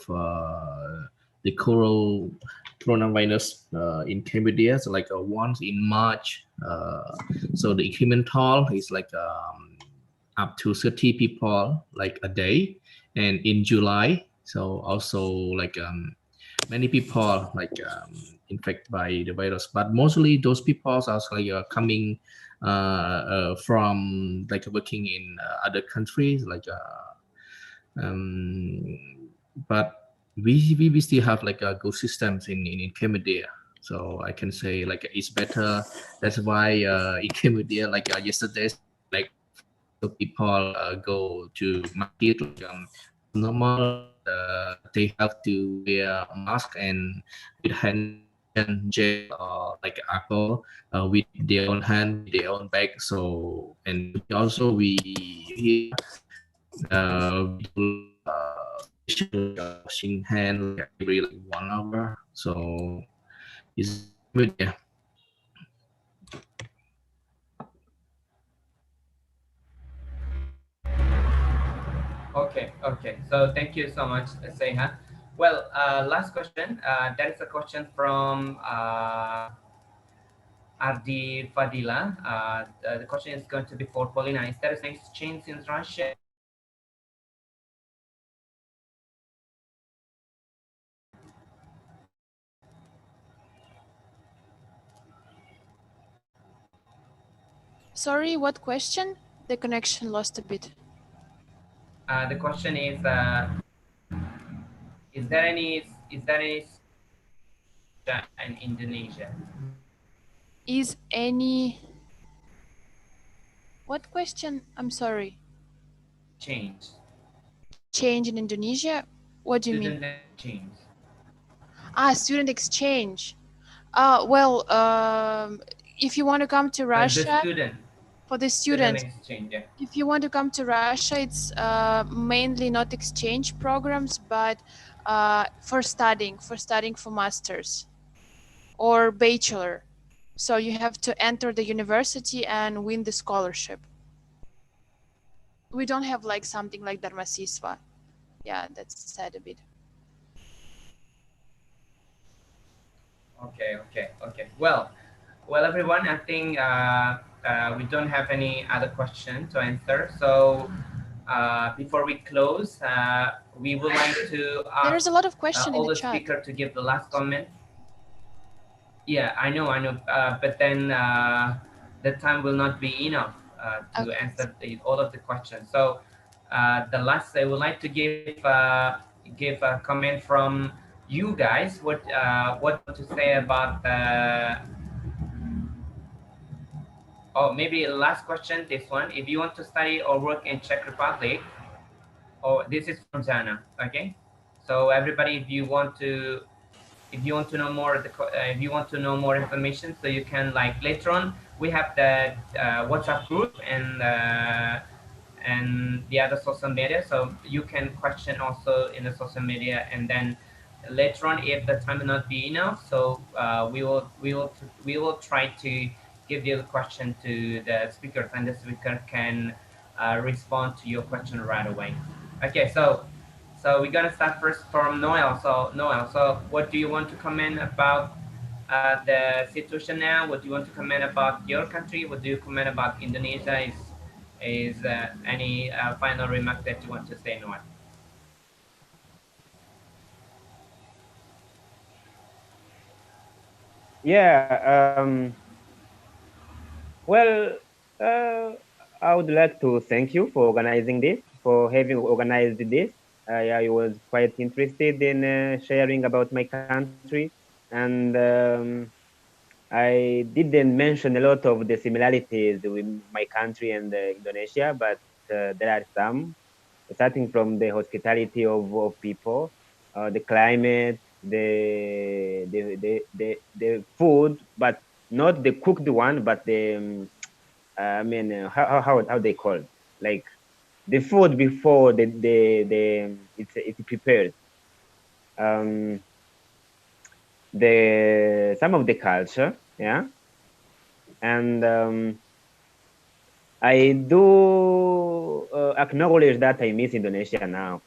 the coronavirus in Cambodia. So like once in March, so the incremental is like up to 30 people like a day, and in July, so also like many people like infected by the virus, but mostly those people are like coming from like working in other countries like but we still have like a good systems in Cambodia. So I can say like it's better. That's why in Cambodia like yesterday like so people go to market like normal, but they have to wear a mask and with hand sanitization gel or like alcohol with their own hand, with their own bag. So and also we here we do like facial like washing hand like every like 1 hour. So it's good in Cambodia. Okay. So thank you so much, Seha. Well, last question. That is a question from Ardi Fadila. The question is going to be for Paulina. Is there an exchange in Russia? Sorry, what question? The connection lost a bit. The question is there any in Indonesia? Is any what question? I'm sorry. Change in Indonesia? What do you mean? Student exchange. Student exchange. Well, if you want to come to Russia, for the students, exchange, yeah. if you want to come to Russia, it's mainly not exchange programs, but for studying for masters or bachelor. So you have to enter the university and win the scholarship. We don't have like something like Dharma Siswa. Yeah, that's sad a bit. Okay. Well, everyone, I think we don't have any other question to answer. So before we close, we would like to ask There's a lot of questions all in the the chat. speaker to give the last comment. Yeah, I know. But then the time will not be enough to answer all of the questions. So the last, I would like to give a comment from you guys. What to say about maybe last question, this one. If you want to study or work in Czech Republic, this is from Jana. Okay, so everybody, if you want to know more, if you want to know more information, so you can like later on we have the WhatsApp group and the other social media, so you can question also in the social media, and then later on, if the time will not be enough, so we will try to give you the question to the speakers, and the speaker can respond to your question right away. Okay, so we're gonna start first from Noel. So Noel, so what do you want to comment about the situation now? What do you want to comment about your country? What do you comment about Indonesia? Is any final remark that you want to say, Noah? Yeah. Well, uh, I would like to thank you for organizing this, for having organized this. I was quite interested in sharing about my country, and I didn't mention a lot of the similarities with my country and Indonesia, but there are some, starting from the hospitality of people, the climate, the food, but not the cooked one, but the I mean, how they call it? Like the food before the it's prepared. Um, the some of the culture, yeah, and I do acknowledge that I miss Indonesia now.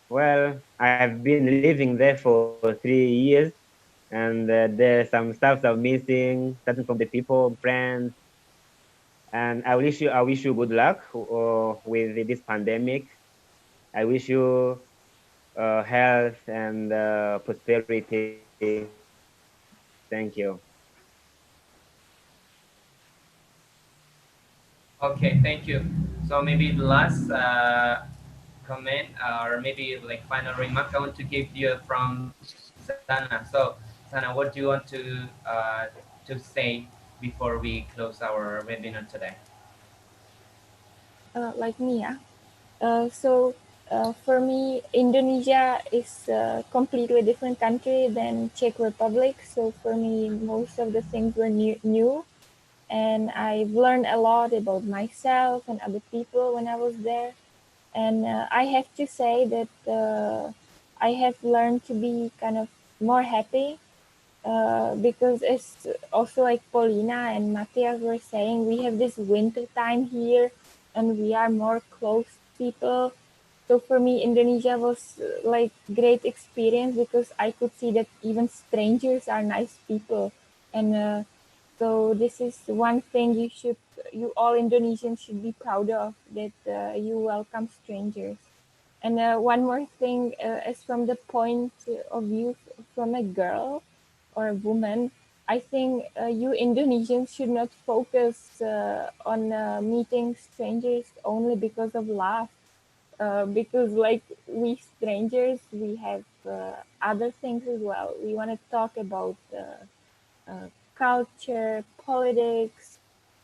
Well, I've been living there for 3 years, and there's some stuff I'm missing, starting from the people, friends, and I wish you good luck with this pandemic. I wish you health and prosperity. Thank you. Okay, thank you. So maybe the last comment or maybe like final remark I want to give you from Sana. So Sana, what do you want to say before we close our webinar today? Like me, yeah. For me, Indonesia is a completely different country than Czech Republic. So for me, most of the things were new, and I've learned a lot about myself and other people when I was there. And I have to say that I have learned to be kind of more happy because it's also like Paulina and Matthias were saying, we have this winter time here and we are more close people. So for me, Indonesia was like great experience because I could see that even strangers are nice people. And so this is one thing you all Indonesians should be proud of, that you welcome strangers. And one more thing, is from the point of view from a girl or a woman, I think you Indonesians should not focus on meeting strangers only because of love. Because like we strangers, we have other things as well. We want to talk about culture, politics,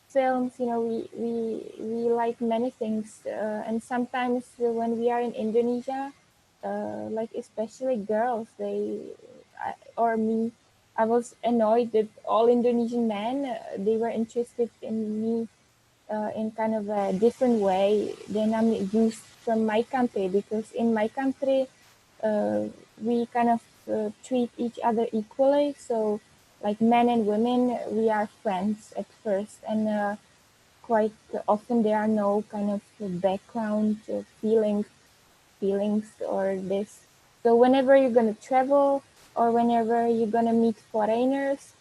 films. You know, we like many things, and sometimes when we are in Indonesia, like especially girls, or me, I was annoyed that all Indonesian men they were interested in me in kind of a different way than I'm used from my country, because in my country we kind of treat each other equally. So like men and women, we are friends at first, and quite often there are no kind of background feelings or this. So whenever you're gonna travel or whenever you're gonna meet foreigners,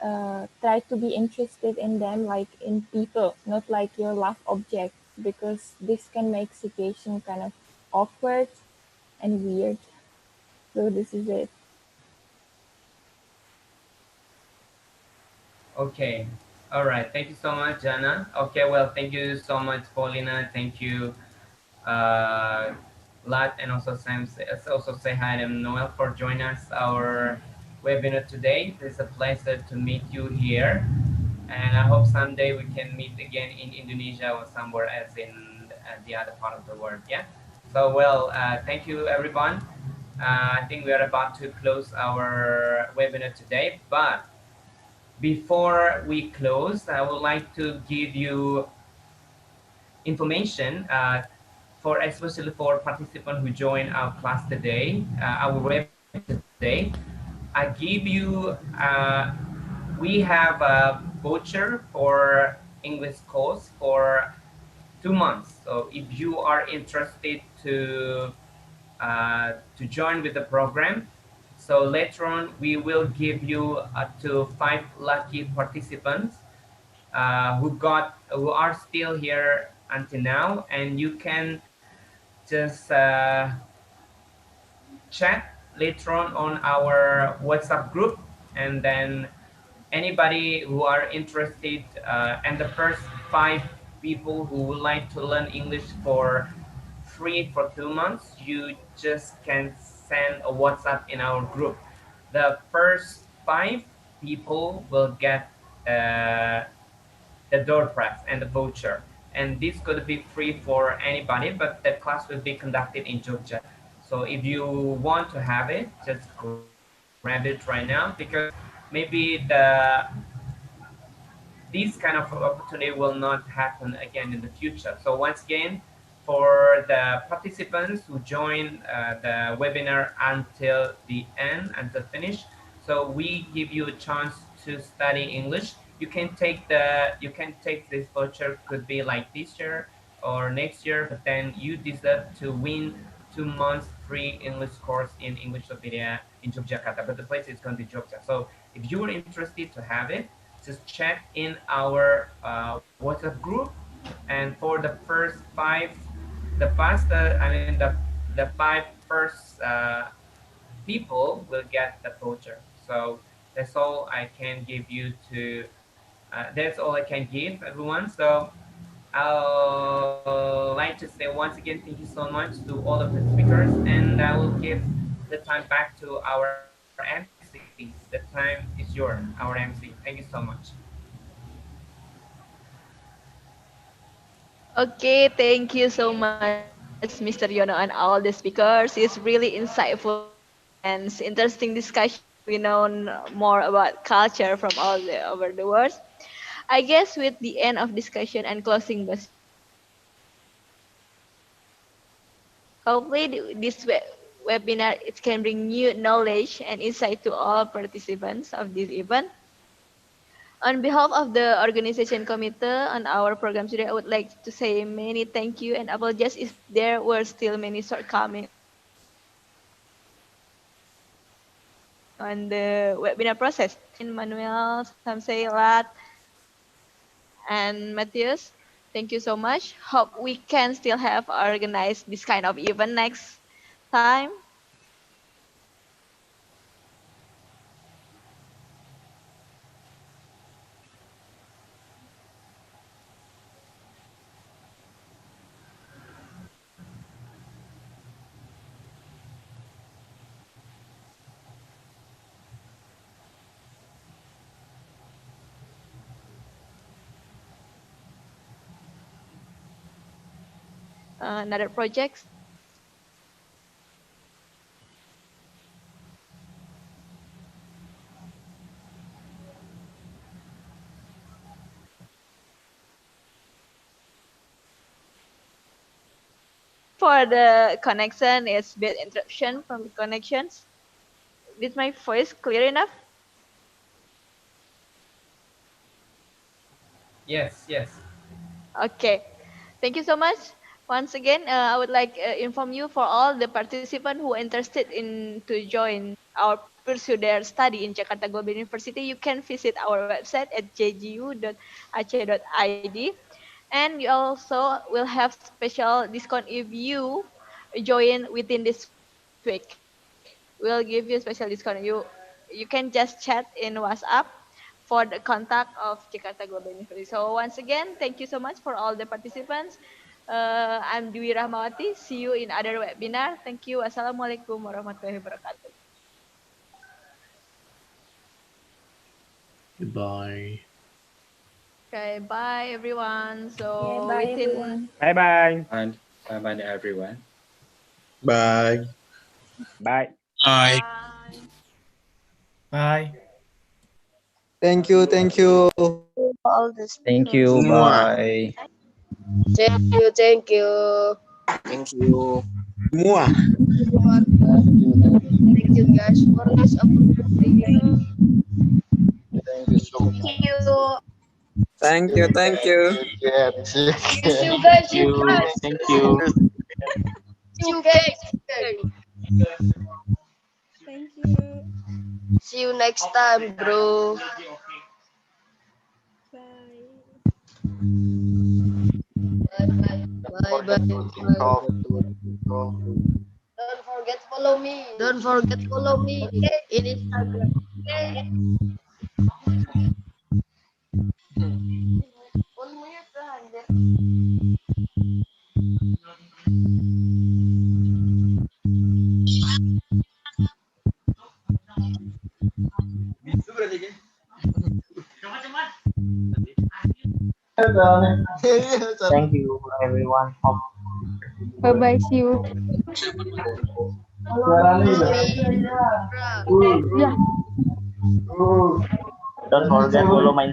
try to be interested in them like in people, not like your love object, because this can make situation kind of awkward and weird. So this is it. Okay. All right. Thank you so much, Jana. Okay. Well, thank you so much, Paulina. Thank you, uh, Lat, and also Sam. Also say hi to Noel for joining us our webinar today. It's a pleasure to meet you here, and I hope someday we can meet again in Indonesia or somewhere else in the other part of the world. Yeah. So well, thank you everyone. I think we are about to close our webinar today, but before we close, I would like to give you information for especially for participants who join our class today, our webinar today. I give you, we have a voucher for English course for 2 months. So if you are interested to join with the program, So later on, we will give you up to 5 lucky participants who are still here until now, and you can just chat later on our WhatsApp group, and then anybody who are interested and the first 5 people who would like to learn English for free for 2 months, you just can send a WhatsApp in our group. The first 5 people will get uh, the door prize and the voucher. And this could be free for anybody, but the class will be conducted in Jogja. So if you want to have it, just grab it right now, because maybe this kind of opportunity will not happen again in the future. So once again, for the participants who join the webinar until the end, until finish, so we give you a chance to study English. You can take this voucher, could be like this year or next year, but then you deserve to win 2 months free English course in English Wikipedia in Yogyakarta, but the place is going to be Jogja. So if you are interested to have it, just check in our WhatsApp group, and for the first 5 people will get the voucher. So that's all I can give you to. That's all I can give everyone. So I'll like to say once again, thank you so much to all of the speakers, and I will give the time back to our MC. The time is yours, our MC. Thank you so much. Okay, thank you so much, Mr. Yono, and all the speakers. It's really insightful and interesting discussion. We know more about culture from all over the world. I guess with the end of discussion and closing hopefully this webinar it can bring new knowledge and insight to all participants of this event. On behalf of the organization committee on our program today, I would like to say many thank you and apologize if there were still many shortcomings on the webinar process. Manuel, Samsei, Lat, and Matthias, thank you so much. Hope we can still have organized this kind of event next time. Another projects. For the connection, it's bit interruption from the connections. Is my voice clear enough? Yes, yes. Okay, thank you so much. Once again, I would like inform you for all the participants who are interested in to join or pursue their study in Jakarta Global University, you can visit our website at jgu.aceh.id, and you also will have special discount if you join within this week. We'll give you special discount. You can just chat in WhatsApp for the contact of Jakarta Global University. So once again, thank you so much for all the participants. I'm Dwi Rahmawati. See you in other webinar. Thank you. Wassalamualaikum warahmatullahi wabarakatuh. Goodbye. Okay, bye everyone. So Okay, bye everyone. Bye bye. And bye bye everyone. Bye. Bye. Bye. Bye. Thank you. Thank you. All the Thank you. Semua. Bye. Thank you, thank you. Thank you. Semua. Thank you guys for this opportunity. Thank you so much. Thank you. Thank you. Thank you. See you guys. See you guys. Thank you. See you guys. Thank you. See you next time, bro. Bye bye. Don't forget follow me. Don't forget follow me in Instagram. Okay. Thank you everyone. Bye bye. See you. Don't forget follow my